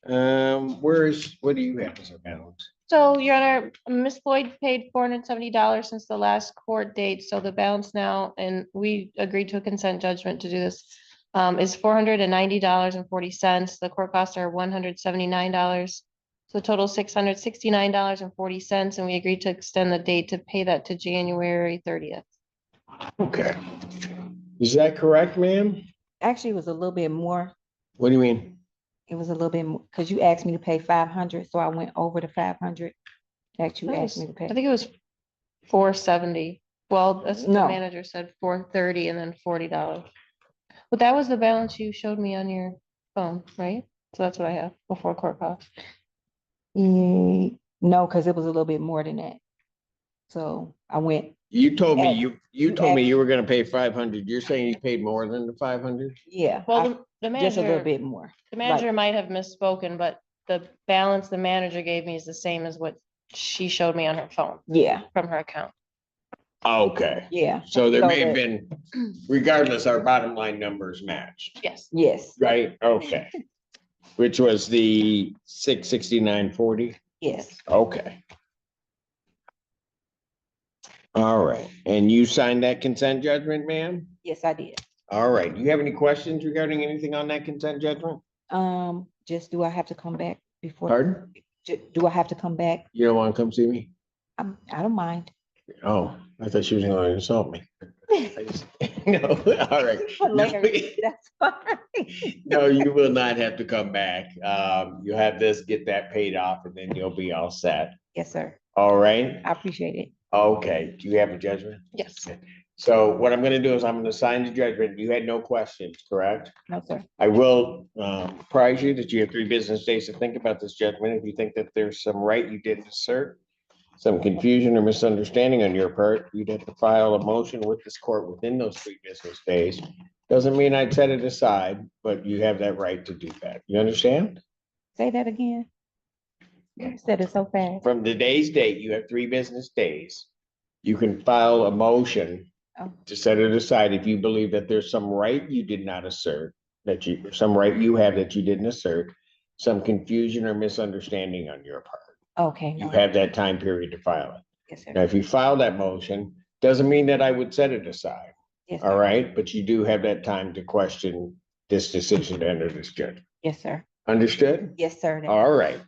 Speaker 1: What do you have as a balance?
Speaker 7: So, Your Honor, Ms. Floyd paid $470 since the last court date, so the balance now, and we agreed to a consent judgment to do this, is $490.40. The court costs are $179. So total $669.40, and we agreed to extend the date to pay that to January 30th.
Speaker 1: Okay. Is that correct, ma'am?
Speaker 9: Actually, it was a little bit more.
Speaker 1: What do you mean?
Speaker 9: It was a little bit more, because you asked me to pay 500, so I went over the 500 that you asked me to pay.
Speaker 7: I think it was $470. Well, that's the
Speaker 9: No.
Speaker 7: manager said $430 and then $40. But that was the balance you showed me on your phone, right? So that's what I have before court costs.
Speaker 9: No, because it was a little bit more than that. So I went.
Speaker 1: You told me you told me you were gonna pay 500. You're saying you paid more than the 500?
Speaker 9: Yeah.
Speaker 7: Well, the manager,
Speaker 9: just a little bit more.
Speaker 7: the manager might have misspoken, but the balance the manager gave me is the same as what she showed me on her phone.
Speaker 9: Yeah.
Speaker 7: From her account.
Speaker 1: Okay.
Speaker 9: Yeah.
Speaker 1: So there
Speaker 9: So
Speaker 1: may have
Speaker 9: that-
Speaker 1: been, regardless, our bottom line numbers matched,
Speaker 7: Yes.
Speaker 9: Yes.
Speaker 1: right? Okay. Which was the 669.40?
Speaker 9: Yes.
Speaker 1: Okay. All right. And you signed that consent judgment, ma'am?
Speaker 9: Yes, I did.
Speaker 1: All right. Do you have any questions regarding anything on that consent judgment?
Speaker 9: Just do I have to come back before?
Speaker 1: Pardon?
Speaker 9: Do I have to come back?
Speaker 1: You don't want to come see me?
Speaker 9: I don't mind.
Speaker 1: Oh, I thought she was going to insult me. No, all right.
Speaker 9: Hilarious. That's fine.
Speaker 1: No, you will not have to come back. You have this, get that paid off, and then you'll be all set.
Speaker 9: Yes, sir.
Speaker 1: All right?
Speaker 9: I appreciate it.
Speaker 1: Okay. Do you have a judgment?
Speaker 7: Yes.
Speaker 1: So what I'm gonna do is I'm gonna sign the judgment. You had no questions, correct?
Speaker 9: No, sir.
Speaker 1: I will apprise you that you have 3 business days to think about this judgment. If you think that there's some right you didn't assert, some confusion or misunderstanding on your part, you'd have to file a motion with this court within those 3 business days. Doesn't mean I'd set it aside, but you have that right to do that. You understand?
Speaker 9: Say that again. You said it so fast.
Speaker 1: From today's date, you have 3 business days. You can file a motion to set it aside if you believe that there's some right you did not assert, some right you have that you didn't assert, some confusion or misunderstanding on your part.
Speaker 9: Okay.
Speaker 1: You have that time period to file it.
Speaker 9: Yes, sir.
Speaker 1: Now, if you file that motion, doesn't mean that I would set it aside.
Speaker 9: Yes,
Speaker 1: All
Speaker 9: sir.
Speaker 1: right, but you do have that time to question this decision to enter this judgment.
Speaker 9: Yes, sir.
Speaker 1: Understood?
Speaker 9: Yes, sir.
Speaker 1: All right.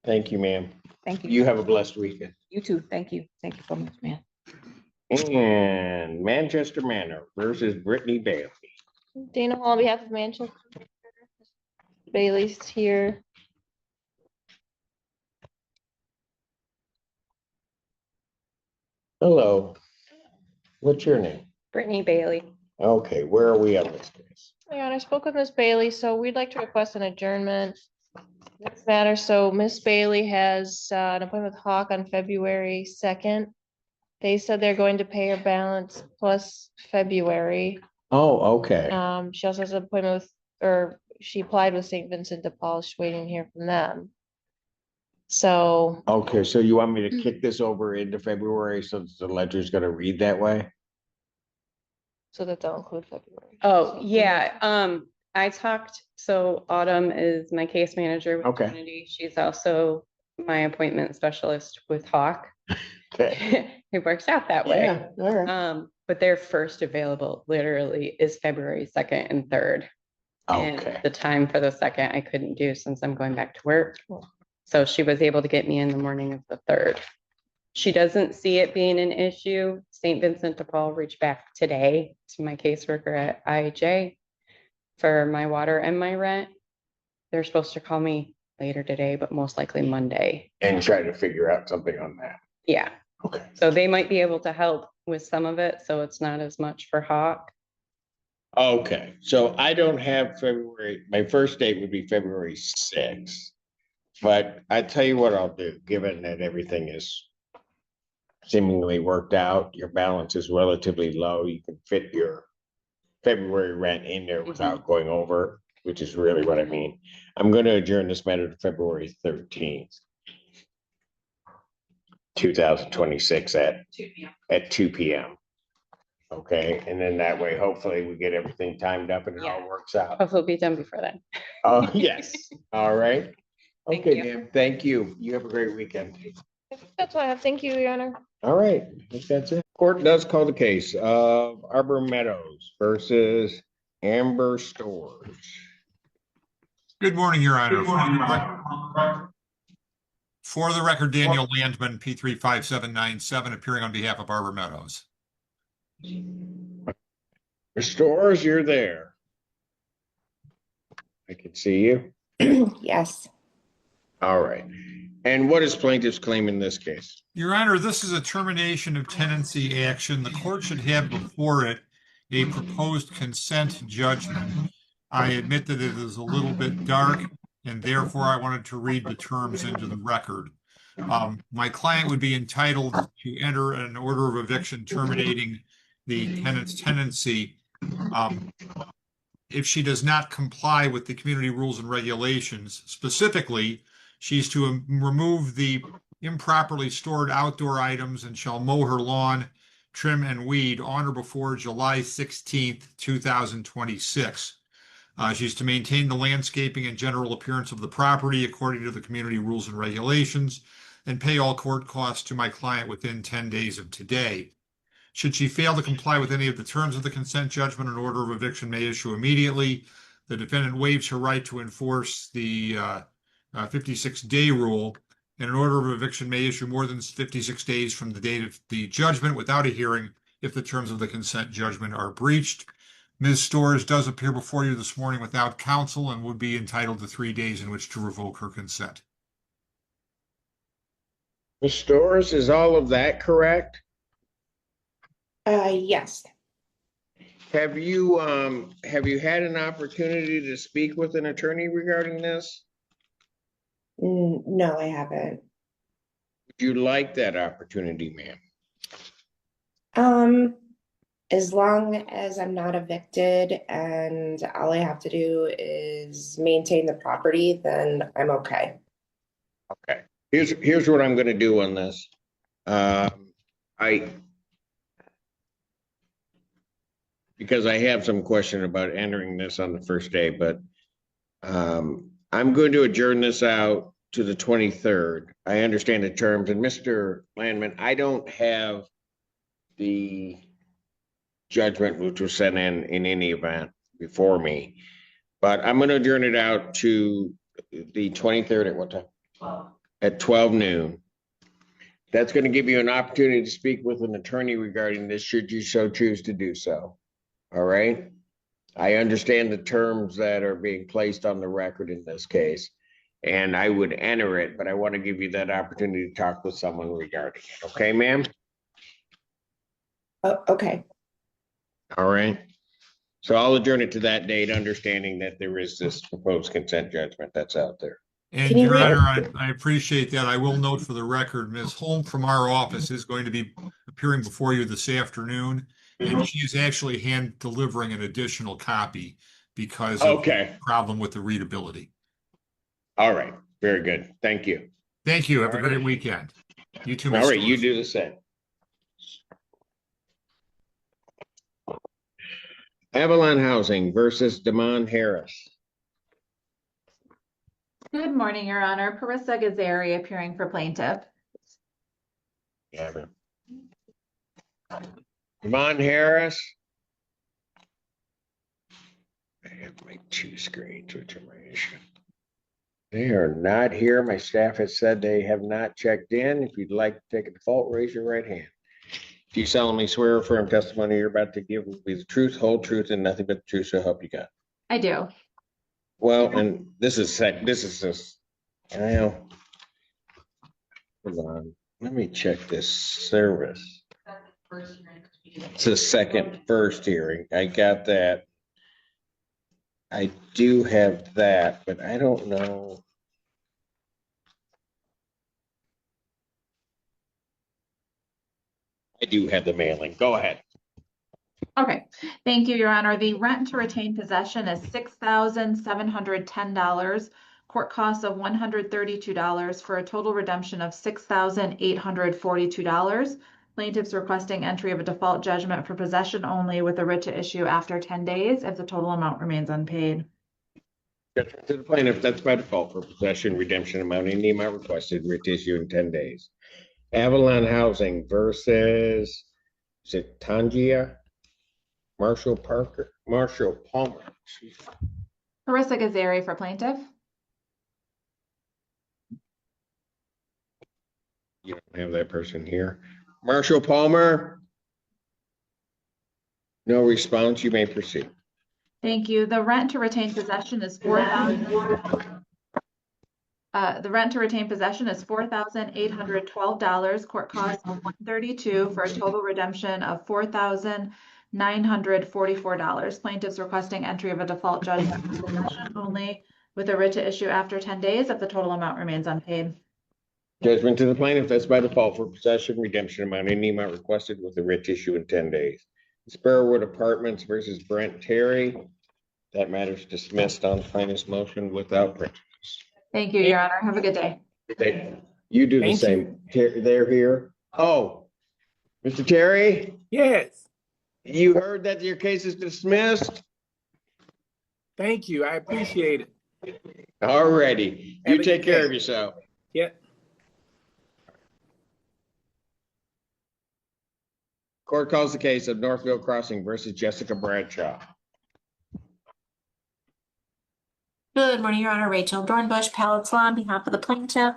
Speaker 1: Thank you, ma'am.
Speaker 9: Thank you.
Speaker 1: You have a blessed weekend.
Speaker 9: You too. Thank you. Thank you so much, man.
Speaker 1: And Manchester Manor versus Brittany Bailey.
Speaker 7: Dana Hall on behalf of Manchester. Bailey's here.
Speaker 1: Hello. What's your name?
Speaker 7: Brittany Bailey.
Speaker 1: Okay, where are we on this case?
Speaker 7: Your Honor, I spoke with Miss Bailey, so we'd like to request an adjournment. This matter, so Miss Bailey has an appointment with Hawk on February 2nd. They said they're going to pay her balance plus February.
Speaker 1: Oh, okay.
Speaker 7: She also has an appointment with, or she applied with St. Vincent de Paul, she's waiting to hear from them. So,
Speaker 1: Okay, so you want me to kick this over into February so that the ledger's gonna read that way?
Speaker 7: so that they'll include February.
Speaker 11: Oh, yeah. I talked, so Autumn is my case manager with
Speaker 1: Okay.
Speaker 11: Community. She's also my appointment specialist with Hawk.
Speaker 1: Okay.
Speaker 11: It works out that way.
Speaker 1: Yeah, all right.
Speaker 11: But their first available literally is February 2nd and 3rd. And
Speaker 1: Okay.
Speaker 11: the time for the 2nd I couldn't do since I'm going back to work. So she was able to get me in the morning of the 3rd. She doesn't see it being an issue. St. Vincent de Paul reached back today to my caseworker at IHA for my water and my rent. They're supposed to call me later today, but most likely Monday.
Speaker 1: And try to figure out something on that.
Speaker 11: Yeah.
Speaker 1: Okay.
Speaker 11: So they might be able to help with some of it, so it's not as much for Hawk.
Speaker 1: Okay, so I don't have February, my first date would be February 6th. But I tell you what I'll do, given that everything is seemingly worked out. Your balance is relatively low. You can fit your February rent in there without going over, which is really what I mean. I'm going to adjourn this matter to February 13th, 2026 at 2 p.m. Okay, and then that way, hopefully we get everything timed up and it all works out.
Speaker 11: Hopefully it'll be done before then.
Speaker 1: Oh, yes. All right.
Speaker 11: Thank
Speaker 1: Okay,
Speaker 11: you.
Speaker 1: ma'am. Thank you. You have a great weekend.
Speaker 7: That's all I have. Thank you, Your Honor.
Speaker 1: All right, I think that's it. Court does call the case of Arbor Meadows versus Amber Stores.
Speaker 12: Good morning, Your Honor. For the record, Daniel Landman, P35797, appearing on behalf of Arbor Meadows.
Speaker 1: Stores, you're there. I can see you.
Speaker 22: Yes.
Speaker 1: All right. And what is plaintiff's claim in this case?
Speaker 12: Your Honor, this is a termination of tenancy action. The court should have before it a proposed consent judgment. I admit that it is a little bit dark, and therefore I wanted to read the terms into the record. My client would be entitled to enter an order of eviction terminating the tenant's tenancy if she does not comply with the community rules and regulations. Specifically, she's to remove the improperly stored outdoor items and shall mow her lawn, trim and weed on or before July 16th, 2026. She's to maintain the landscaping and general appearance of the property according to the community rules and regulations and pay all court costs to my client within 10 days of today. Should she fail to comply with any of the terms of the consent judgment, an order of eviction may issue immediately. The defendant waives her right to enforce the 56-day rule, and an order of eviction may issue more than 56 days from the date of the judgment without a hearing if the terms of the consent judgment are breached. Ms. Storrs does appear before you this morning without counsel and would be entitled to 3 days in which to revoke her consent.
Speaker 1: Ms. Storrs, is all of that correct?
Speaker 22: Yes.
Speaker 1: Have you had an opportunity to speak with an attorney regarding this?
Speaker 22: No, I haven't.
Speaker 1: Would you like that opportunity, ma'am?
Speaker 22: As long as I'm not evicted and all I have to do is maintain the property, then I'm okay.
Speaker 1: Okay. Here's what I'm going to do on this. Because I have some question about entering this on the first day, but I'm going to adjourn this out to the 23rd. I understand the terms, and Mr. Landman, I don't have the judgment which was sent in any event before me, but I'm going to adjourn it out to the 23rd at what time? 12. At 12 noon. That's going to give you an opportunity to speak with an attorney regarding this, should you so choose to do so. All right. I understand the terms that are being placed on the record in this case, and I would enter it, but I want to give you that opportunity to talk with someone regarding it. Okay, ma'am?
Speaker 22: Okay.
Speaker 1: All right. So I'll adjourn it to that date, understanding that there is this proposed consent judgment that's out there.
Speaker 12: And Your Honor, I appreciate that. I will note for the record, Ms. Holm from our office is going to be appearing before you this afternoon, and she is actually hand delivering an additional copy because of the problem with the readability.
Speaker 1: All right. Very good. Thank you.
Speaker 12: Thank you. Have a great weekend. You too, Ms.
Speaker 1: All right.
Speaker 12: Storrs.
Speaker 1: You do the same. Avalon Housing versus Damon Harris.
Speaker 23: Good morning, Your Honor. Parissa Gazari appearing for plaintiff.
Speaker 1: Yeah. Damon Harris. I have my two screens, which are my issue. They are not here. My staff has said they have not checked in. If you'd like to take a default, raise your right hand. Do you solemnly swear or affirm testimony you're about to give will be the truth, whole truth, and nothing but the truth, so help you God?
Speaker 23: I do.
Speaker 1: Well, and this is well, hold on. Let me check this service. It's a first hearing. I got that. I do have that, but I don't know. I do have the mailing. Go ahead.
Speaker 23: Okay, thank you, Your Honor. The rent to retain possession is $6,710. Court costs of $132 for a total redemption of $6,842. Plaintiffs requesting entry of a default judgment for possession only with a writ to issue after 10 days if the total amount remains unpaid.
Speaker 1: Judgment to the plaintiff, that's by default for possession, redemption amount, in the amount requested, writ issue in 10 days. Avalon Housing versus, is it Tangia? Marshall Palmer.
Speaker 23: Carissa Gazari for plaintiff.
Speaker 1: You don't have that person here. Marshall Palmer. No response. You may proceed.
Speaker 23: Thank you. The rent to retain possession is $4,000. The rent to retain possession is $4,812. Court costs of $132 for a total redemption of $4,944. Plaintiffs requesting entry of a default judgment for possession only with a writ to issue after 10 days if the total amount remains unpaid.
Speaker 1: Judgment to the plaintiff, that's by default for possession, redemption amount, in the amount requested with a writ issue in 10 days. Sparrowwood Apartments versus Brent Terry. That matter's dismissed on plaintiff's motion without prejudice.
Speaker 23: Thank you, Your Honor. Have a good day.
Speaker 1: You do the
Speaker 19: Thank
Speaker 1: same. They're here. Oh, Mr. Terry,
Speaker 19: Yes,
Speaker 1: you heard that your case is dismissed?
Speaker 19: thank you. I appreciate it.
Speaker 1: All righty.
Speaker 19: Have
Speaker 1: You
Speaker 19: a
Speaker 1: take
Speaker 19: good
Speaker 1: care
Speaker 19: day.
Speaker 1: of yourself.
Speaker 19: Yeah.
Speaker 1: Court calls the case of Northville Crossing versus Jessica Bradshaw.
Speaker 13: Good morning, Your Honor. Rachel Dornbush, Palace Law, on behalf of the plaintiff.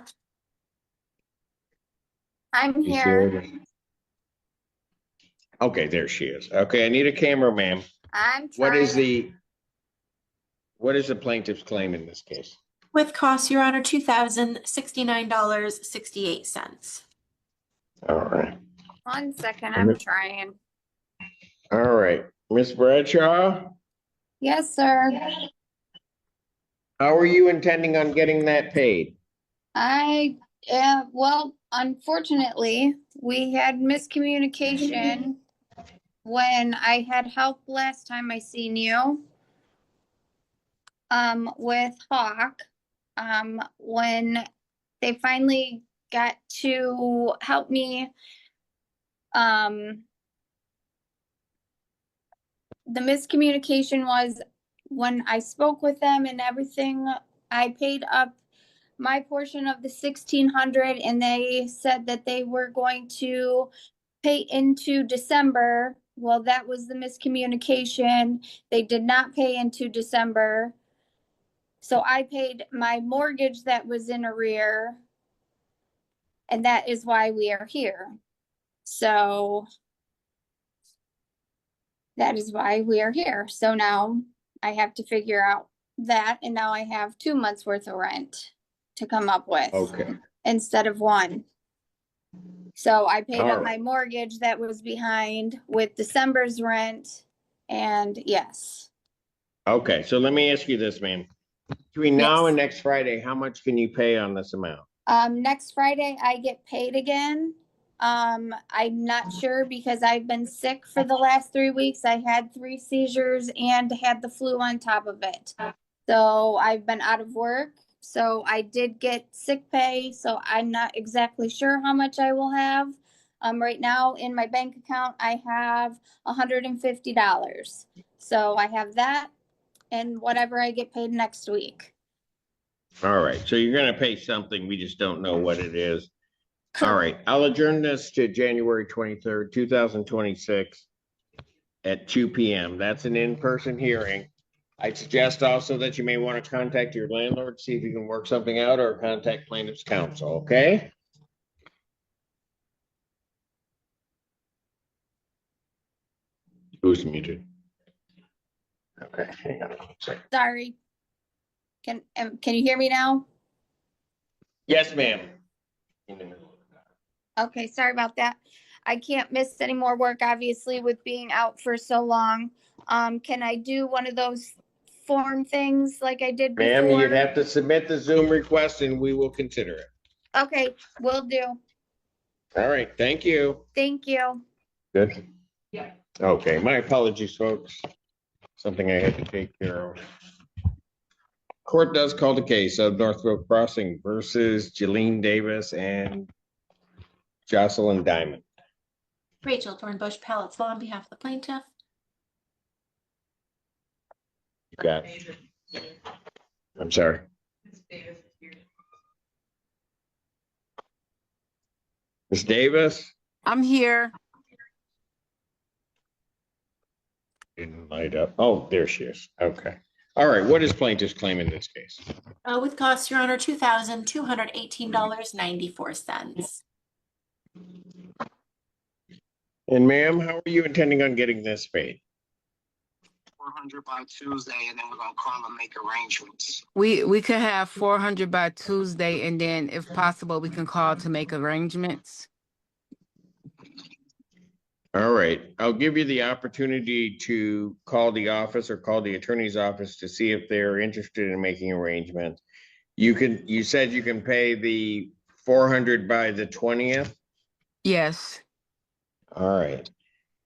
Speaker 8: I'm
Speaker 1: She's
Speaker 8: here.
Speaker 1: Okay, there she is. Okay, I need a camera, ma'am.
Speaker 8: I'm
Speaker 1: What is
Speaker 8: trying.
Speaker 1: the plaintiff's claim in this case?
Speaker 13: With costs, Your Honor, $2,069.68.
Speaker 1: All right.
Speaker 8: 1 second, I'm trying.
Speaker 1: All right. Miss Bradshaw,
Speaker 8: Yes, sir.
Speaker 1: how are you intending on getting that paid?
Speaker 8: Well, unfortunately, we had miscommunication when I had help last time I seen you. With Hawk, when they finally got to help me, the miscommunication was when I spoke with them and everything, I paid up my portion of the 1,600 and they said that they were going to pay into December. Well, that was the miscommunication. They did not pay into December. So I paid my mortgage that was in arrear. And that is why we are here. So that is why we are here. So now I have to figure out that. And now I have 2 months worth of rent to come up with.
Speaker 1: Okay.
Speaker 8: Instead of 1. So I paid
Speaker 1: All
Speaker 8: up
Speaker 1: right.
Speaker 8: my mortgage that was behind with December's rent. And yes,
Speaker 1: Okay, so let me ask you this, ma'am. Between now and next Friday, how much can you pay on this amount?
Speaker 8: next Friday I get paid again. I'm not sure because I've been sick for the last 3 weeks. I had 3 seizures and had the flu on top of it. So I've been out of work. So I did get sick pay. So I'm not exactly sure how much I will have. Right now in my bank account, I have $150. So I have that and whatever I get paid next week.
Speaker 1: All right, so you're gonna pay something, we just don't know what it is. All right, I'll adjourn this to January 23rd, 2026 at 2 p.m. That's an in-person hearing. I suggest also that you may want to contact your landlord, see if you can work something out, or contact plaintiff's counsel, okay? Who's muted? Okay, hang on a second.
Speaker 8: Sorry. Can you hear me now?
Speaker 1: Yes, ma'am.
Speaker 8: Okay, sorry about that. I can't miss any more work, obviously, with being out for so long. Can I do one of those form things like I did before?
Speaker 1: Ma'am, you'd have to submit the Zoom request and we will consider it.
Speaker 8: Okay, will do.
Speaker 1: All right, thank you.
Speaker 8: Thank you.
Speaker 1: Good?
Speaker 23: Yeah.
Speaker 1: Okay, my apologies, folks. Something I had to take care of. Court does call the case of Northville Crossing versus Jelene Davis and Jocelyn Diamond.
Speaker 13: Rachel Dornbush, Pallets Law on behalf of the plaintiff.
Speaker 1: You got I'm sorry. Ms. Davis?
Speaker 14: I'm here.
Speaker 1: Didn't light up. Oh, there she is. Okay. All right. What is plaintiff's claim in this case?
Speaker 13: With costs, Your Honor, $2,218.94.
Speaker 1: And ma'am, how are you intending on getting this paid?
Speaker 14: 400 by Tuesday, and then we're gonna call and make arrangements. We could have 400 by Tuesday, and then if possible, we can call to make arrangements.
Speaker 1: All right. I'll give you the opportunity to call the office or call the attorney's office to see if they're interested in making arrangements. You said you can pay the 400 by the 20th?
Speaker 14: Yes.
Speaker 1: All right.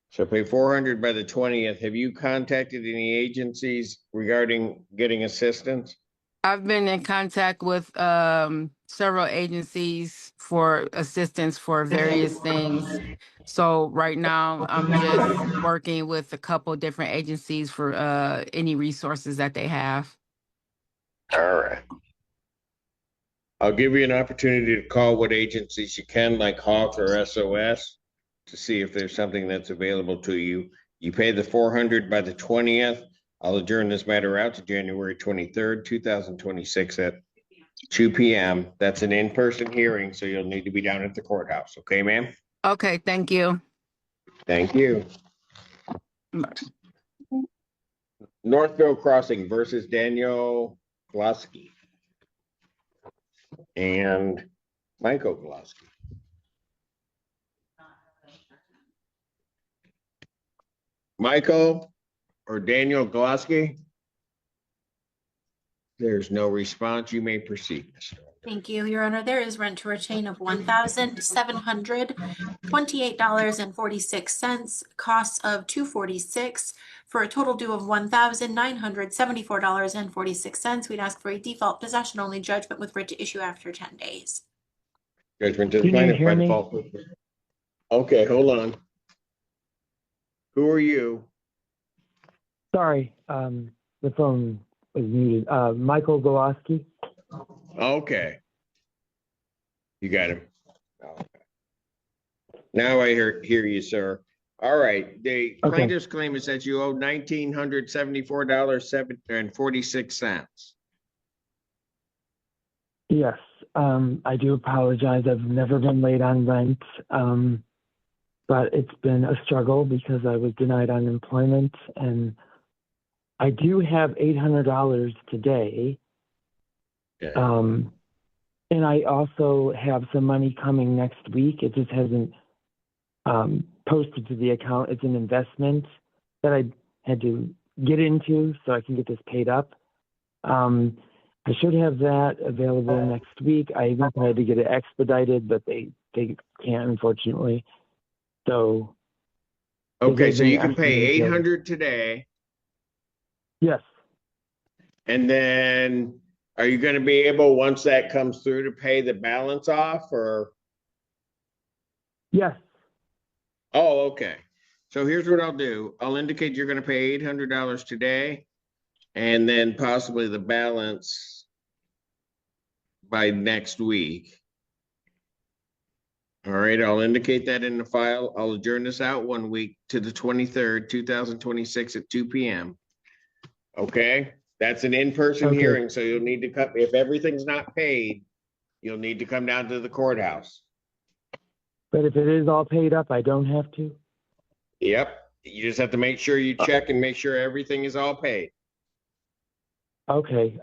Speaker 1: So pay 400 by the 20th. Have you contacted any agencies regarding getting assistance?
Speaker 14: I've been in contact with several agencies for assistance for various things. So right now, I'm just working with a couple different agencies for any resources that they have.
Speaker 1: All right. I'll give you an opportunity to call what agencies you can, like Hawk or SOS, to see if there's something that's available to you. You pay the 400 by the 20th. I'll adjourn this matter out to January 23rd, 2026 at 2 p.m. That's an in-person hearing, so you'll need to be down at the courthouse. Okay, ma'am?
Speaker 14: Okay, thank you.
Speaker 1: Thank you. Northville Crossing versus Daniel Glosky and Michael Glosky. Michael or Daniel Glosky? There's no response. You may proceed, Mr.
Speaker 13: Thank you, Your Honor. There is rent to retain of $1,728.46, costs of $246 for a total due of $1,974.46. We'd ask for a default possession only judgment with writ to issue after 10 days.
Speaker 1: Judgment to the
Speaker 15: Can you
Speaker 1: plaintiff
Speaker 15: hear
Speaker 1: by
Speaker 15: me?
Speaker 1: default. Okay, hold on. Who are you?
Speaker 15: Sorry, the phone was muted. Michael Goloski.
Speaker 1: Okay. You got him. Okay. Now I hear you, sir. All right. The plaintiff's claim is that you owe $1,974.46.
Speaker 15: Yes, I do apologize. I've never been late on rent, but it's been a struggle because I was denied unemployment, and I do have $800 today.
Speaker 1: Okay.
Speaker 15: And I also have some money coming next week. It just hasn't posted to the account. It's an investment that I had to get into so I can get this paid up. I should have that available next week. I even tried to get it expedited, but they can't, unfortunately. So.
Speaker 1: Okay, so you can pay 800 today.
Speaker 15: Yes.
Speaker 1: And then are you going to be able, once that comes through, to pay the balance off or?
Speaker 15: Yes.
Speaker 1: Oh, okay. So here's what I'll do. I'll indicate you're going to pay $800 today and then possibly the balance by next week. All right, I'll indicate that in the file. I'll adjourn this out 1 week to the 23rd, 2026 at 2 p.m. Okay, that's an in-person hearing, so you'll need to come. If everything's not paid, you'll need to come down to the courthouse.
Speaker 15: But if it is all paid up, I don't have to?
Speaker 1: Yep, you just have to make sure you check and make sure everything is all paid.
Speaker 15: Okay,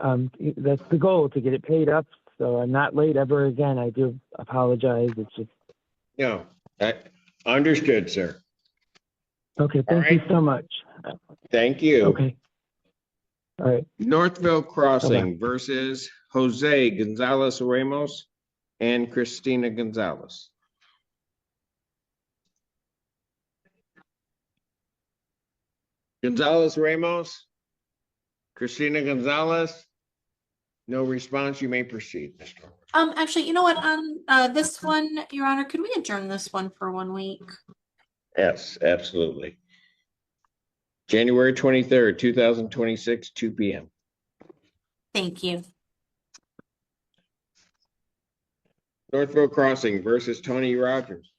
Speaker 15: that's the goal, to get it paid up, so I'm not late ever again. I do apologize. It's just.
Speaker 1: No, understood, sir.
Speaker 15: Okay, thank you so much.
Speaker 1: Thank you.
Speaker 15: Okay. All right.
Speaker 1: Northville Crossing versus Jose Gonzalez Ramos and Christina Gonzalez. Gonzalez Ramos? Christina Gonzalez? No response. You may proceed, Mr.
Speaker 13: Actually, you know what, on, this one, Your Honor, could we adjourn this one for 1 week?
Speaker 1: Yes, absolutely. January 23rd, 2026, 2 p.m.
Speaker 13: Thank you.
Speaker 1: Northville Crossing versus Tony Rogers.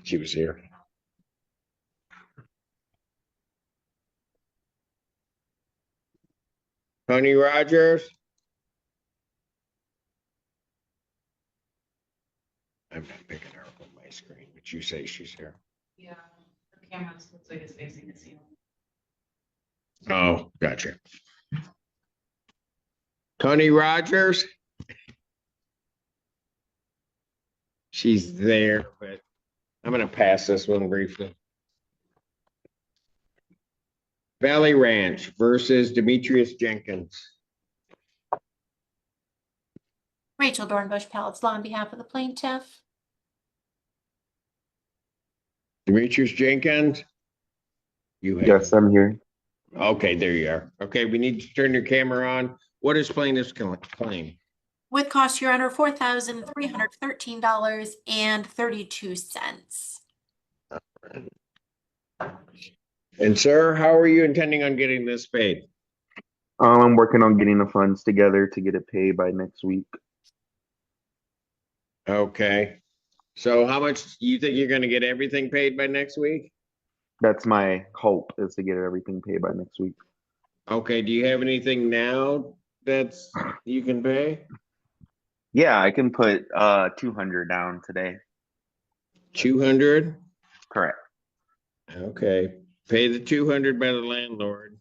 Speaker 1: She was here. Tony Rogers. I'm not picking her up on my screen, but you say she's here.
Speaker 23: Yeah, the camera looks like it's facing the ceiling.
Speaker 1: Oh, gotcha. Tony Rogers. She's there, but I'm going to pass this one briefly. Valley Ranch versus Demetrius Jenkins.
Speaker 13: Rachel Dornbush, Palace Law, on behalf of the plaintiff.
Speaker 1: Demetrius Jenkins. You have.
Speaker 4: Yes, I'm here.
Speaker 1: Okay, there you are. Okay, we need to turn your camera on. What is plaintiff's claim?
Speaker 13: With cost, Your Honor, $4,313.32.
Speaker 1: And sir, how are you intending on getting this paid?
Speaker 4: I'm working on getting the funds together to get it paid by next week.
Speaker 1: Okay. So how much you think you're going to get everything paid by next week?
Speaker 4: That's my hope, is to get everything paid by next week.
Speaker 1: Okay, do you have anything now that's you can pay?
Speaker 4: Yeah, I can put 200 down today.
Speaker 1: 200?
Speaker 4: Correct.
Speaker 1: Okay. Pay the 200 by the landlord.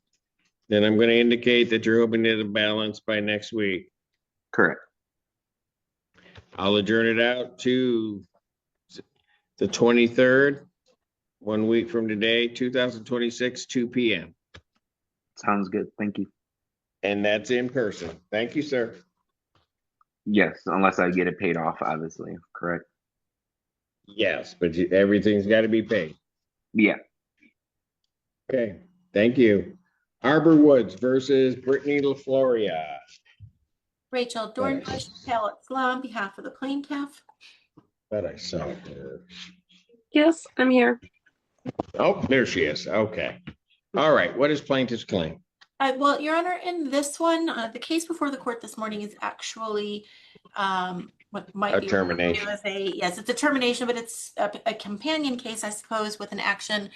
Speaker 1: Then I'm going to indicate that you're hoping to have a balance by next week.
Speaker 4: Correct.
Speaker 1: I'll adjourn it out to the 23rd, 1 week from today, 2026, 2 p.m.
Speaker 4: Sounds good. Thank you.
Speaker 1: And that's in person. Thank you, sir.
Speaker 4: Yes, unless I get it paid off, obviously. Correct.
Speaker 1: Yes, but everything's got to be paid.
Speaker 4: Yeah.
Speaker 1: Okay. Thank you. Arbor Woods versus Brittany LaFloria.
Speaker 13: Rachel Dornbush, Palace Law, on behalf of the plaintiff.
Speaker 1: But I saw her.
Speaker 16: Yes, I'm here.
Speaker 1: Oh, there she is. Okay. All right. What is plaintiff's claim?
Speaker 13: Well, Your Honor, in this one, the case before the court this morning is actually what might
Speaker 1: A
Speaker 13: be
Speaker 1: termination.
Speaker 13: referred to as yes, it's a termination, but it's a companion case, I suppose, with an action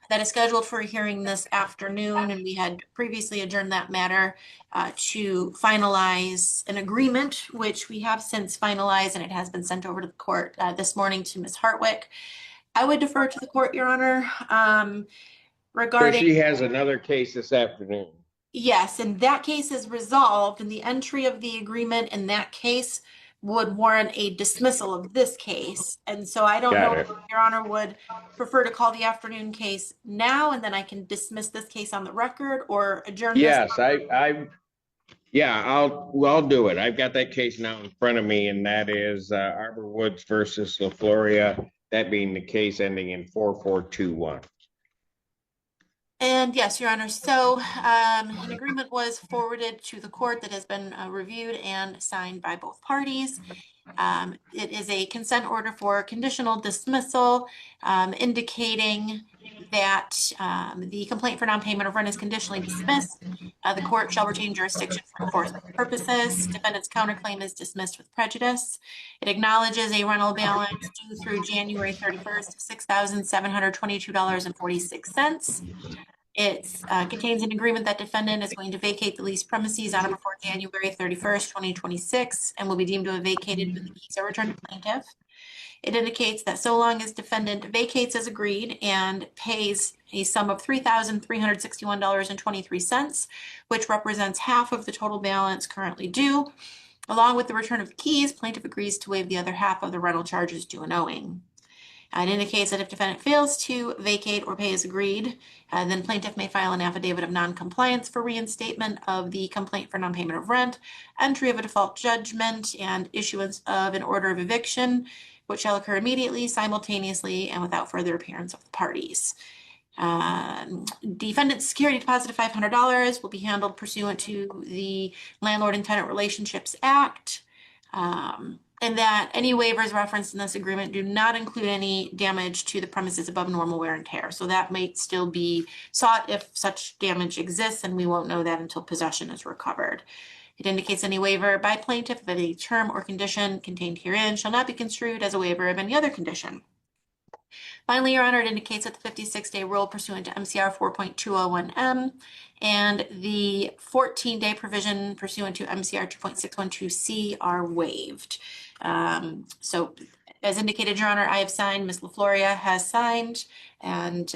Speaker 13: that is scheduled for a hearing this afternoon, and we had previously adjourned that matter to finalize an agreement, which we have since finalized, and it has been sent over to the court this morning to Ms. Hartwick. I would defer to the court, Your Honor, regarding.
Speaker 1: So she has another case this afternoon.
Speaker 13: Yes, and that case is resolved, and the entry of the agreement in that case would warrant a dismissal of this case. And so I don't know if Your Honor would prefer to call the afternoon case now, and then I can dismiss this case on the record, or adjourn this.
Speaker 1: Yes, I'll do it. I've got that case now in front of me, and that is Arbor Woods versus LaFloria, that being the case ending in 4421.
Speaker 13: And yes, Your Honor, so an agreement was forwarded to the court that has been reviewed and signed by both parties. It is a consent order for conditional dismissal, indicating that the complaint for non-payment of rent is conditionally dismissed. The court shall retain jurisdiction for enforcement purposes. Defendant's counterclaim is dismissed with prejudice. It acknowledges a rental balance due through January 31st, $6,722.46. It contains an agreement that defendant is going to vacate the lease premises on or before January 31st, 2026, and will be deemed to have vacated when the keys are returned to plaintiff. It indicates that so long as defendant vacates as agreed and pays a sum of $3,361.23, which represents half of the total balance currently due, along with the return of the keys, plaintiff agrees to waive the other half of the rental charges due and owing. It indicates that if defendant fails to vacate or pay as agreed, then plaintiff may file an affidavit of non-compliance for reinstatement of the complaint for non-payment of rent, entry of a default judgment, and issuance of an order of eviction, which shall occur immediately, simultaneously, and without further appearance of the parties. Defendant's security deposit of $500 will be handled pursuant to the Landlord and Tenant Relationships Act. And that any waivers referenced in this agreement do not include any damage to the premises above normal wear and tear. So that might still be sought if such damage exists, and we won't know that until possession is recovered. It indicates any waiver by plaintiff of any term or condition contained herein shall not be construed as a waiver of any other condition. Finally, Your Honor, it indicates that the 56-day rule pursuant to MCR 4.201M and the 14-day provision pursuant to MCR 2.612C are waived. So as indicated, Your Honor, I have signed, Ms. LaFloria has signed, and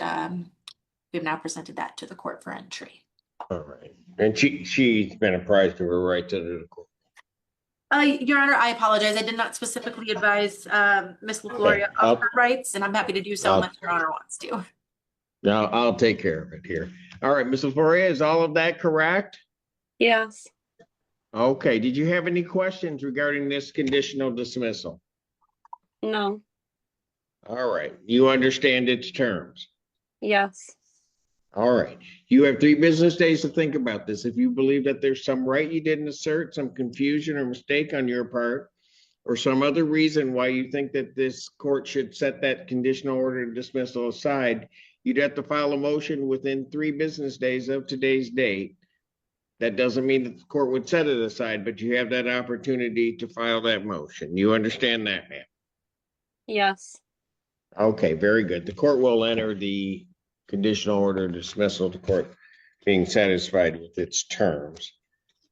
Speaker 13: we've now presented that to the court for entry.
Speaker 1: All right. And she's been apprised of her rights under the court.
Speaker 13: Your Honor, I apologize. I did not specifically advise Ms. LaFloria of her rights, and I'm happy to do so unless Your Honor wants to.
Speaker 1: No, I'll take care of it here. All right, Ms. LaFloria, is all of that correct?
Speaker 16: Yes.
Speaker 1: Okay. Did you have any questions regarding this conditional dismissal?
Speaker 16: No.
Speaker 1: All right. You understand its terms?
Speaker 16: Yes.
Speaker 1: All right. You have 3 business days to think about this. If you believe that there's some right you didn't assert, some confusion or mistake on your part, or some other reason why you think that this court should set that conditional order dismissal aside, you'd have to file a motion within 3 business days of today's date. That doesn't mean that the court would set it aside, but you have that opportunity to file that motion. You understand that, ma'am?
Speaker 16: Yes.
Speaker 1: Okay, very good. The court will enter the conditional order dismissal, the court being satisfied with its terms.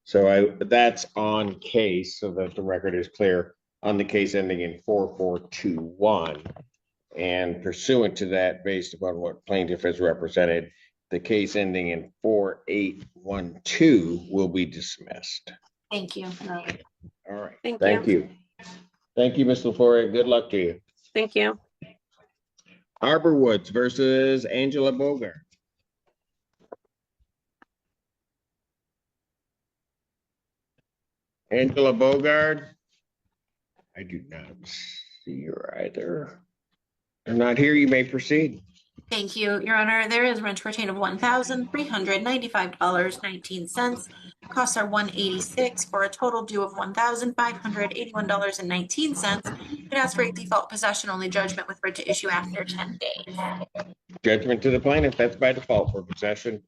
Speaker 1: So that's on case, so that the record is clear on the case ending in 4421. And pursuant to that, based upon what plaintiff has represented, the case ending in 4812 will be dismissed.
Speaker 13: Thank you.
Speaker 1: All right.
Speaker 16: Thank you.
Speaker 1: Thank you, Ms. LaFloria. Good luck to you.
Speaker 16: Thank you.
Speaker 1: Arbor Woods versus Angela Bogart. Angela Bogart. I do not see her either. They're not here. You may proceed.
Speaker 13: Thank you, Your Honor. There is rent to retain of $1,395.19. Costs are $186 for a total due of $1,581.19. It asks for a default possession only judgment with right to issue after 10 days.
Speaker 1: Judgment to the plaintiff. That's by default for possession.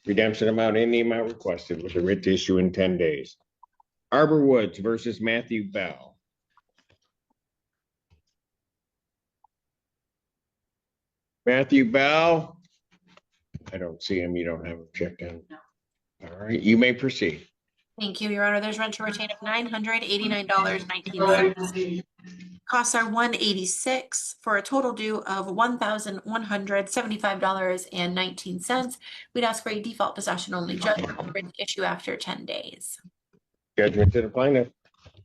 Speaker 1: Redemption amount in the amount requested with a writ to issue in 10 days. Arbor Woods versus Matthew Bell. Matthew Bell. I don't see him. You don't have him checked in.
Speaker 13: No.
Speaker 1: All right. You may proceed.
Speaker 13: Thank you, Your Honor. There's rent to retain of $989.19. Costs are $186 for a total due of $1,175.19. We'd ask for a default possession only judgment with issue after 10 days.
Speaker 1: Judgment to the plaintiff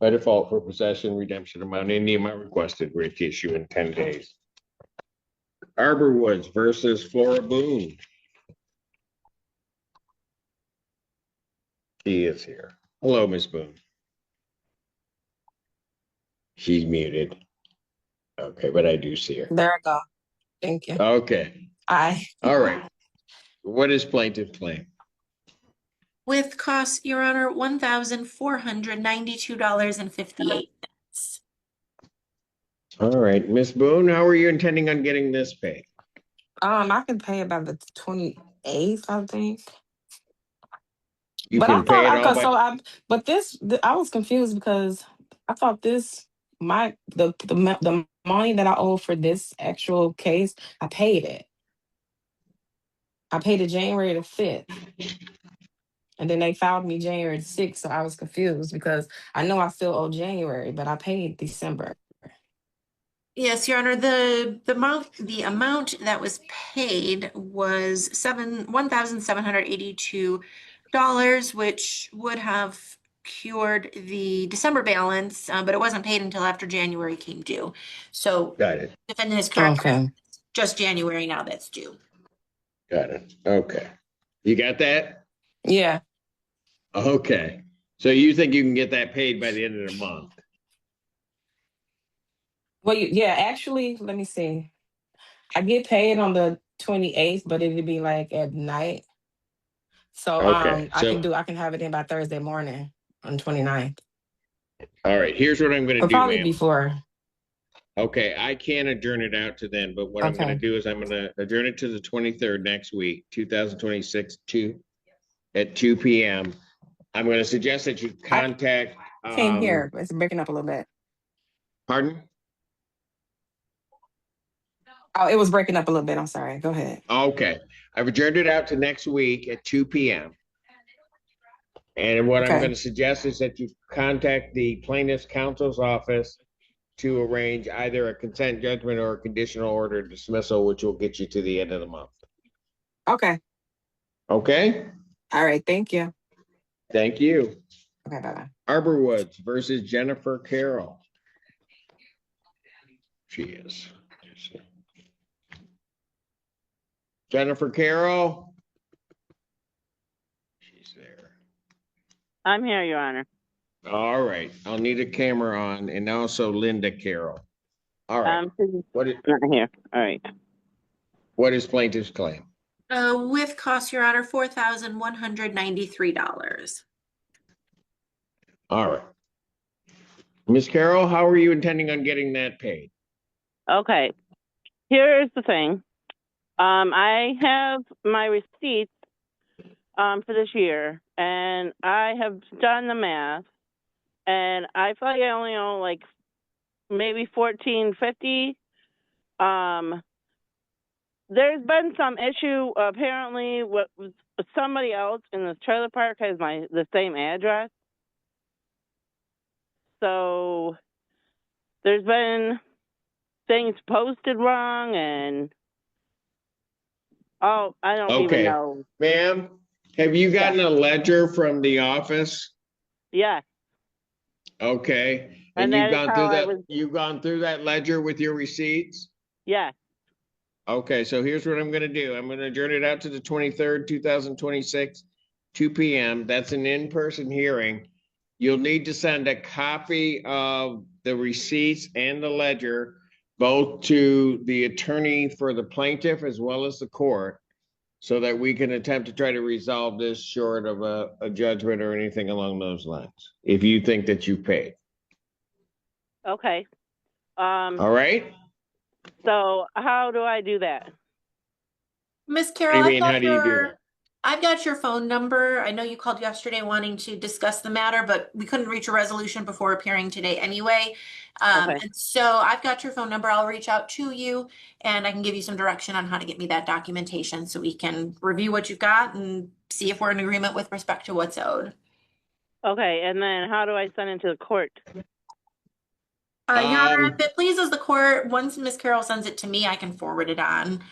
Speaker 1: by default for possession, redemption amount in the amount requested, writ to issue in 10 days. Arbor Woods versus Flora Boone. She is here. Hello, Miss Boone. She's muted. Okay, but I do see her.
Speaker 2: There I go. Thank you.
Speaker 1: Okay.
Speaker 2: Aye.
Speaker 1: All right. What is plaintiff claim?
Speaker 13: With costs, Your Honor, $1,492.58.
Speaker 1: All right, Miss Boone, how are you intending on getting this paid?
Speaker 2: I can pay about the 28th, I think.
Speaker 1: You
Speaker 2: But
Speaker 1: can
Speaker 2: I
Speaker 1: pay
Speaker 2: thought
Speaker 1: it all by...
Speaker 2: I was confused because I thought the money that I owe for this actual case, I paid it. I paid it January the 5th. And then they filed me January the 6th, so I was confused because I know I still owe January, but I paid December.
Speaker 13: Yes, Your Honor, the amount that was paid was $1,782, which would have cured the December balance, but it wasn't paid until after January came due. So
Speaker 1: Got it.
Speaker 13: defendant is correct.
Speaker 2: Okay.
Speaker 13: Just January now that's due.
Speaker 1: Got it. Okay. You got that?
Speaker 2: Yeah.
Speaker 1: Okay. So you think you can get that paid by the end of the month?
Speaker 2: Well, yeah, actually, let me see. I get paid on the 28th, but it'd be like at night. So
Speaker 1: Okay,
Speaker 2: I can have it in by Thursday morning on 29th.
Speaker 1: all right, here's what I'm gonna
Speaker 2: Or
Speaker 1: do,
Speaker 2: probably
Speaker 1: ma'am.
Speaker 2: before.
Speaker 1: Okay, I can adjourn it out to then, but what I'm gonna
Speaker 2: Okay.
Speaker 1: do is I'm gonna adjourn it to the 23rd next week, 2026, at 2 p.m. I'm gonna suggest that you
Speaker 2: I
Speaker 1: contact,
Speaker 2: can't hear. It's breaking up a little bit.
Speaker 1: pardon?
Speaker 2: Oh, it was breaking up a little bit. I'm sorry. Go ahead.
Speaker 1: Okay, I've adjourned it out to next week at 2 p.m. And what I'm
Speaker 2: Okay.
Speaker 1: gonna suggest is that you contact the plaintiff's counsel's office to arrange either a consent judgment or a conditional order dismissal, which will get you to the end of the month.
Speaker 2: Okay.
Speaker 1: Okay?
Speaker 2: All right. Thank you.
Speaker 1: Thank you.
Speaker 2: Okay. Bye-bye.
Speaker 1: Arbor Woods versus Jennifer Carroll. She is. Jennifer Carroll. She's there.
Speaker 3: I'm here, Your Honor.
Speaker 1: All right. I'll need a camera on, and also Linda Carroll. All right. What is,
Speaker 3: not here. All right.
Speaker 1: What is plaintiff's claim?
Speaker 13: With costs, Your Honor, $4,193.
Speaker 1: All right. Ms. Carroll, how are you intending on getting that paid?
Speaker 3: Okay. Here's the thing. I have my receipts for this year, and I have done the math, and I feel like I only owe like maybe $1,450. There's been some issue apparently with somebody else in this trailer park has the same address. So there's been things posted wrong, and I don't even
Speaker 1: Okay.
Speaker 3: know.
Speaker 1: Ma'am, have you gotten a ledger from the office?
Speaker 3: Yeah.
Speaker 1: Okay.
Speaker 3: And
Speaker 1: you've
Speaker 3: that is
Speaker 1: gone
Speaker 3: how
Speaker 1: through
Speaker 3: I
Speaker 1: that,
Speaker 3: was.
Speaker 1: you've gone through that ledger with your receipts?
Speaker 3: Yeah.
Speaker 1: Okay, so here's what I'm gonna do. I'm gonna adjourn it out to the 23rd, 2026, 2 p.m. That's an in-person hearing. You'll need to send a copy of the receipts and the ledger, both to the attorney for the plaintiff as well as the court, so that we can attempt to try to resolve this short of a judgment or anything along those lines, if you think that you paid.
Speaker 3: Okay.
Speaker 1: All right?
Speaker 3: So how do I do that?
Speaker 13: Miss
Speaker 1: What do
Speaker 13: Carroll,
Speaker 1: you mean, how do you do that?
Speaker 13: I've got your phone number. I know you called yesterday wanting to discuss the matter, but we couldn't reach a resolution before appearing today anyway.
Speaker 3: Okay.
Speaker 13: And so I've got your phone number. I'll reach out to you and I can give you some direction on how to get me that documentation so we can review what you've got and see if we're in agreement with respect to what's owed.
Speaker 3: Okay, and then how do I send it to the court?
Speaker 13: Your Honor, if it pleases the court, once Miss Carroll sends it to me, I can forward it on.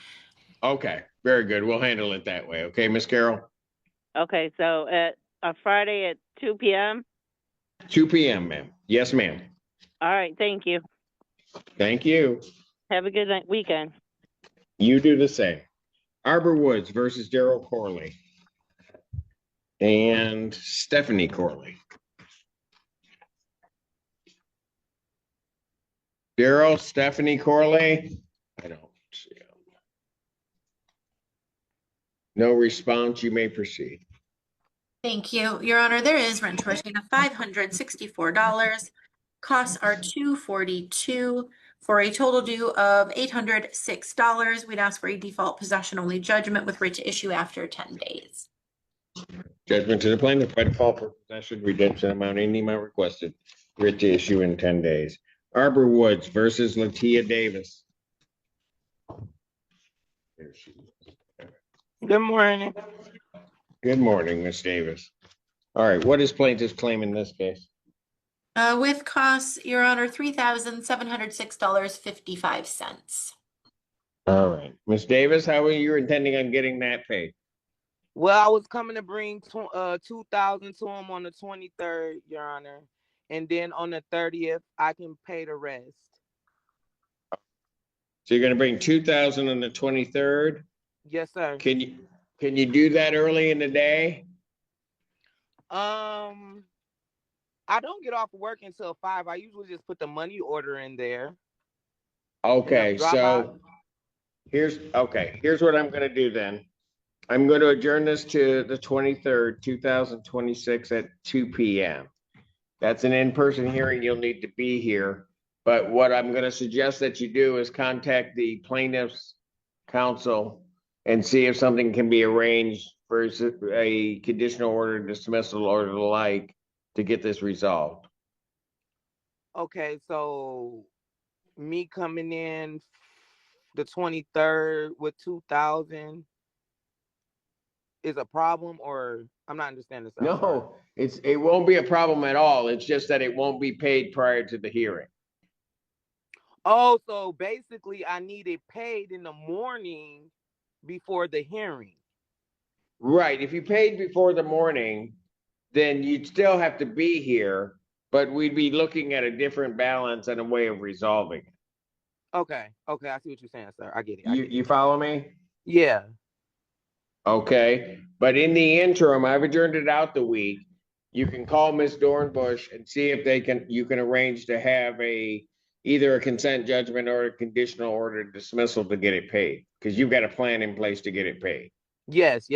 Speaker 1: Okay, very good. We'll handle it that way. Okay, Miss Carroll?
Speaker 3: Okay, so at a Friday at 2 p.m.?
Speaker 1: 2 p.m., ma'am. Yes, ma'am.
Speaker 3: All right, thank you.
Speaker 1: Thank you.
Speaker 3: Have a good weekend.
Speaker 1: You do the same. Arbor Woods versus Daryl Corley and Stephanie Corley. Daryl, Stephanie Corley. I don't see them. No response. You may proceed.
Speaker 13: Thank you, Your Honor. There is rent to retain of $564. Costs are $242 for a total due of $806. We'd ask for a default possession only judgment with writ to issue after 10 days.
Speaker 1: Judgment to the plaintiff by default for possession, redemption amount, any amount requested. Writ to issue in 10 days. Arbor Woods versus Latia Davis. There she is.
Speaker 19: Good morning.
Speaker 1: Good morning, Miss Davis. All right, what is plaintiff's claim in this case?
Speaker 13: With costs, Your Honor, $3,706.55.
Speaker 1: All right, Miss Davis, how are you intending on getting that paid?
Speaker 19: Well, I was coming to bring 2,000 to him on the 23rd, Your Honor, and then on the 30th, I can pay the rest.
Speaker 1: So you're going to bring 2,000 on the 23rd?
Speaker 19: Yes, sir.
Speaker 1: Can you do that early in the day?
Speaker 19: I don't get off work until 5. I usually just put the money order in there.
Speaker 1: Okay,
Speaker 14: drop
Speaker 1: so here's what I'm gonna do then. I'm going to adjourn this to the 23rd, 2026 at 2 p.m. That's an in-person hearing. You'll need to be here. But what I'm going to suggest that you do is contact the plaintiff's counsel and see if something can be arranged for a conditional order, dismissal, or the like to get this resolved.
Speaker 14: Okay, so me coming in the 23rd with 2,000 is a problem, or I'm not understanding this. I'm sorry.
Speaker 1: No, it won't be a problem at all. It's just that it won't be paid prior to the hearing.
Speaker 14: Oh, so basically I need it paid in the morning before the hearing.
Speaker 1: Right. If you paid before the morning, then you'd still have to be here, but we'd be looking at a different balance and a way of resolving it.
Speaker 14: Okay, I see what you're saying, sir. I get it.
Speaker 1: You follow me?
Speaker 14: Yeah.
Speaker 1: Okay, but in the interim, I've adjourned it out the week. You can call Ms. Dornbush and see if you can arrange to have either a consent judgment or a conditional order dismissal to get it paid, because you've got a plan in place to get it paid.
Speaker 14: Yes.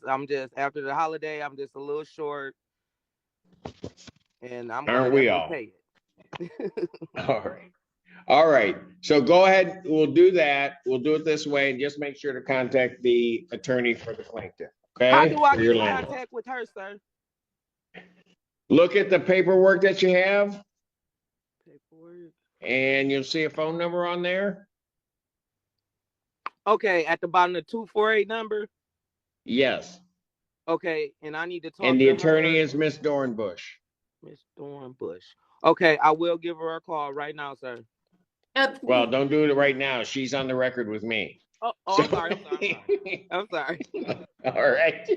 Speaker 14: I'm just, after the holiday, I'm just a little short, and I'm
Speaker 1: Aren't we all?
Speaker 14: pay it.
Speaker 1: All right. So go ahead. We'll do that. We'll do it this way, and just make sure to contact the attorney for the plaintiff. Okay.
Speaker 14: How do I
Speaker 1: For
Speaker 14: get
Speaker 1: your
Speaker 14: in
Speaker 1: landlord.
Speaker 14: contact with her, sir?
Speaker 1: Look at the paperwork that you have,
Speaker 14: Paperwork.
Speaker 1: and you'll see a phone number on there.
Speaker 14: Okay, at the bottom of the 248 number.
Speaker 1: Yes.
Speaker 14: Okay, and I need to talk.
Speaker 1: And the
Speaker 14: to
Speaker 1: attorney
Speaker 14: her.
Speaker 1: is Miss Dornbush.
Speaker 14: Miss Dornbush. Okay, I will give her a call right now, sir.
Speaker 1: Well, don't do it right now. She's on the record with me.
Speaker 14: Oh, I'm sorry. I'm sorry.
Speaker 1: All right.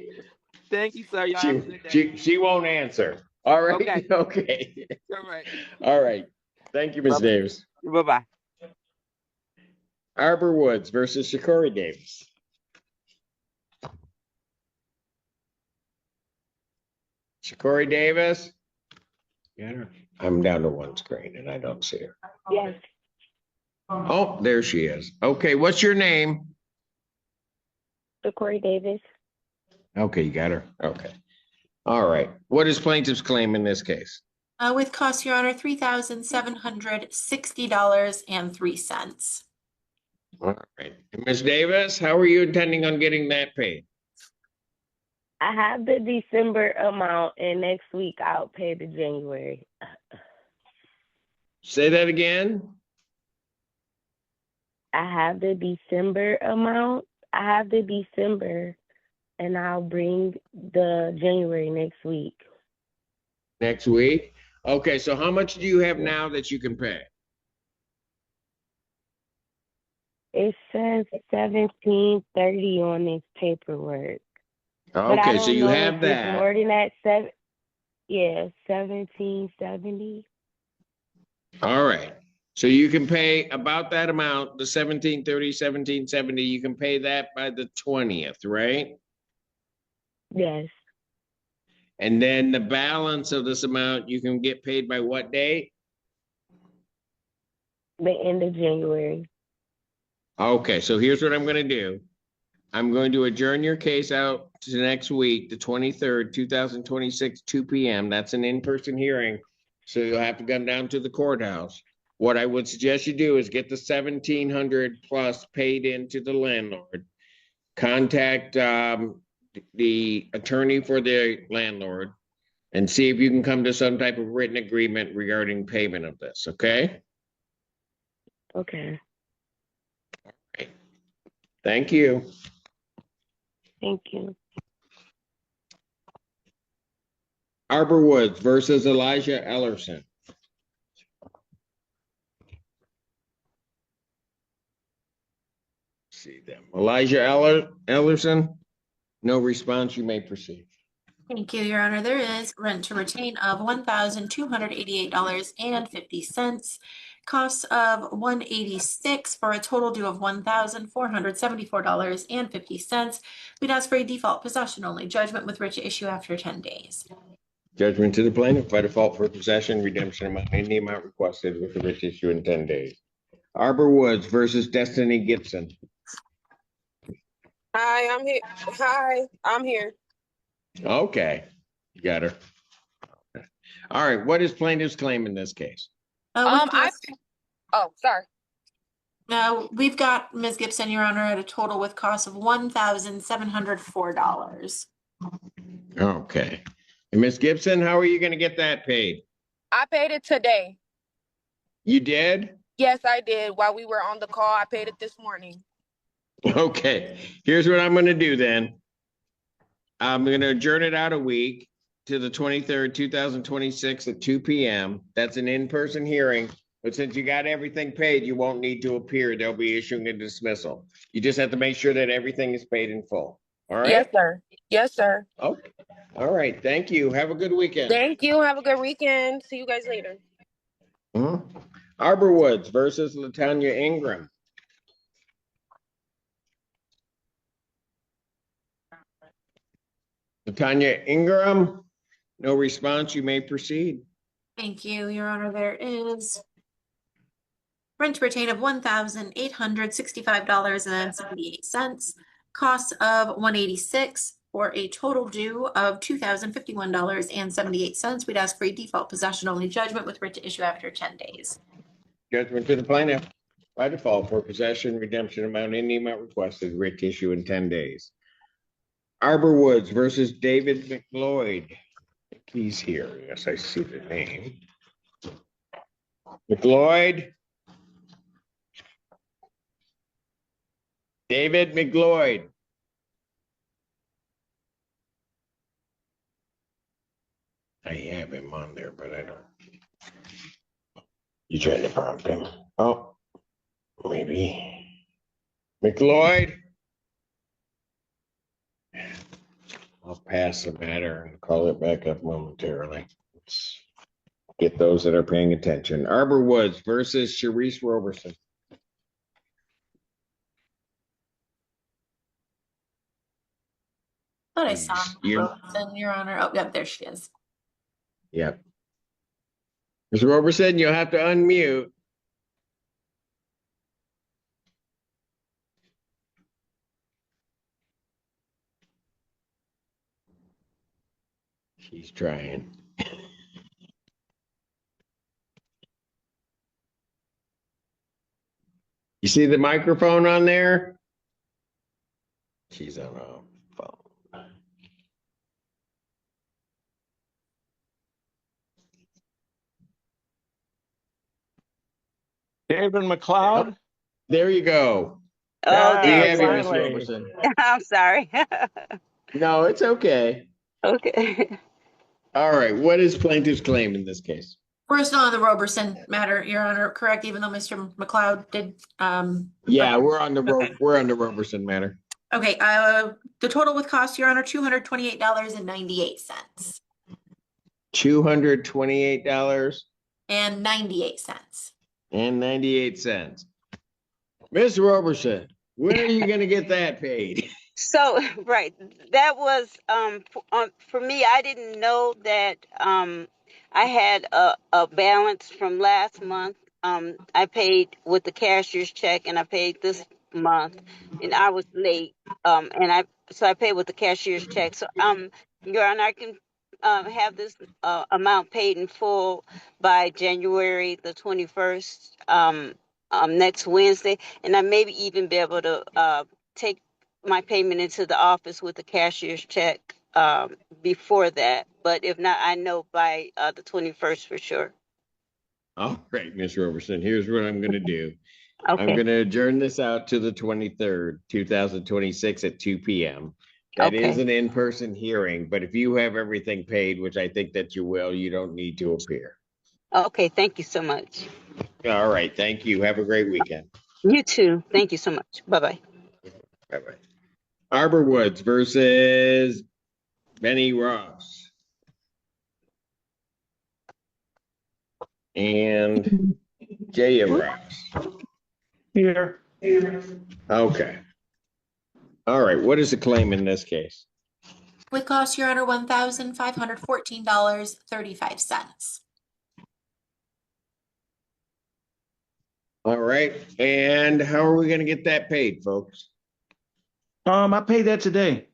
Speaker 14: Thank you, sir. Y'all have a good day.
Speaker 1: She won't answer. All right.
Speaker 14: Okay.
Speaker 1: Okay.
Speaker 14: All right.
Speaker 1: All right. Thank you, Ms. Davis.
Speaker 14: Bye-bye.
Speaker 1: Arbor Woods versus Shakori Davis. Shakori Davis. Yeah. I'm down to one screen and I don't see her.
Speaker 6: Yes.
Speaker 1: Oh, there she is. Okay, what's your name?
Speaker 6: Corey Davis.
Speaker 1: Okay, you got her. Okay. All right. What is plaintiff's claim in this case?
Speaker 13: With costs, Your Honor, $3,760.03.
Speaker 1: All right. Ms. Davis, how are you intending on getting that paid?
Speaker 6: I have the December amount, and next week I'll pay the January.
Speaker 1: Say that again.
Speaker 6: I have the December amount. I have the December, and I'll bring the January next week.
Speaker 1: Next week? Okay, so how much do you have now that you can pay?
Speaker 6: It says 1730 on this paperwork. But I
Speaker 1: Okay,
Speaker 6: don't
Speaker 1: so you
Speaker 6: know
Speaker 1: have
Speaker 6: if it's
Speaker 1: that.
Speaker 6: more than that. 1770.
Speaker 1: All right. So you can pay about that amount, the 1730, 1770, you can pay that by the 20th, right?
Speaker 6: Yes.
Speaker 1: And then the balance of this amount, you can get paid by what date?
Speaker 6: The end of January.
Speaker 1: Okay, so here's what I'm going to do. I'm going to adjourn your case out to next week, the 23rd, 2026, 2 p.m. That's an in-person hearing. So you'll have to come down to the courthouse. What I would suggest you do is get the 1,700 plus paid into the landlord. Contact the attorney for the landlord and see if you can come to some type of written agreement regarding payment of this, okay?
Speaker 6: Okay.
Speaker 1: Thank you.
Speaker 6: Thank you.
Speaker 1: Arbor Woods versus Elijah Ellerson. See them. Elijah Ellerson, no response. You may proceed.
Speaker 13: Thank you, Your Honor. There is rent to retain of $1,288.50, costs of $186 for a total due of $1,474.50. We'd ask for a default possession only judgment with writ to issue after 10 days.
Speaker 1: Judgment to the plaintiff by default for possession, redemption amount, any amount requested with the writ issue in 10 days. Arbor Woods versus Destiny Gibson.
Speaker 2: Hi, I'm here. Hi, I'm here.
Speaker 1: Okay, you got her. All right, what is plaintiff's claim in this case?
Speaker 2: Oh, sorry.
Speaker 13: We've got Ms. Gibson, Your Honor, at a total with cost of $1,704.
Speaker 1: Okay. And Miss Gibson, how are you gonna get that paid?
Speaker 2: I paid it today.
Speaker 1: You did?
Speaker 2: Yes, I did. While we were on the call, I paid it this morning.
Speaker 1: Okay, here's what I'm gonna do then. I'm gonna adjourn it out a week to the 23rd, 2026 at 2 p.m. That's an in-person hearing, but since you got everything paid, you won't need to appear. They'll be issuing a dismissal. You just have to make sure that everything is paid in full. All right?
Speaker 2: Yes, sir. Yes, sir.
Speaker 1: Okay. All right, thank you. Have a good weekend.
Speaker 2: Thank you. Have a good weekend. See you guys later.
Speaker 1: Arbor Woods versus Latanya Ingram. Latanya Ingram, no response. You may proceed.
Speaker 13: Thank you, Your Honor. There is rent to retain of $1,865.78, costs of $186 for a total due of $2,051.78. We'd ask for a default possession only judgment with writ to issue after 10 days.
Speaker 1: Judgment to the plaintiff by default for possession, redemption amount, any amount requested, writ to issue in 10 days. Arbor Woods versus David McLeod. He's here. Yes, I see the name. McLeod. David McLeod. I have him on there, but I don't. You tried to prompt him. Oh, maybe. McLeod. I'll pass the matter and call it back up momentarily. Let's get those that are paying attention. Arbor Woods versus Sharice Roberson.
Speaker 13: Thought I saw
Speaker 1: You-
Speaker 13: Robertson, Your Honor. Oh, yep, there she is.
Speaker 1: Yep. Mr. Roberson, you'll have to unmute. She's trying. You see the microphone on there? She's on a phone.
Speaker 10: David McLeod?
Speaker 1: There you go.
Speaker 10: Oh,
Speaker 1: We
Speaker 10: there
Speaker 1: have
Speaker 10: you
Speaker 1: you,
Speaker 10: go.
Speaker 1: Ms. Roberson.
Speaker 10: I'm sorry.
Speaker 1: No, it's okay.
Speaker 10: Okay.
Speaker 1: All right. What is plaintiff's claim in this case?
Speaker 13: We're still on the Roberson matter, Your Honor, correct? Even though Mr. McLeod did,
Speaker 1: Yeah, we're on the Roberson matter.
Speaker 13: okay, the total with cost, Your Honor, $228.98.
Speaker 1: $228
Speaker 13: and 98 cents.
Speaker 1: and 98 cents. Mr. Roberson, when are you going to get that paid?
Speaker 10: So, right, that was for me. I didn't know that I had a balance from last month. I paid with the cashier's check, and I paid this month, and I was late. And I paid with the cashier's check. So, Your Honor, I can have this amount paid in full by January the 21st, next Wednesday, and I maybe even be able to take my payment into the office with the cashier's check before that. But if not, I know by the 21st for sure.
Speaker 1: All right, Ms. Roberson, here's what I'm going to do.
Speaker 10: Okay.
Speaker 1: I'm going to adjourn this out to the 23rd, 2026 at 2 p.m. That is an in-person hearing, but if you have everything paid, which I think that you will, you don't need to appear.
Speaker 10: Okay, thank you so much.
Speaker 1: All right, thank you. Have a great weekend.
Speaker 10: You too. Thank you so much. Bye-bye.
Speaker 1: Bye-bye. Arbor Woods versus Benny Ross. And Jaya Ross.
Speaker 10: Here.
Speaker 1: Okay. All right, what is the claim in this case?
Speaker 13: With cost, Your Honor, $1,514.35.
Speaker 1: All right, and how are we gonna get that paid, folks?
Speaker 5: I paid that today.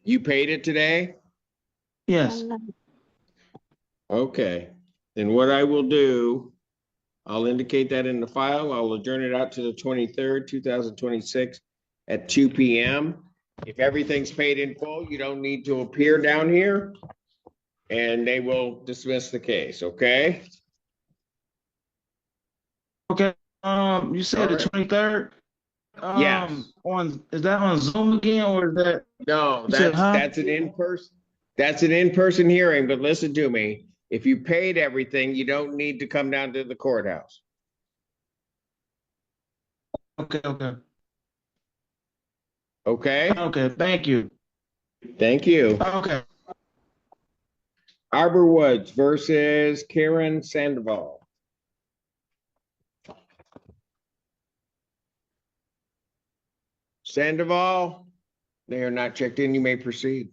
Speaker 1: You paid it today?
Speaker 5: Yes.
Speaker 1: Okay, then what I will do, I'll indicate that in the file. I'll adjourn it out to the 23rd, 2026 at 2 p.m. If everything's paid in full, you don't need to appear down here. And they will dismiss the case, okay?
Speaker 5: Okay. You said the 23rd?
Speaker 1: Yes.
Speaker 5: Is that on Zoom again or is that?
Speaker 1: No,
Speaker 5: You said,
Speaker 1: that's an in-person. That's an in-person hearing, but listen to me. If you paid everything, you don't need to come down to the courthouse.
Speaker 5: Okay, okay.
Speaker 1: Okay?
Speaker 5: Okay, thank you.
Speaker 1: Thank you.
Speaker 5: Okay.
Speaker 1: Arbor Woods versus Karen Sandoval. Sandoval, they are not checked in. You may proceed.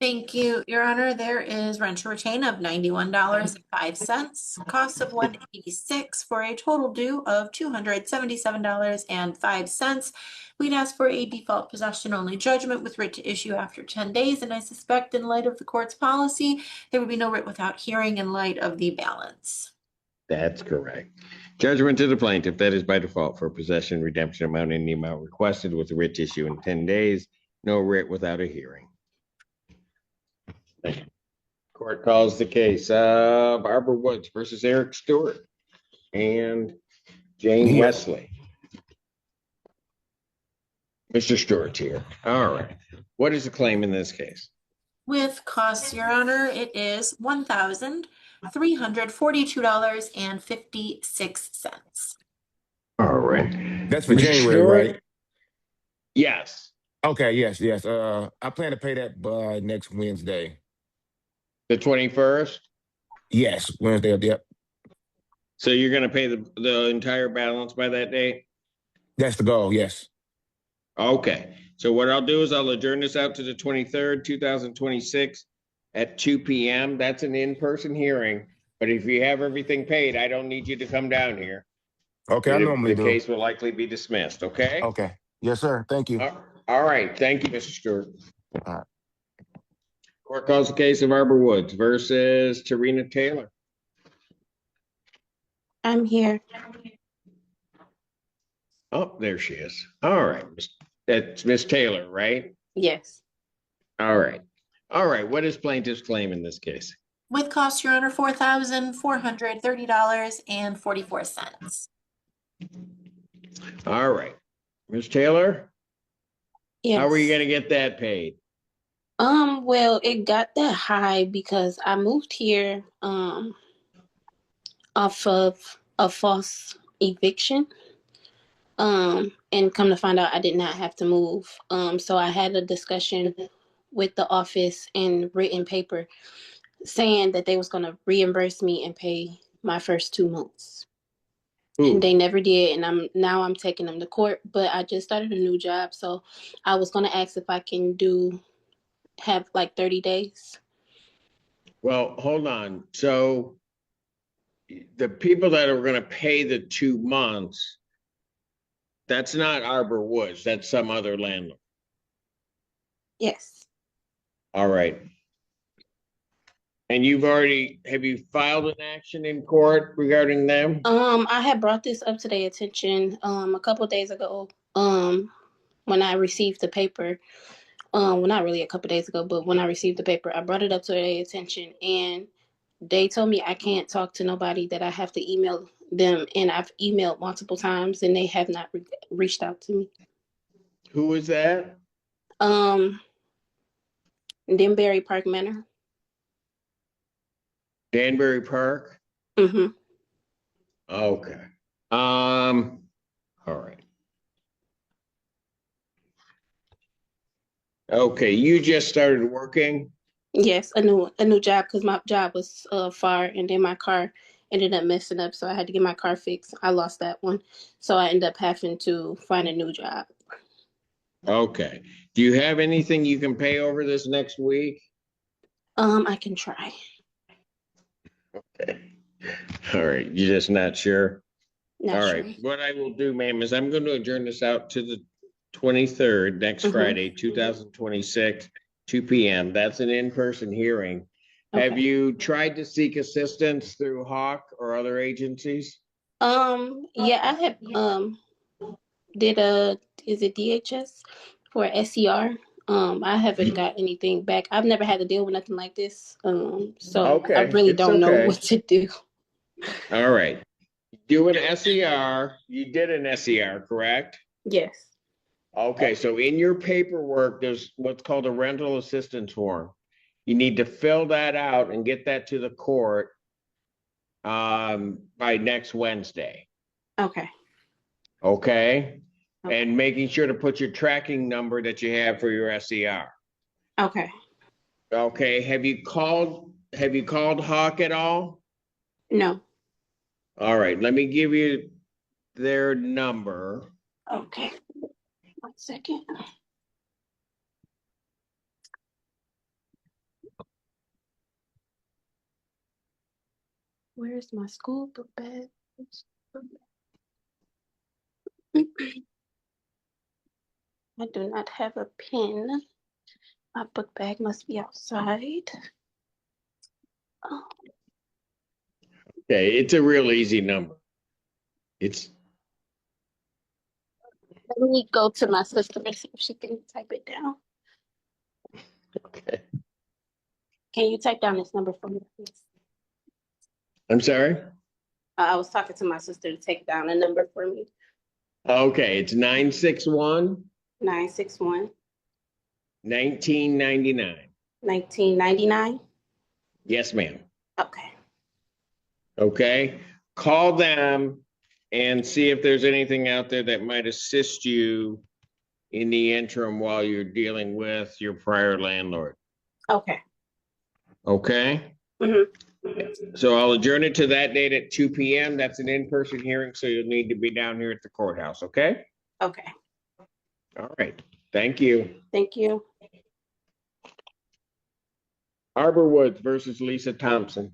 Speaker 13: Thank you, Your Honor. There is rent to retain of $91.05, cost of $186 for a total due of $277.05. We'd ask for a default possession only judgment with writ to issue after 10 days, and I suspect in light of the court's policy, there would be no writ without hearing in light of the balance.
Speaker 1: That's correct. Judgment to the plaintiff, that is by default for possession, redemption amount in the amount requested with a writ to issue in 10 days, no writ without a hearing. Court calls the case of Arbor Woods versus Eric Stewart and Jane Wesley. Mr. Stewart's here. All right. What is the claim in this case?
Speaker 13: With costs, Your Honor, it is $1,342.56.
Speaker 1: All right.
Speaker 17: That's for
Speaker 1: Mr.
Speaker 17: January,
Speaker 1: Stewart?
Speaker 17: right?
Speaker 1: Yes.
Speaker 17: Okay, yes, yes. I plan to pay that by next Wednesday.
Speaker 1: The 21st?
Speaker 17: Yes, Wednesday. Yep.
Speaker 1: So you're going to pay the entire balance by that date?
Speaker 17: That's the goal, yes.
Speaker 1: Okay. So what I'll do is I'll adjourn this out to the 23rd, 2026 at 2 p.m. That's an in-person hearing. But if you have everything paid, I don't need you to come down here.
Speaker 17: Okay, I normally do.
Speaker 1: The case will likely be dismissed, okay?
Speaker 17: Okay. Yes, sir. Thank you.
Speaker 1: All right. Thank you, Mr. Stewart.
Speaker 17: All right.
Speaker 1: Court calls the case of Arbor Woods versus Tarina Taylor.
Speaker 18: I'm here.
Speaker 1: Oh, there she is. All right. That's Miss Taylor, right?
Speaker 18: Yes.
Speaker 1: All right. All right. What is plaintiff's claim in this case?
Speaker 13: With costs, Your Honor, $4,430.44.
Speaker 1: All right. Miss Taylor?
Speaker 18: Yes.
Speaker 1: How are you going to get that paid?
Speaker 18: Well, it got that high because I moved here off of a false eviction. And come to find out I did not have to move. So I had a discussion with the office in written paper saying that they was gonna reimburse me and pay my first 2 months.
Speaker 1: Ooh.
Speaker 18: And they never did, and I'm taking them to court, but I just started a new job, so I was gonna ask if I can have like 30 days.
Speaker 1: Well, hold on. So the people that are going to pay the 2 months, that's not Arbor Woods. That's some other landlord.
Speaker 18: Yes.
Speaker 1: All right. And have you filed an action in court regarding them?
Speaker 18: I had brought this up to their attention a couple of days ago when I received the paper. Well, not really a couple of days ago, but when I received the paper, I brought it up to their attention, and they told me I can't talk to nobody, that I have to email them, and I've emailed multiple times, and they have not reached out to me.
Speaker 1: Who is that?
Speaker 18: Danbury Park Manor.
Speaker 1: Danbury Park?
Speaker 18: Mm-hmm.
Speaker 1: Okay. All right. Okay, you just started working?
Speaker 18: Yes, a new job, because my job was far, and then my car ended up messing up, so I had to get my car fixed. I lost that one, so I ended up having to find a new job.
Speaker 1: Okay. Do you have anything you can pay over this next week?
Speaker 18: I can try.
Speaker 1: Okay. All right. You're just not sure?
Speaker 18: Not
Speaker 1: All
Speaker 18: sure.
Speaker 1: right, what I will do, ma'am, is I'm going to adjourn this out to the 23rd, next Friday, 2026, 2 p.m. That's an in-person hearing. Have
Speaker 18: Okay.
Speaker 1: you tried to seek assistance through Hawk or other agencies?
Speaker 18: Yeah, I have is it DHS for SCR? I haven't got anything back. I've never had to deal with nothing like this. So I
Speaker 1: Okay,
Speaker 18: really
Speaker 1: it's
Speaker 18: don't know
Speaker 1: okay.
Speaker 18: what to do.
Speaker 1: All right. Do an SER. You did an SER, correct?
Speaker 18: Yes.
Speaker 1: Okay, so in your paperwork, there's what's called a rental assistance form. You need to fill that out and get that to the court by next Wednesday.
Speaker 18: Okay.
Speaker 1: Okay? And making sure to put your tracking number that you have for your SER.
Speaker 18: Okay.
Speaker 1: Okay, have you called Hawk at all?
Speaker 18: No.
Speaker 1: All right, let me give you their number.
Speaker 18: Okay. 1 second. Where's my school book bag? I do not have a pen. My book bag must be outside. Oh,
Speaker 1: Okay, it's a real easy number. It's
Speaker 18: let me go to my sister and see if she can type it down.
Speaker 1: okay.
Speaker 18: Can you type down this number for me, please?
Speaker 1: I'm sorry?
Speaker 18: I was talking to my sister to take down a number for me.
Speaker 1: Okay, it's 961
Speaker 18: 961
Speaker 1: 1999.
Speaker 18: 1999.
Speaker 1: Yes, ma'am.
Speaker 18: Okay.
Speaker 1: Okay, call them and see if there's anything out there that might assist you in the interim while you're dealing with your prior landlord.
Speaker 18: Okay.
Speaker 1: Okay? So I'll adjourn it to that date at 2 p.m. That's an in-person hearing, so you'll need to be down here at the courthouse, okay?
Speaker 18: Okay.
Speaker 1: All right, thank you.
Speaker 18: Thank you.
Speaker 1: Arbor Woods versus Lisa Thompson.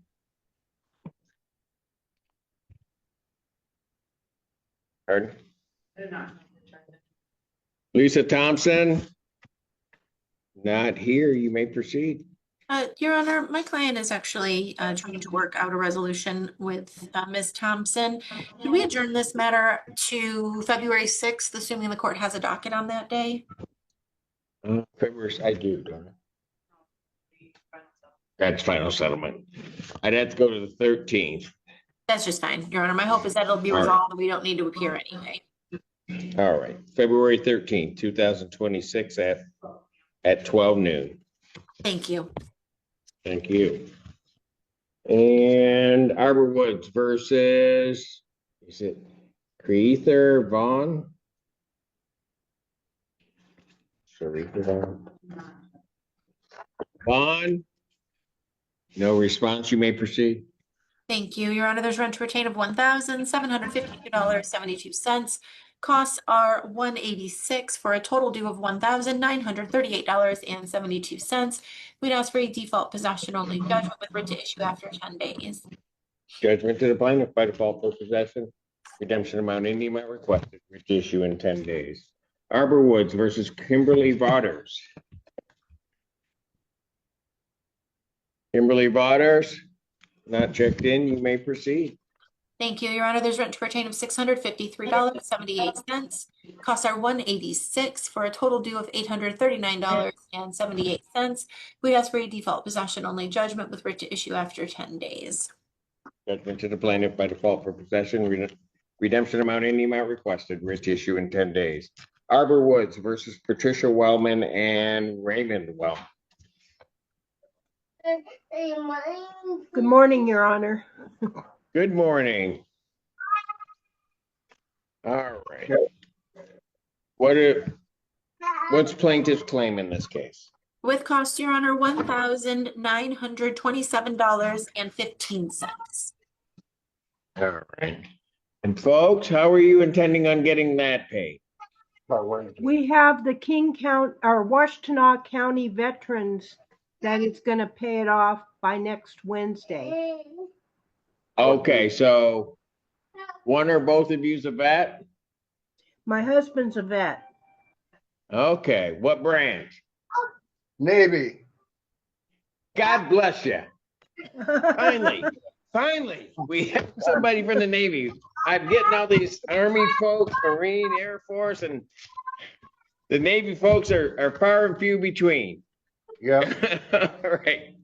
Speaker 1: Pardon? Lisa Thompson? Not here. You may proceed.
Speaker 13: Your Honor, my client is actually trying to work out a resolution with Ms. Thompson. Can we adjourn this matter to February 6th, assuming the court has a docket on that day?
Speaker 1: February, I do, don't I? That's final settlement. I'd have to go to the 13th.
Speaker 13: That's just fine, Your Honor. My hope is that it'll be
Speaker 1: All right.
Speaker 13: resolved and we don't need to appear anyway.
Speaker 1: All right, February 13th, 2026 at 12 noon.
Speaker 13: Thank you.
Speaker 1: Thank you. And Arbor Woods versus, is it Creether Vaughn? Sharitha Vaughn? Vaughn? No response. You may proceed.
Speaker 13: Thank you, Your Honor. There's rent to retain of $1,752.72. Costs are $186 for a total due of $1,938.72. We'd ask for a default possession only judgment with writ to issue after 10 days.
Speaker 1: Judgment to the plaintiff by default for possession. Redemption amount in the amount requested. Writ to issue in 10 days. Arbor Woods versus Kimberly Waters. Kimberly Waters, not checked in. You may proceed.
Speaker 13: Thank you, Your Honor. There's rent to retain of $653.78. Costs are $186 for a total due of $839.78. We'd ask for a default possession only judgment with writ to issue after 10 days.
Speaker 1: Judgment to the plaintiff by default for possession. Redemption amount in the amount requested. Writ to issue in 10 days. Arbor Woods versus Patricia Wellman and Raymond Wellman.
Speaker 9: Good morning, Your Honor.
Speaker 1: Good morning. All right. What's plaintiff's claim in this case?
Speaker 13: With cost, Your Honor, $1,927.15.
Speaker 1: All right. And folks, how are you intending on getting that paid?
Speaker 9: We have the King County or Washtenaw County veterans that is going to pay it off by next Wednesday.
Speaker 1: Okay, so One or both of you's a vet?
Speaker 9: My husband's a vet.
Speaker 1: Okay, what branch?
Speaker 11: Navy.
Speaker 1: God bless you. Finally, we have somebody from the Navy. I'm getting all these Army folks, Marine, Air Force, and the Navy folks are far and few between.
Speaker 11: Yeah.
Speaker 1: All right.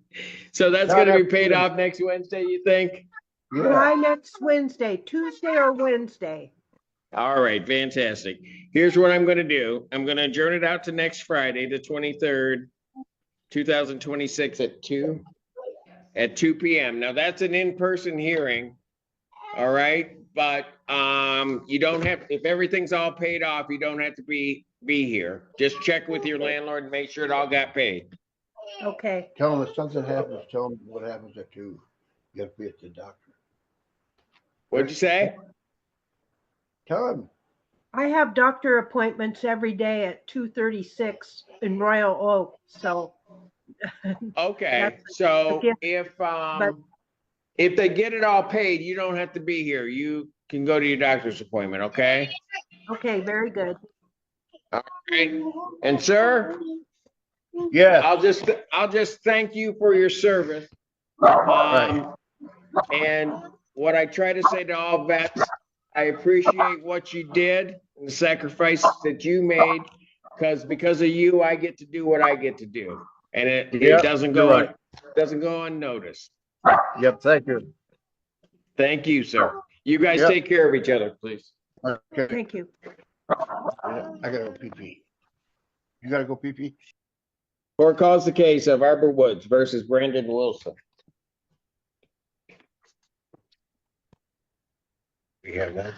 Speaker 1: So that's going to be paid off next Wednesday, you think?
Speaker 9: By next Wednesday, Tuesday or Wednesday.
Speaker 1: All right, fantastic. Here's what I'm going to do. I'm going to adjourn it out to next Friday, the 23rd, 2026 at 2 p.m. Now that's an in-person hearing. All right, but you don't have, if everything's all paid off, you don't have to be here. Just check with your landlord and make sure it all got paid.
Speaker 9: Okay.
Speaker 11: Tell them if something happens, tell them what happens at 2. You have to be at the doctor.
Speaker 1: What'd you say?
Speaker 11: Tell them.
Speaker 9: I have doctor appointments every day at 2:36 in Royal Oak. So.
Speaker 1: Okay, so if they get it all paid, you don't have to be here. You can go to your doctor's appointment, okay?
Speaker 9: Okay, very good.
Speaker 1: All right. And sir?
Speaker 11: Yeah.
Speaker 1: I'll just thank you for your service. And what I try to say to all vets, I appreciate what you did and the sacrifices that you made, because of you, I get to do what I get to do. And it doesn't go unnoticed.
Speaker 11: Yep, thank you.
Speaker 1: Thank you, sir. You guys take care of each other, please.
Speaker 11: Okay.
Speaker 9: Thank you.
Speaker 11: I gotta go pee-pee. You gotta go pee-pee?
Speaker 1: Court calls the case of Arbor Woods versus Brandon Wilson. We have that.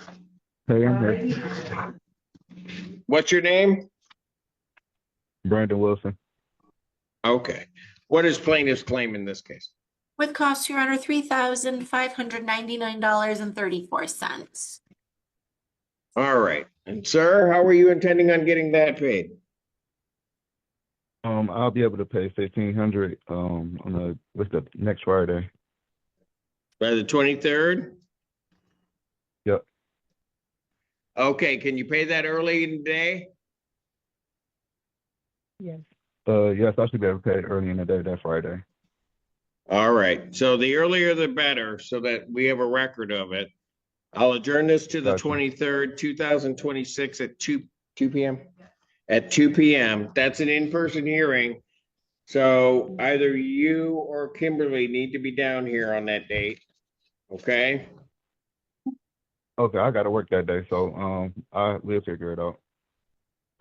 Speaker 20: Hey, I'm here.
Speaker 1: What's your name?
Speaker 20: Brandon Wilson.
Speaker 1: Okay. What is plaintiff's claim in this case?
Speaker 13: With costs, Your Honor, $3,599.34.
Speaker 1: All right. And sir, how are you intending on getting that paid?
Speaker 20: I'll be able to pay $1,500 on the next Friday.
Speaker 1: By the 23rd?
Speaker 20: Yep.
Speaker 1: Okay, can you pay that early in the day?
Speaker 15: Yes.
Speaker 20: Yes, I should be able to pay it early in the day that Friday.
Speaker 1: All right. So the earlier the better, so that we have a record of it. I'll adjourn this to the 23rd, 2026 at 2 p.m. At 2 p.m. That's an in-person hearing. So either you or Kimberly need to be down here on that date. Okay?
Speaker 20: Okay, I got to work that day, so we'll figure it out.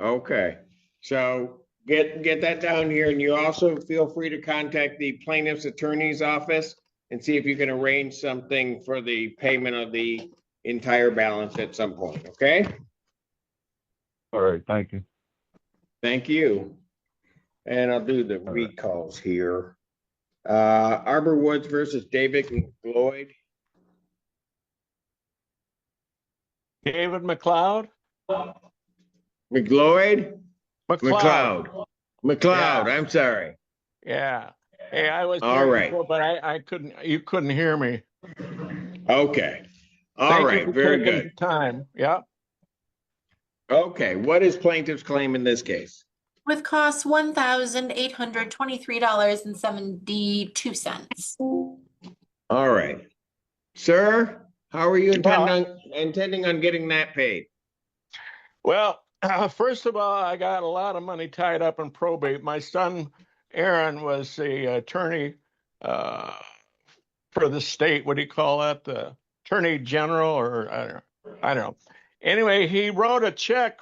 Speaker 1: Okay. So get that down here, and you also feel free to contact the plaintiff's attorney's office and see if you can arrange something for the payment of the entire balance at some point. Okay?
Speaker 20: All right, thank you.
Speaker 1: Thank you. And I'll do the recalls here. Arbor Woods versus David Lloyd.
Speaker 21: David McLeod?
Speaker 1: McLeod?
Speaker 21: McLeod.
Speaker 1: McLeod,
Speaker 21: Yeah.
Speaker 1: I'm sorry.
Speaker 21: Yeah. Hey, I was
Speaker 1: All
Speaker 21: here
Speaker 1: right.
Speaker 21: before, but you couldn't hear me.
Speaker 1: Okay. All
Speaker 21: Thank
Speaker 1: right,
Speaker 21: you for
Speaker 1: very
Speaker 21: taking
Speaker 1: good.
Speaker 21: the time. Yeah.
Speaker 1: Okay, what is plaintiff's claim in this case?
Speaker 13: With costs $1,823.72.
Speaker 1: All right. Sir, how are you intending on getting that paid?
Speaker 21: Well, first of all, I got a lot of money tied up in probate. My son, Aaron, was the attorney for the state. What do you call that? The attorney general, or I don't know. Anyway, he wrote a check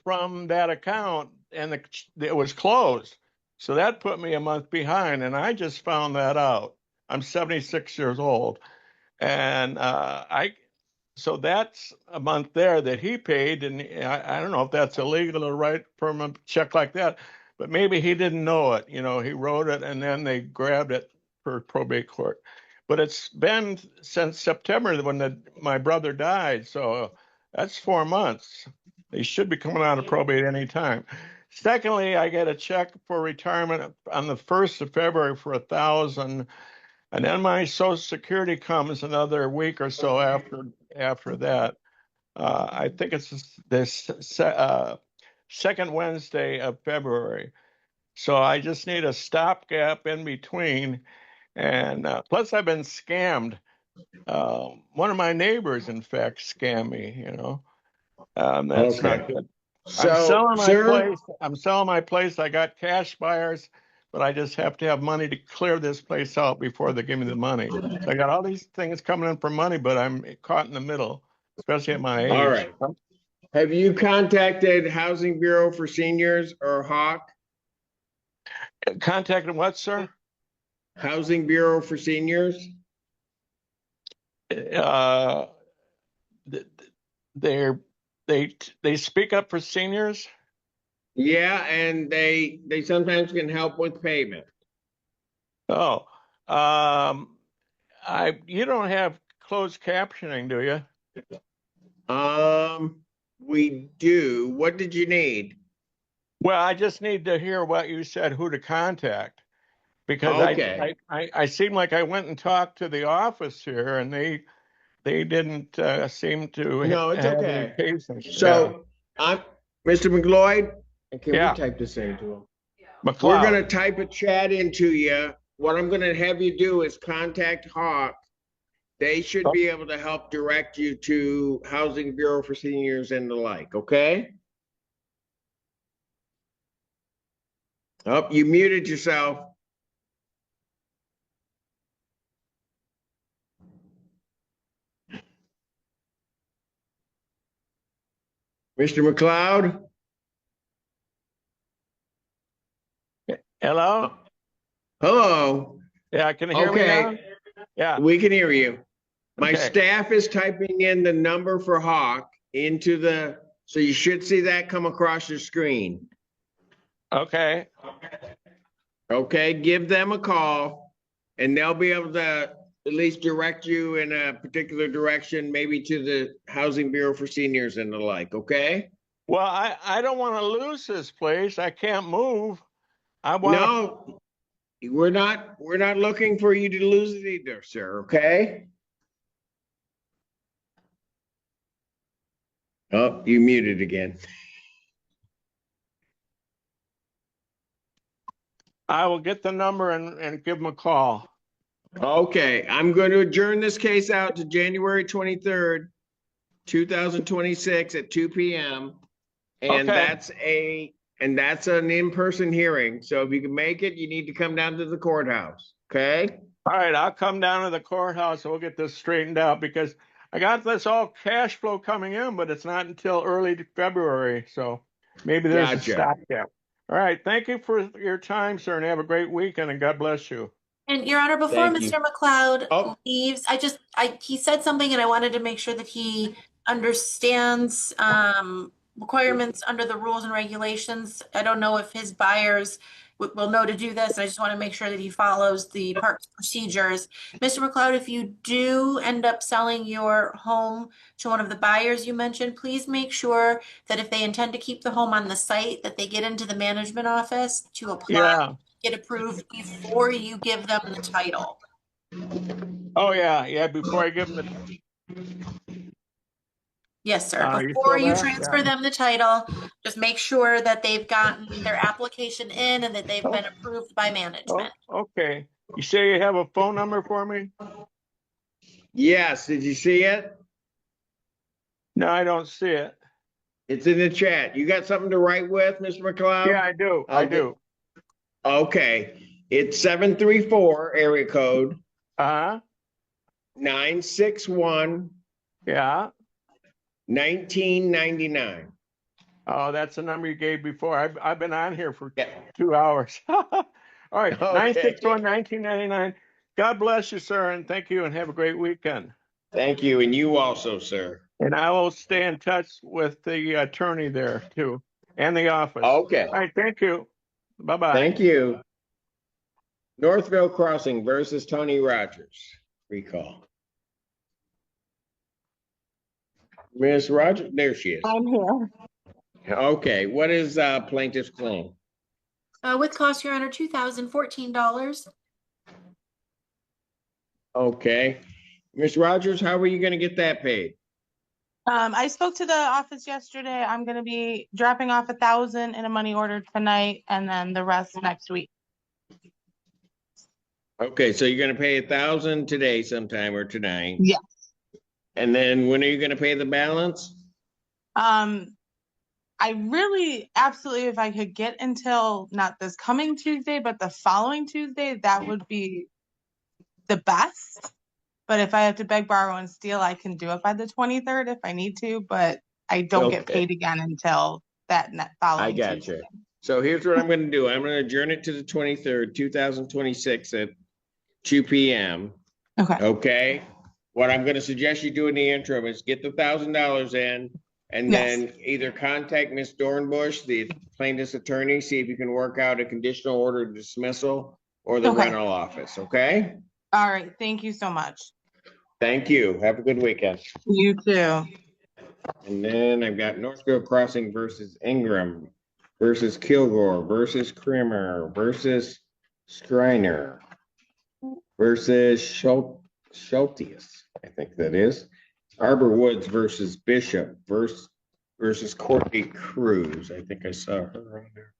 Speaker 21: from that account, and it was closed. So that put me a month behind, and I just found that out. I'm 76 years old, and so that's a month there that he paid, and I don't know if that's illegal to write from a check like that, but maybe he didn't know it. You know, he wrote it, and then they grabbed it for probate court. But it's been since September when my brother died, so that's 4 months. They should be coming out of probate any time. Secondly, I get a check for retirement on the 1st of February for $1,000. And then my Social Security comes another week or so after that. I think it's this second Wednesday of February. So I just need a stopgap in between. And plus, I've been scammed. One of my neighbors, in fact, scammed me, that's not
Speaker 1: Okay.
Speaker 21: good. I'm
Speaker 1: So,
Speaker 21: selling my
Speaker 1: sir,
Speaker 21: place. I'm selling my place. I got cash buyers, but I just have to have money to clear this place out before they give me the money. So I got all these things coming in for money, but I'm caught in the middle, especially at my
Speaker 1: all
Speaker 21: age.
Speaker 1: right. Have you contacted Housing Bureau for Seniors or Hawk?
Speaker 21: Contacted what, sir?
Speaker 1: Housing Bureau for Seniors?
Speaker 21: Uh, th- they're they speak up for seniors.
Speaker 1: Yeah, and they sometimes can help with payment.
Speaker 21: Oh, you don't have closed captioning, do you?
Speaker 1: We do. What did you need?
Speaker 21: Well, I just need to hear what you said, who to contact, because
Speaker 1: Okay.
Speaker 21: I seem like I went and talked to the office here, and they didn't seem to
Speaker 1: No, it's
Speaker 21: have any
Speaker 1: okay.
Speaker 21: patience.
Speaker 1: So I'm Mr. McLeod, and can we
Speaker 21: Yeah,
Speaker 1: type this into him? We're
Speaker 21: McLeod.
Speaker 1: gonna type a chat into you. What I'm gonna have you do is contact Hawk. They should be able to help direct you to Housing Bureau for Seniors and the like, okay? Oh, you muted yourself. Mr. McLeod?
Speaker 21: Hello.
Speaker 1: Hello.
Speaker 21: Yeah, can you hear me now?
Speaker 1: Okay,
Speaker 21: Yeah.
Speaker 1: we can hear you. My
Speaker 21: Okay.
Speaker 1: staff is typing in the number for Hawk into so you should see that come across your screen.
Speaker 21: Okay.
Speaker 1: Okay, give them a call and they'll be able to at least direct you in a particular direction, maybe to the Housing Bureau for Seniors and the like, okay?
Speaker 21: Well, I don't want to lose this place. I can't move. I want to.
Speaker 1: No, we're not looking for you to lose it either, sir, okay? Oh, you muted again.
Speaker 21: I will get the number and give them a call.
Speaker 1: Okay, I'm going to adjourn this case out to January 23rd, 2026 at 2 p.m. And
Speaker 21: Okay.
Speaker 1: that's an in-person hearing. So if you can make it, you need to come down to the courthouse, okay?
Speaker 21: All right, I'll come down to the courthouse and we'll get this straightened out because I got this all cash flow coming in, but it's not until early February. So maybe there's a
Speaker 1: Gotcha.
Speaker 21: stopgap. All right. Thank you for your time, sir, and have a great weekend and God bless you.
Speaker 13: And Your Honor, before
Speaker 1: Thank you.
Speaker 13: Mr. McLeod
Speaker 1: Oh.
Speaker 13: leaves, he said something and I wanted to make sure that he understands requirements under the rules and regulations. I don't know if his buyers will know to do this. I just want to make sure that he follows the parks procedures. Mr. McLeod, if you do end up selling your home to one of the buyers you mentioned, please make sure that if they intend to keep the home on the site, that they get into the management office to apply.
Speaker 21: Yeah.
Speaker 13: Get approved before you give them the title.
Speaker 21: Oh, yeah. Yeah. Before I give them
Speaker 13: Yes, sir.
Speaker 21: you
Speaker 13: Before
Speaker 21: still
Speaker 13: you
Speaker 21: there?
Speaker 13: transfer
Speaker 21: Yeah.
Speaker 13: them the title, just make sure that they've gotten their application in and that they've been approved by management.
Speaker 21: Okay. You say you have a phone number for me?
Speaker 1: Yes, did you see it?
Speaker 21: No, I don't see it.
Speaker 1: It's in the chat. You got something to write with, Mr. McLeod?
Speaker 21: Yeah, I do. I do.
Speaker 1: Okay, it's 734 area code. 961.
Speaker 21: Yeah.
Speaker 1: 1999.
Speaker 21: Oh, that's the number you gave before. I've been on here for 2 hours. All right.
Speaker 1: Okay.
Speaker 21: 961-1999. God bless you, sir, and thank you and have a great weekend.
Speaker 1: Thank you, and you also, sir.
Speaker 21: And I will stay in touch with the attorney there too, and the office.
Speaker 1: Okay.
Speaker 21: All right. Thank you. Bye-bye.
Speaker 1: Thank you. Northville Crossing versus Tony Rogers. Recall. Miss Rogers, there she is.
Speaker 8: I'm here.
Speaker 1: Okay, what is plaintiff's claim?
Speaker 13: With cost, Your Honor, $2,014.
Speaker 1: Okay. Ms. Rogers, how are you gonna get that paid?
Speaker 19: I spoke to the office yesterday. I'm gonna be dropping off 1,000 in a money order tonight and then the rest next week.
Speaker 1: Okay, so you're gonna pay 1,000 today sometime or tonight.
Speaker 19: Yeah.
Speaker 1: And then when are you gonna pay the balance?
Speaker 19: I really absolutely, if I could get until not this coming Tuesday, but the following Tuesday, that would be the best. But if I have to beg, borrow, and steal, I can do it by the 23rd if I need to, but I don't get
Speaker 1: Okay.
Speaker 19: paid again until that following
Speaker 1: I got
Speaker 19: Tuesday.
Speaker 1: you. So here's what I'm gonna do. I'm gonna adjourn it to the 23rd, 2026 at 2 p.m.
Speaker 19: Okay.
Speaker 1: Okay. What I'm gonna suggest you do in the interim is get the $1,000 in and
Speaker 19: Yes.
Speaker 1: then either contact Ms. Dornbush, the plaintiff's attorney, see if you can work out a conditional order of dismissal or the
Speaker 19: Okay.
Speaker 1: rental office, okay?
Speaker 19: All right. Thank you so much.
Speaker 1: Thank you. Have a good weekend.
Speaker 19: You too.
Speaker 1: And then I've got Northfield Crossing versus Ingram versus Kilgore versus Kramer versus Striner versus Schultius, I think that is. Arbor Woods versus Bishop versus Courtney Cruz. I think I saw her on there.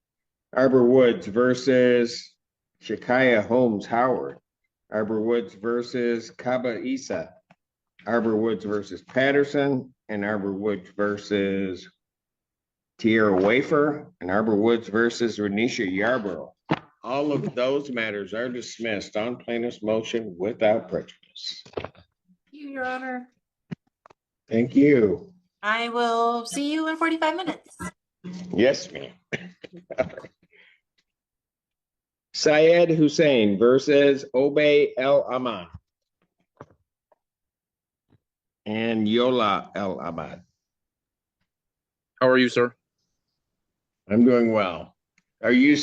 Speaker 1: Arbor Woods versus Shakaya Holmes Howard. Arbor Woods versus Kaba Isa. Arbor Woods versus Patterson, and Arbor Woods versus Tierra Wafer, and Arbor Woods versus Renisha Yarborough. All of those matters are dismissed on plaintiff's motion without prejudice.
Speaker 13: Your Honor.
Speaker 1: Thank you.
Speaker 13: I will see you in 45 minutes.
Speaker 1: Yes, ma'am. Syed Hussein versus Obey El Ahmad. And Yola El Ahmad.
Speaker 7: How are you, sir?
Speaker 1: I'm doing well. Are you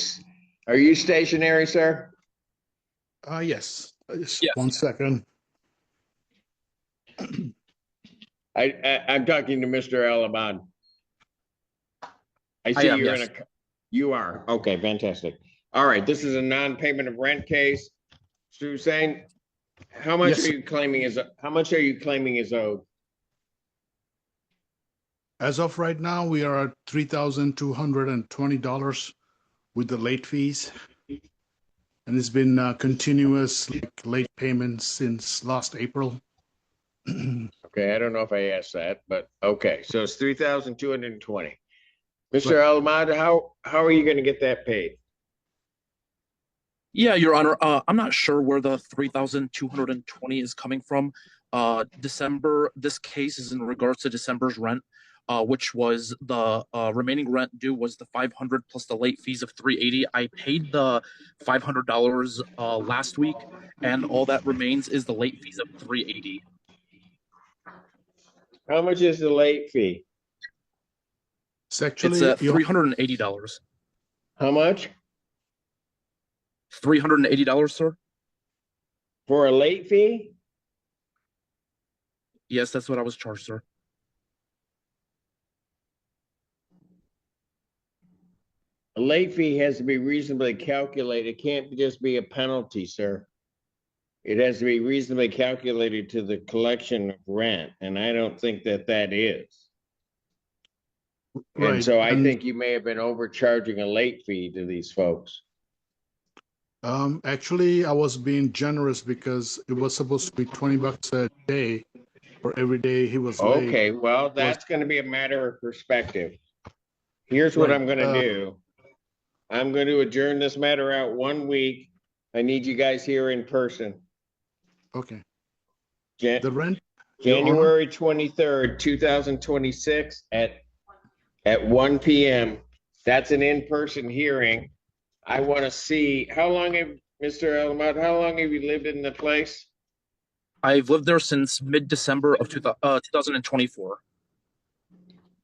Speaker 1: stationary, sir?
Speaker 7: Yes. Just 1 second.
Speaker 1: I'm talking to Mr. El Ahmad. I see you're in a. You are okay. Fantastic. All right. This is a non-payment of rent case. Mr. Hussein, how much are you claiming is owed?
Speaker 7: As of right now, we are at $3,220 with the late fees. And it's been continuous late payments since last April.
Speaker 1: Okay, I don't know if I asked that, but okay. So it's 3,220. Mr. El Ahmad, how are you going to get that paid?
Speaker 12: Yeah, Your Honor. I'm not sure where the 3,220 is coming from. This case is in regards to December's rent, which was the remaining rent due was the 500 plus the late fees of 380. I paid the $500 last week, and all that remains is the late fees of 380.
Speaker 1: How much is the late fee?
Speaker 7: It's actually
Speaker 12: $380.
Speaker 1: How much?
Speaker 12: $380, sir.
Speaker 1: For a late fee?
Speaker 12: Yes, that's what I was charged, sir.
Speaker 1: A late fee has to be reasonably calculated. It can't just be a penalty, sir. It has to be reasonably calculated to the collection of rent, and I don't think that is.
Speaker 7: Right.
Speaker 1: And so I think you may have been overcharging a late fee to these folks.
Speaker 7: Actually, I was being generous because it was supposed to be $20 a day for every day he was late.
Speaker 1: Okay, well, that's going to be a matter of perspective. Here's what I'm going to do. I'm going to adjourn this matter out 1 week. I need you guys here in person.
Speaker 7: Okay.
Speaker 1: The rent? January 23rd, 2026 at 1 p.m. That's an in-person hearing. I want to see, Mr. El Ahmad, how long have you lived in the place?
Speaker 12: I've lived there since mid-December of 2024.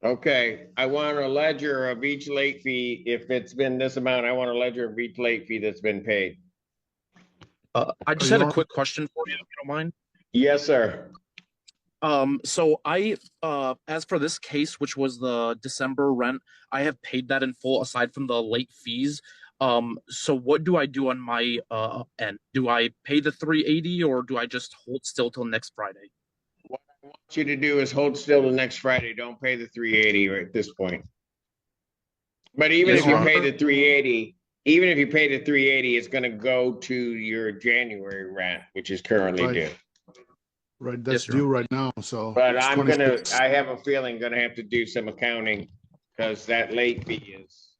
Speaker 1: Okay, I want a ledger of each late fee. If it's been this amount, I want a ledger of each late fee that's been paid.
Speaker 12: I just had a quick question for you, if you don't mind.
Speaker 1: Yes, sir.
Speaker 12: So I, as for this case, which was the December rent, I have paid that in full aside from the late fees. So what do I do on my end? Do I pay the 380 or do I just hold still till next Friday?
Speaker 1: What I want you to do is hold still to next Friday. Don't pay the 380 right at this point. But even
Speaker 12: Yes,
Speaker 1: if
Speaker 12: Your
Speaker 1: you pay
Speaker 12: Honor.
Speaker 1: the 380, even if you pay the 380, it's gonna go to your January rent, which is currently
Speaker 7: Right.
Speaker 1: due.
Speaker 7: Right, that's
Speaker 12: Yes, Your
Speaker 7: due
Speaker 12: Honor.
Speaker 7: right now, so
Speaker 1: But
Speaker 7: it's
Speaker 1: I'm
Speaker 7: 26.
Speaker 1: I have a feeling gonna have to do some accounting because that late fee is,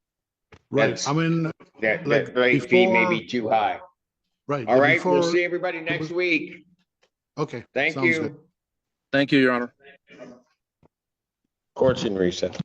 Speaker 7: Right,
Speaker 1: that's,
Speaker 7: I mean,
Speaker 1: that
Speaker 7: like
Speaker 1: late fee may
Speaker 7: before,
Speaker 1: be too high.
Speaker 7: right,
Speaker 1: All
Speaker 7: like
Speaker 1: right, we'll
Speaker 7: before,
Speaker 1: see everybody next week.
Speaker 7: okay,
Speaker 1: Thank
Speaker 7: sounds good.
Speaker 1: you.
Speaker 12: Thank you, Your Honor.
Speaker 1: Court's in recess.